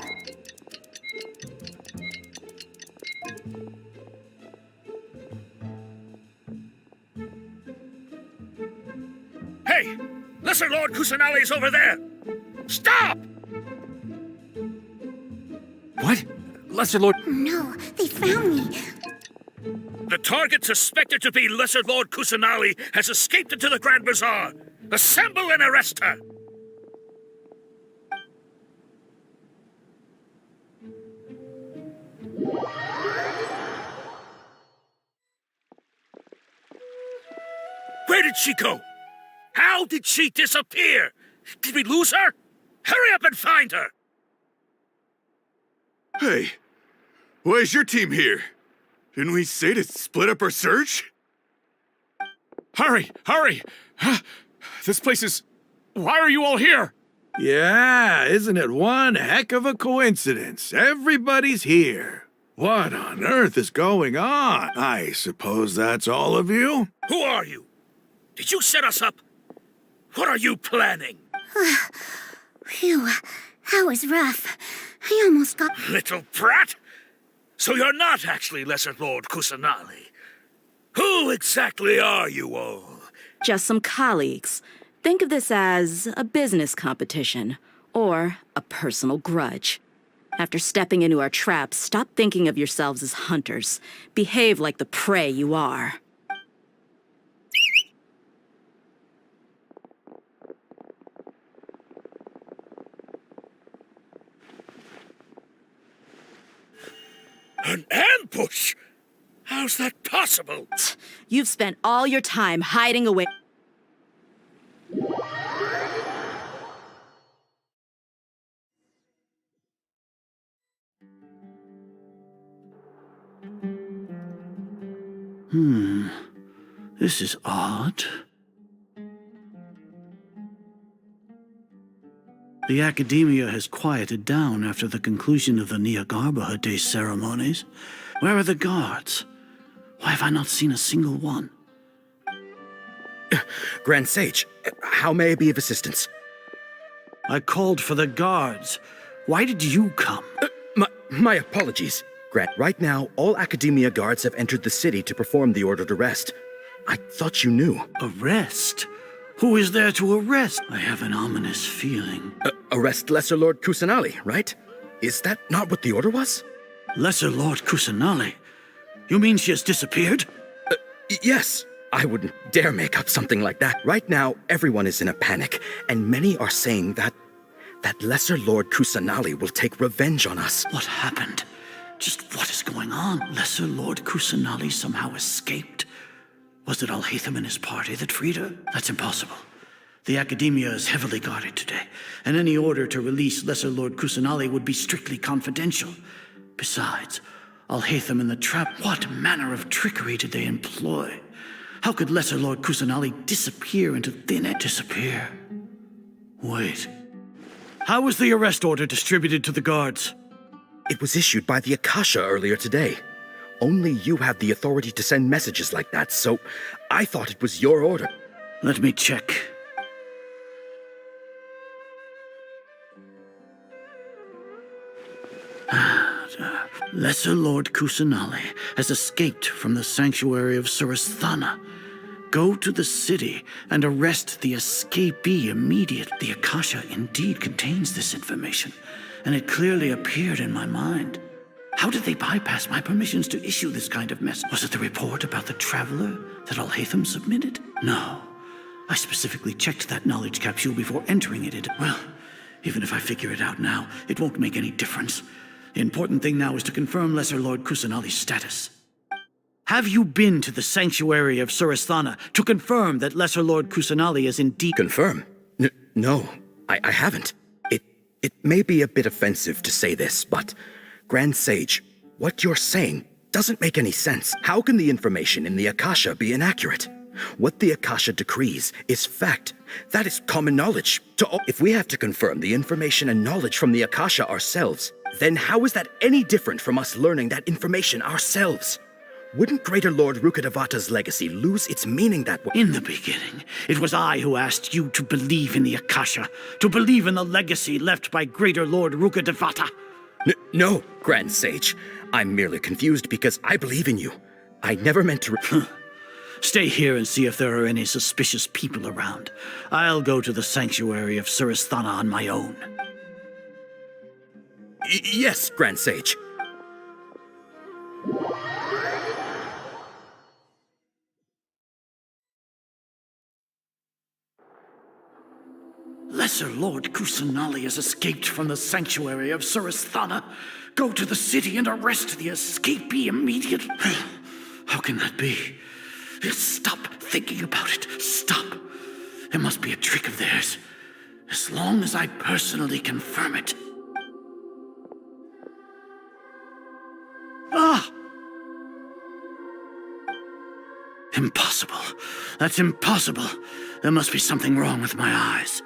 Hey! Lesser Lord Kusanali's over there! Stop! What? Lesser Lord... Oh no, they found me. The target suspected to be Lesser Lord Kusanali has escaped into the Grand Bazaar. Assemble and arrest her! Where did she go? How did she disappear? Did we lose her? Hurry up and find her! Hey, why is your team here? Didn't we say to split up our search? Hurry! Hurry! This place is... Why are you all here? Yeah, isn't it one heck of a coincidence? Everybody's here. What on earth is going on? I suppose that's all of you? Who are you? Did you set us up? What are you planning? Phew, that was rough. I almost got... Little brat! So you're not actually Lesser Lord Kusanali. Who exactly are you all? Just some colleagues. Think of this as a business competition or a personal grudge. After stepping into our traps, stop thinking of yourselves as hunters. Behave like the prey you are. An ambush? How's that possible? You've spent all your time hiding away. This is odd. The academia has quieted down after the conclusion of the Nyagarbha Day ceremonies. Where are the guards? Why have I not seen a single one? Grand Sage, how may I be of assistance? I called for the guards. Why did you come? My apologies. Grant, right now, all Academia guards have entered the city to perform the ordered arrest. I thought you knew. Arrest? Who is there to arrest? I have an ominous feeling. Arrest Lesser Lord Kusanali, right? Is that not what the order was? Lesser Lord Kusanali? You mean she has disappeared? Yes. I wouldn't dare make up something like that. Right now, everyone is in a panic, and many are saying that Lesser Lord Kusanali will take revenge on us. What happened? Just what is going on? Lesser Lord Kusanali somehow escaped? Was it Alhaitham and his party that freed her? That's impossible. The Academia is heavily guarded today, and any order to release Lesser Lord Kusanali would be strictly confidential. Besides, Alhaitham and the trap, what manner of trickery did they employ? How could Lesser Lord Kusanali disappear into thin air? Disappear? Wait. How was the arrest order distributed to the guards? It was issued by the Akasha earlier today. Only you have the authority to send messages like that, so I thought it was your order. Let me check. Lesser Lord Kusanali has escaped from the sanctuary of Surasthana. Go to the city and arrest the escapee immediately. The Akasha indeed contains this information, and it clearly appeared in my mind. How did they bypass my permissions to issue this kind of message? Was it the report about the traveler that Alhaitham submitted? No. I specifically checked that knowledge capsule before entering it. Well, even if I figure it out now, it won't make any difference. The important thing now is to confirm Lesser Lord Kusanali's status. Have you been to the sanctuary of Surasthana to confirm that Lesser Lord Kusanali is indeed— Confirm? No, I haven't. It may be a bit offensive to say this, but Grand Sage, what you're saying doesn't make any sense. How can the information in the Akasha be inaccurate? What the Akasha decrees is fact. That is common knowledge to all. If we have to confirm the information and knowledge from the Akasha ourselves, then how is that any different from us learning that information ourselves? Wouldn't Greater Lord Rukkhadevata's legacy lose its meaning that way? In the beginning, it was I who asked you to believe in the Akasha, to believe in the legacy left by Greater Lord Rukkhadevata. No, Grand Sage. I'm merely confused because I believe in you. I never meant to— Stay here and see if there are any suspicious people around. I'll go to the sanctuary of Surasthana on my own. Yes, Grand Sage. Lesser Lord Kusanali has escaped from the sanctuary of Surasthana. Go to the city and arrest the escapee immediately. How can that be? Stop thinking about it. Stop. It must be a trick of theirs. As long as I personally confirm it. Ah! Impossible. That's impossible. There must be something wrong with my eyes.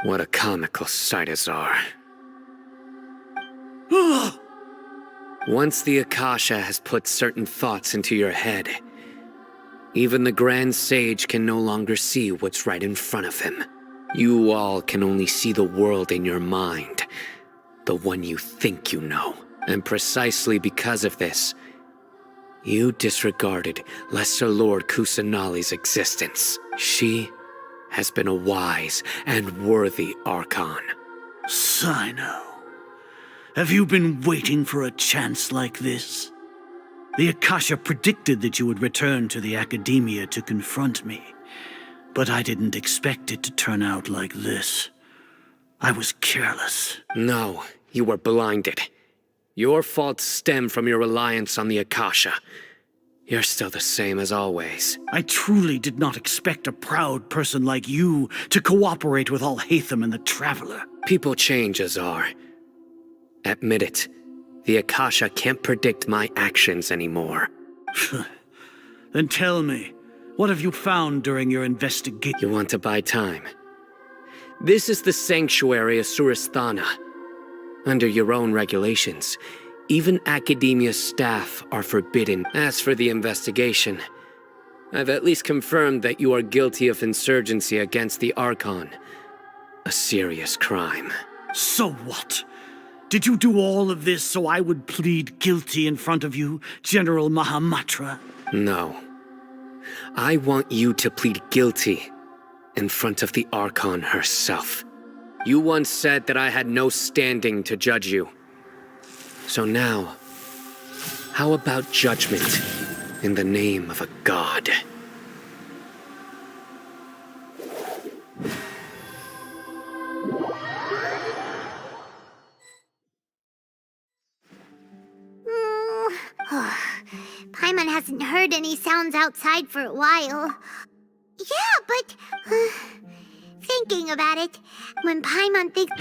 What a comical sight, Azar. Once the Akasha has put certain thoughts into your head, even the Grand Sage can no longer see what's right in front of him. You all can only see the world in your mind, the one you think you know. And precisely because of this, you disregarded Lesser Lord Kusanali's existence. She has been a wise and worthy Archon. Sino, have you been waiting for a chance like this? The Akasha predicted that you would return to the Academia to confront me, but I didn't expect it to turn out like this. I was careless. No, you were blinded. Your faults stem from your reliance on the Akasha. You're still the same as always. I truly did not expect a proud person like you to cooperate with Alhaitham and the Traveler. People change, Azar. Admit it. The Akasha can't predict my actions anymore. Then tell me, what have you found during your investigation? You want to buy time? This is the sanctuary of Surasthana. Under your own regulations, even Academia staff are forbidden. As for the investigation, I've at least confirmed that you are guilty of insurgency against the Archon. A serious crime. So what? Did you do all of this so I would plead guilty in front of you, General Mahamatra? No. I want you to plead guilty in front of the Archon herself. You once said that I had no standing to judge you. So now, how about judgment in the name of a god? Paimon hasn't heard any sounds outside for a while. Yeah, but thinking about it, when Paimon thinks...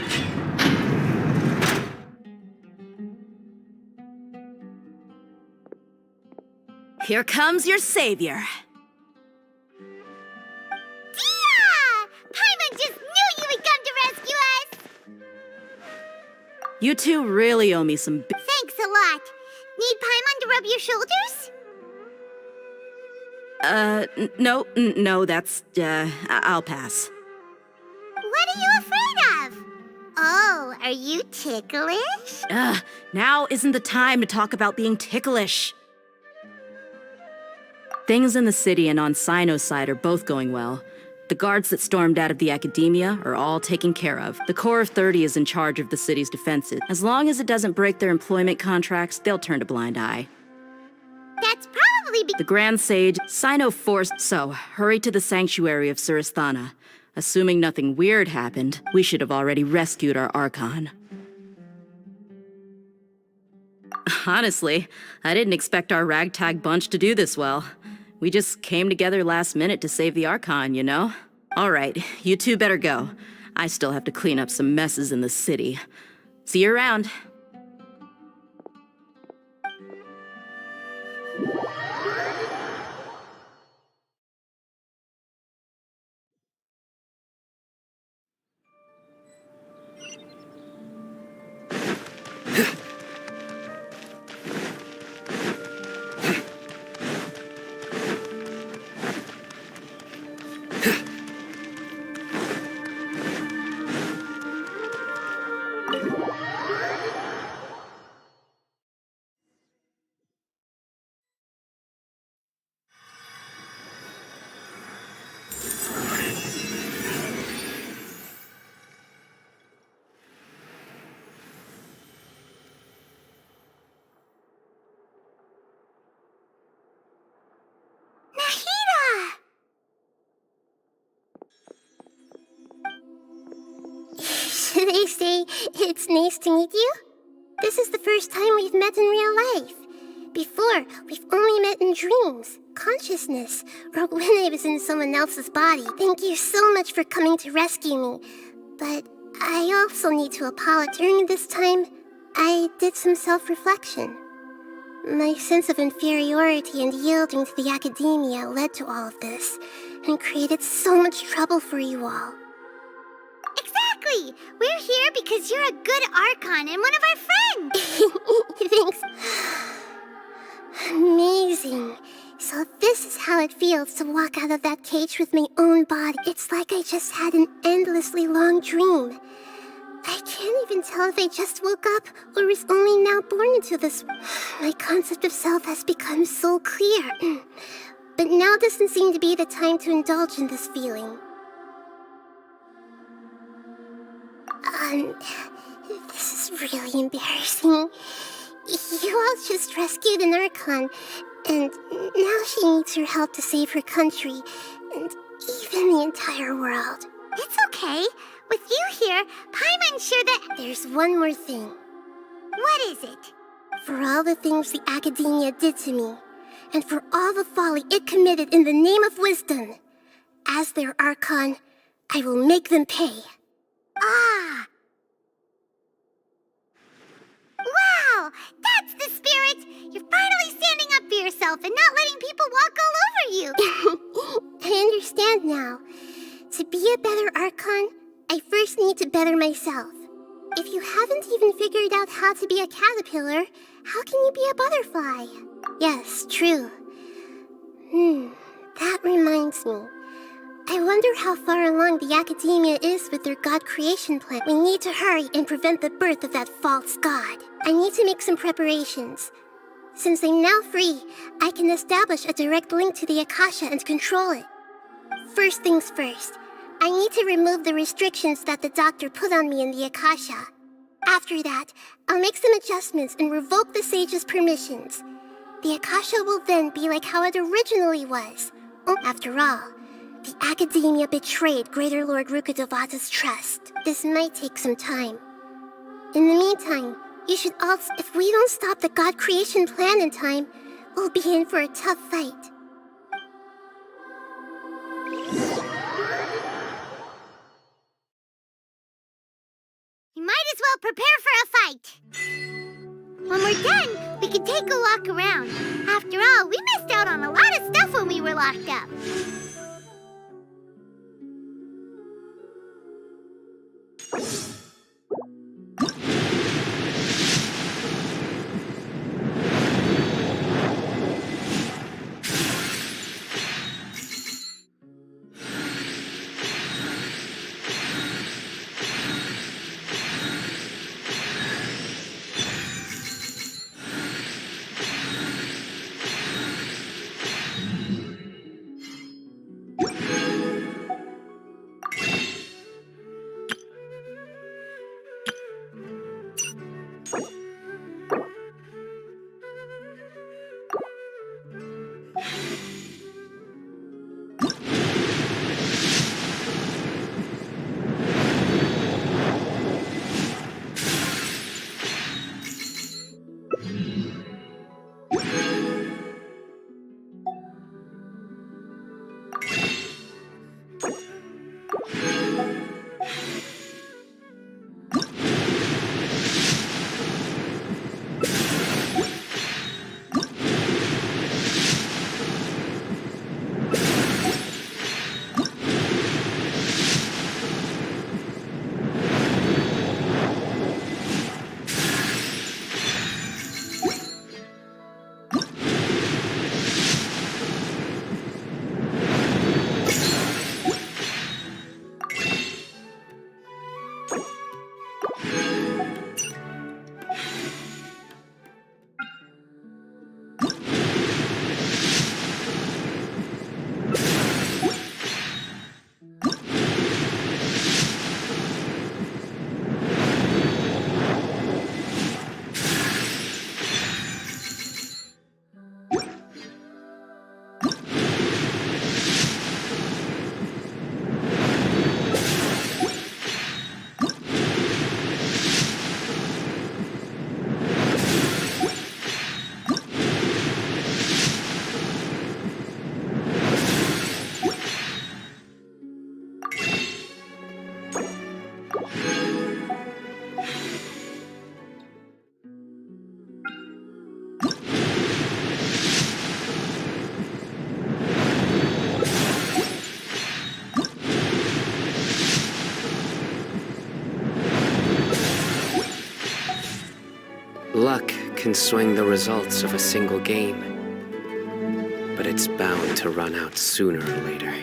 Here comes your savior. Dia! Paimon just knew you would come to rescue us! You two really owe me some Thanks a lot. Need Paimon to rub your shoulders? No, that's, I'll pass. are you afraid of? Oh, are you ticklish? Ugh, now isn't the time to talk about being ticklish. Things in the city and on Sino's side are both going well. The guards that stormed out of the academia are all taken care of. The Corps of 30 is in charge of the city's defenses. As long as it doesn't break their employment contracts, they'll turn a blind eye. That's probably The Grand Sage, Sino forced, so hurry to the sanctuary of Surasthana. Assuming nothing weird happened, we should have already rescued our Archon. Honestly, I didn't expect our ragtag bunch to do this well. We just came together last minute to save the Archon, you know? All right, you two better go. I still have to clean up some messes in the city. See you around. Nahida! Should I say it's nice to meet you? This is the first time we've met in real life. Before, we've only met in dreams, consciousness, or when I was in someone else's body. Thank you so much for coming to rescue me. But I also need to apologize. During this time, I did some self-reflection. My sense of inferiority and yielding to the academia led to all of this, and created so much trouble for you all. Exactly! We're here because you're a good Archon and one of our friends! Thanks. Amazing. So this is how it feels to walk out of that cage with my own body. It's like I just had an endlessly long dream. I can't even tell if I just woke up or was only now born into this. My concept of self has become so clear. But now doesn't seem to be the time to indulge in this feeling. This is really embarrassing. You all just rescued an Archon, and now she needs your help to save her country, and even the entire world. It's okay. With you here, Paimon's sure that... There's one more thing. What is it? For all the things the Academia did to me, and for all the folly it committed in the name of wisdom, as their Archon, I will make them pay. Ah! Wow! That's the spirit! You're finally standing up for yourself and not letting people walk all over you! I understand now. To be a better Archon, I first need to better myself. If you haven't even figured out how to be a caterpillar, how can you be a butterfly? Yes, true. That reminds me. I wonder how far along the Academia is with their god creation plan. We need to hurry and prevent the birth of that false god. I need to make some preparations. Since I'm now free, I can establish a direct link to the Akasha and control it. First things first, I need to remove the restrictions that the doctor put on me in the Akasha. After that, I'll make some adjustments and revoke the sage's permissions. The Akasha will then be like how it originally was. After all, the Academia betrayed Greater Lord Rukkhadevata's trust. This might take some time. In the meantime, you should also... If we don't stop the God creation plan in time, we'll be in for a tough fight. You might as well prepare for a fight. When we're done, we can take a walk around. After all, we missed out on a lot of stuff when we were locked up. Luck can swing the results of a single game, but it's bound to run out sooner or later.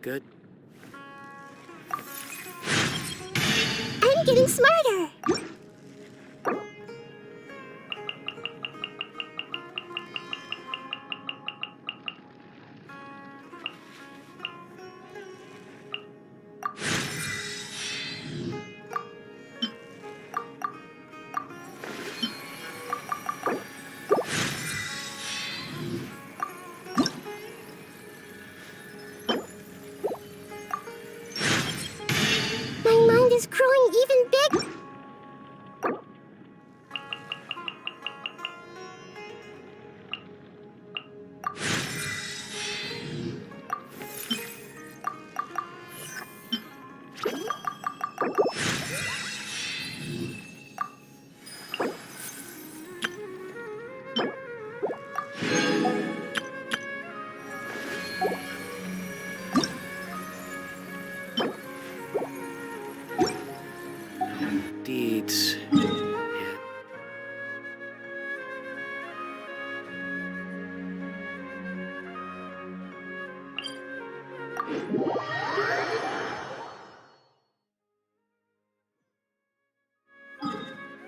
Good. I'm getting smarter. My mind is growing even bigger. Deeds.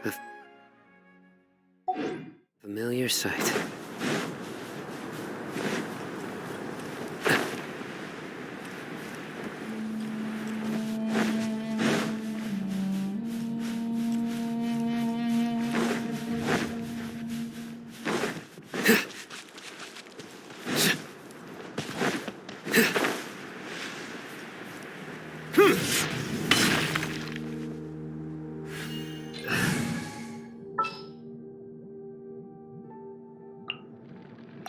A familiar sight.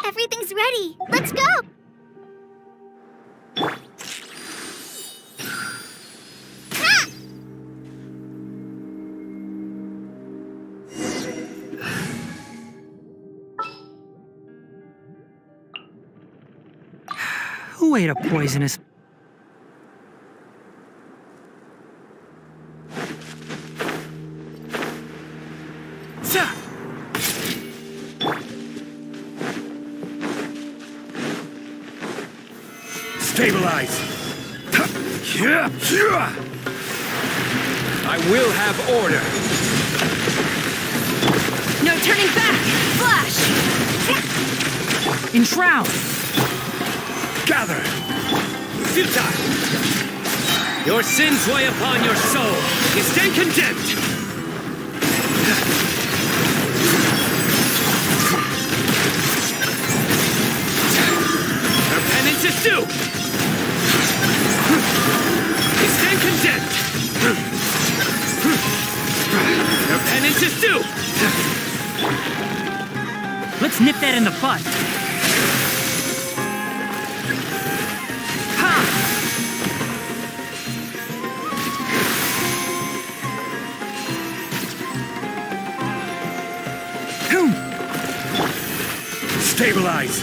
Everything's ready. Let's go. Who ate a poisonous... Stabilize! I will have order! No turning back! Flash! Enshroud! Gather! Futile! Your sins weigh upon your soul! You stand condemned! Your penance is due! You stand condemned! Your penance is due! Let's nip that in the bud. Ha! Stabilize!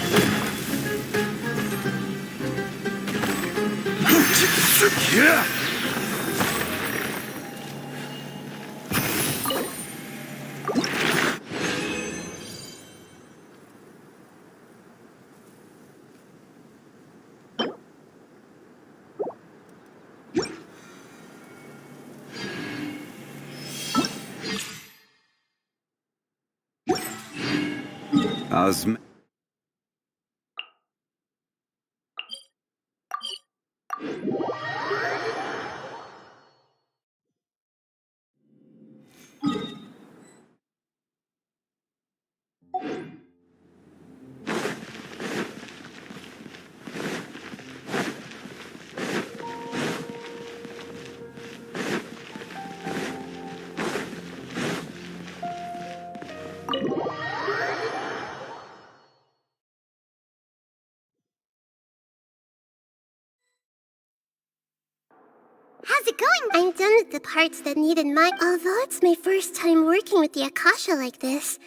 How's it going? I'm done with the parts that needed my... Although it's my first time working with the Akasha like this,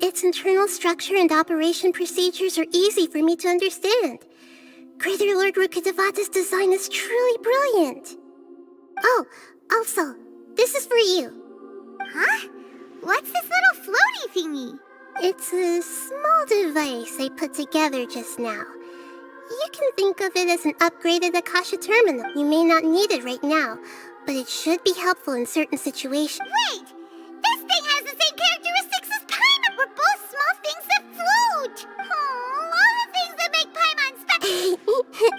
its internal structure and operation procedures are easy for me to understand. Greater Lord Rukkhadevata's design is truly brilliant. Oh, also, this is for you. Huh? What's this little floaty thingy? It's a small device I put together just now. You can think of it as an upgraded Akasha terminal. You may not need it right now, but it should be helpful in certain situations. Wait! This thing has the same characteristics as Paimon! We're both small things that float! Oh, all the things that make Paimon special!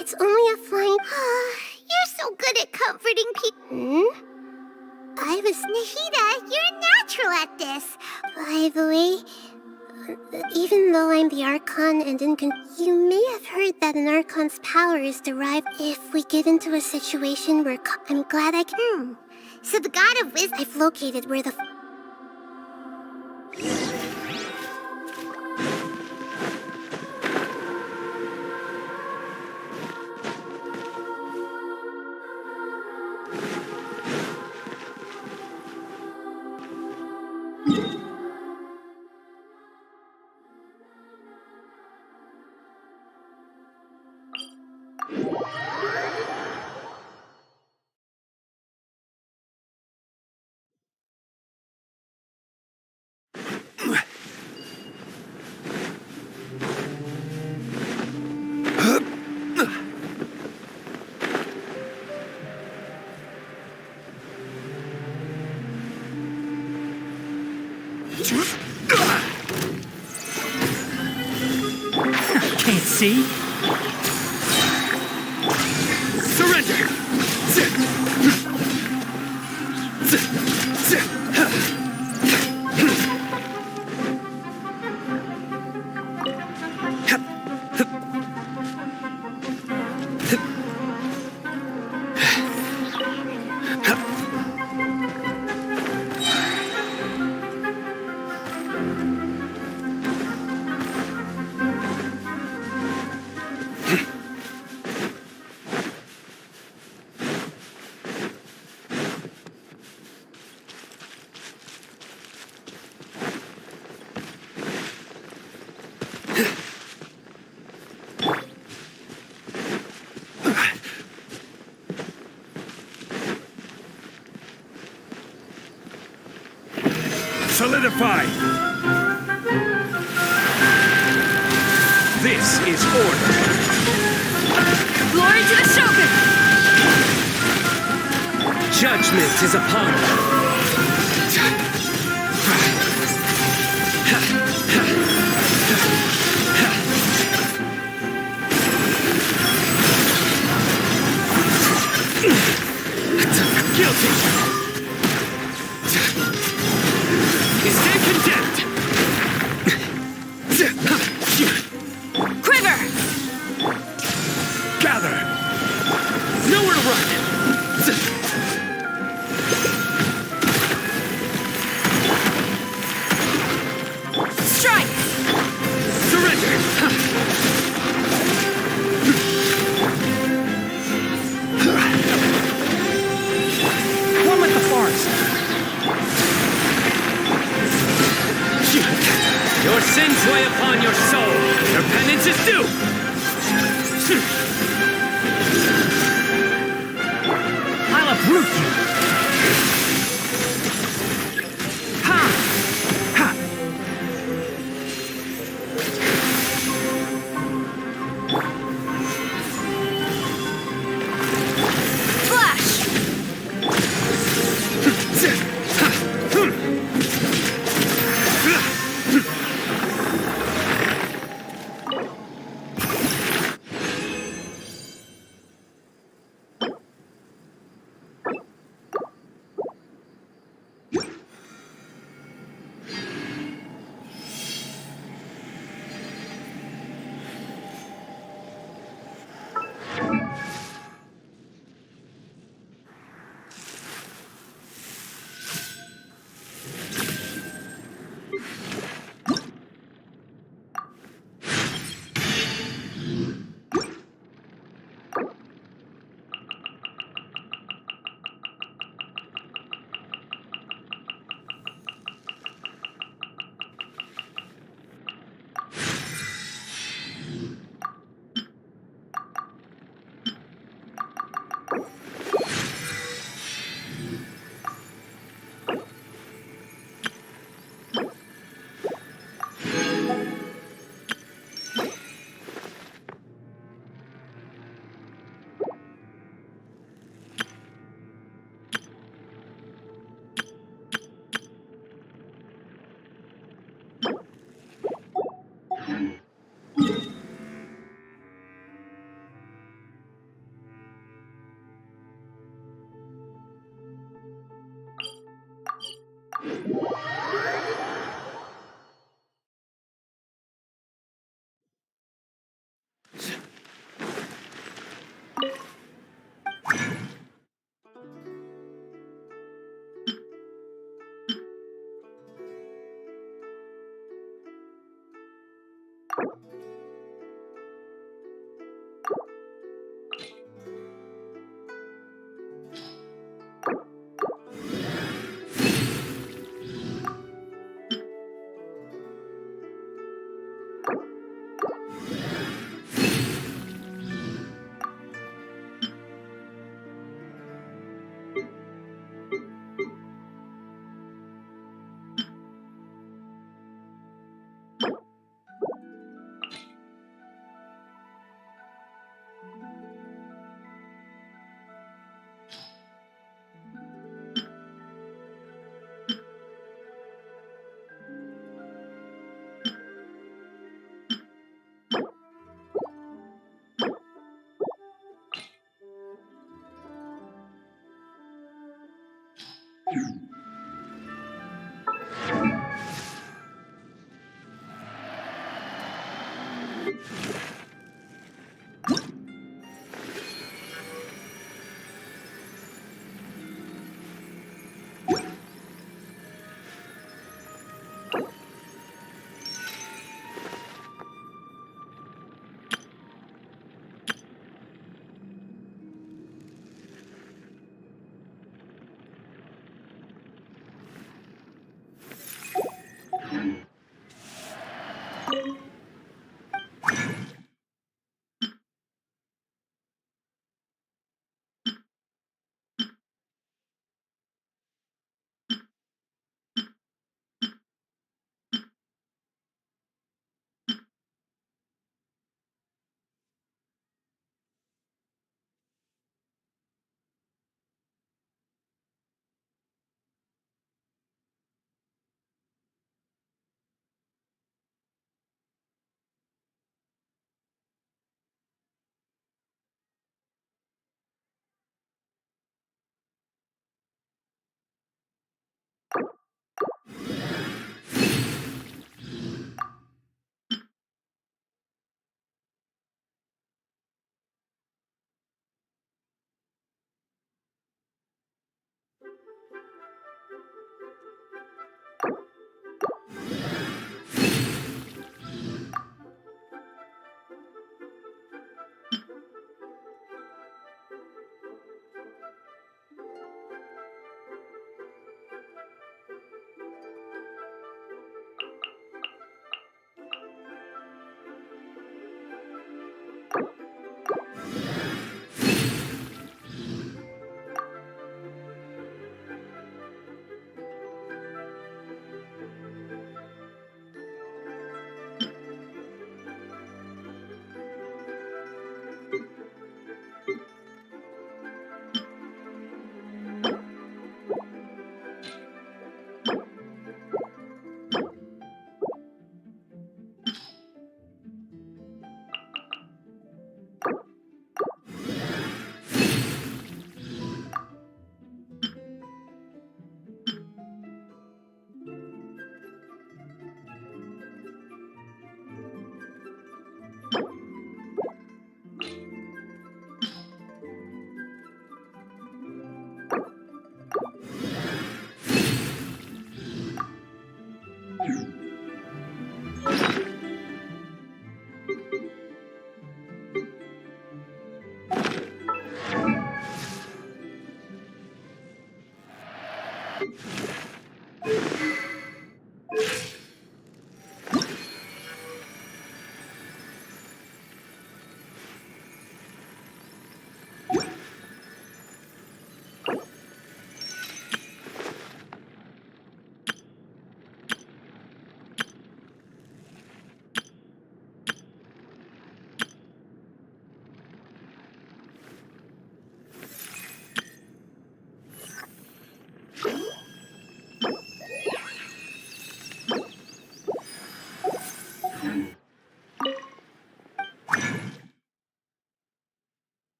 It's only a flying... You're so good at comforting people. I was... Nahida, you're a natural at this. By the way... Even though I'm the Archon and you may have heard that an Archon's power is derived if we get into a situation where I'm glad I can... So the God of Wisdom... I've located where the... Can't see? Surrender! Solidify! This is order! Glory to the Shogun! Judgment is upon you. Guilty! You stand condemned! Quiver! Gather! Nowhere to run! Strike! Surrender! One with the forest. Your sins weigh upon your soul. Your penance is due. I'll uproot you. Ha! Ha! Flash!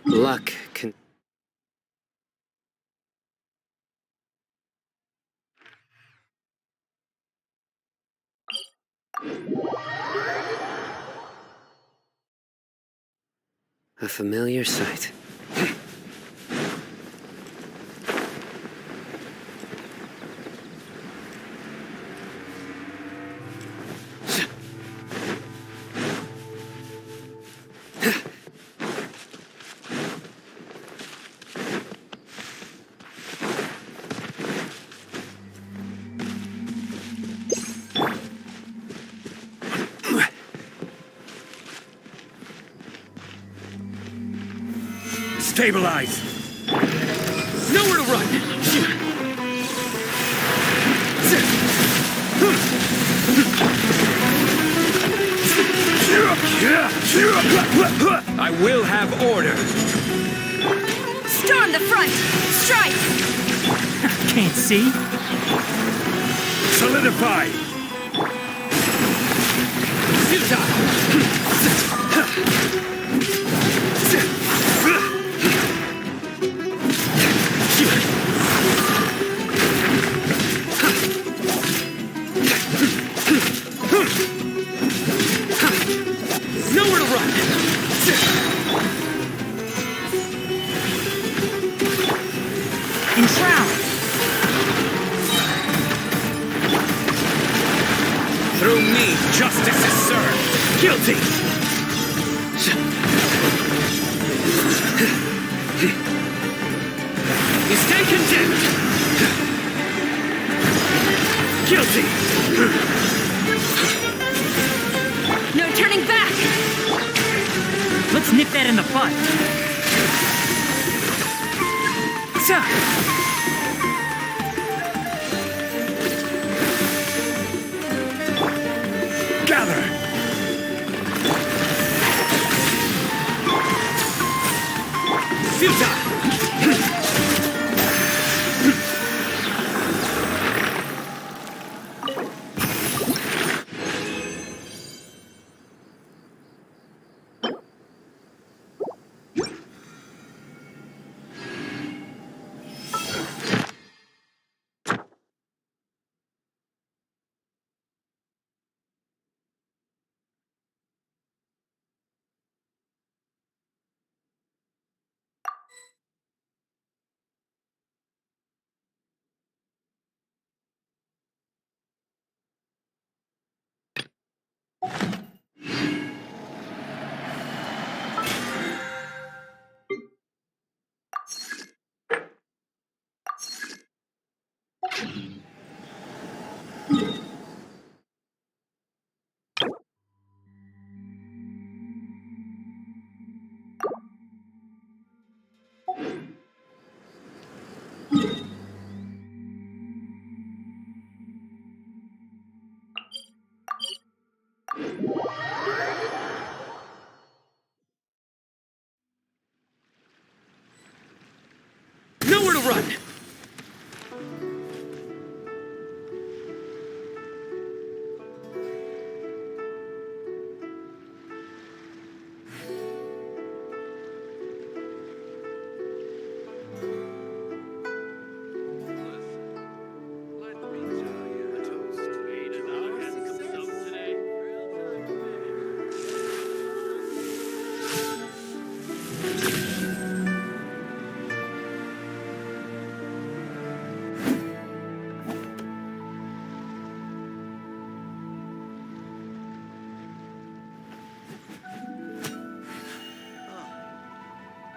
Luck can... A familiar sight. Stabilize! Nowhere to run! I will have order! Storm the front! Strike! Can't see? Solidify! shroud! Through me, justice is served. Guilty! You stay condemned! Guilty! No turning back! Let's nip that in the bud. Gather! Futile! Nowhere to run!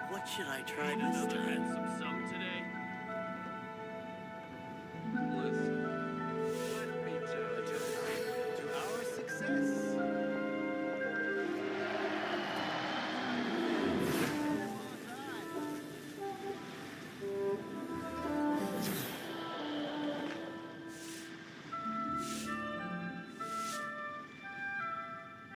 What should I try this time?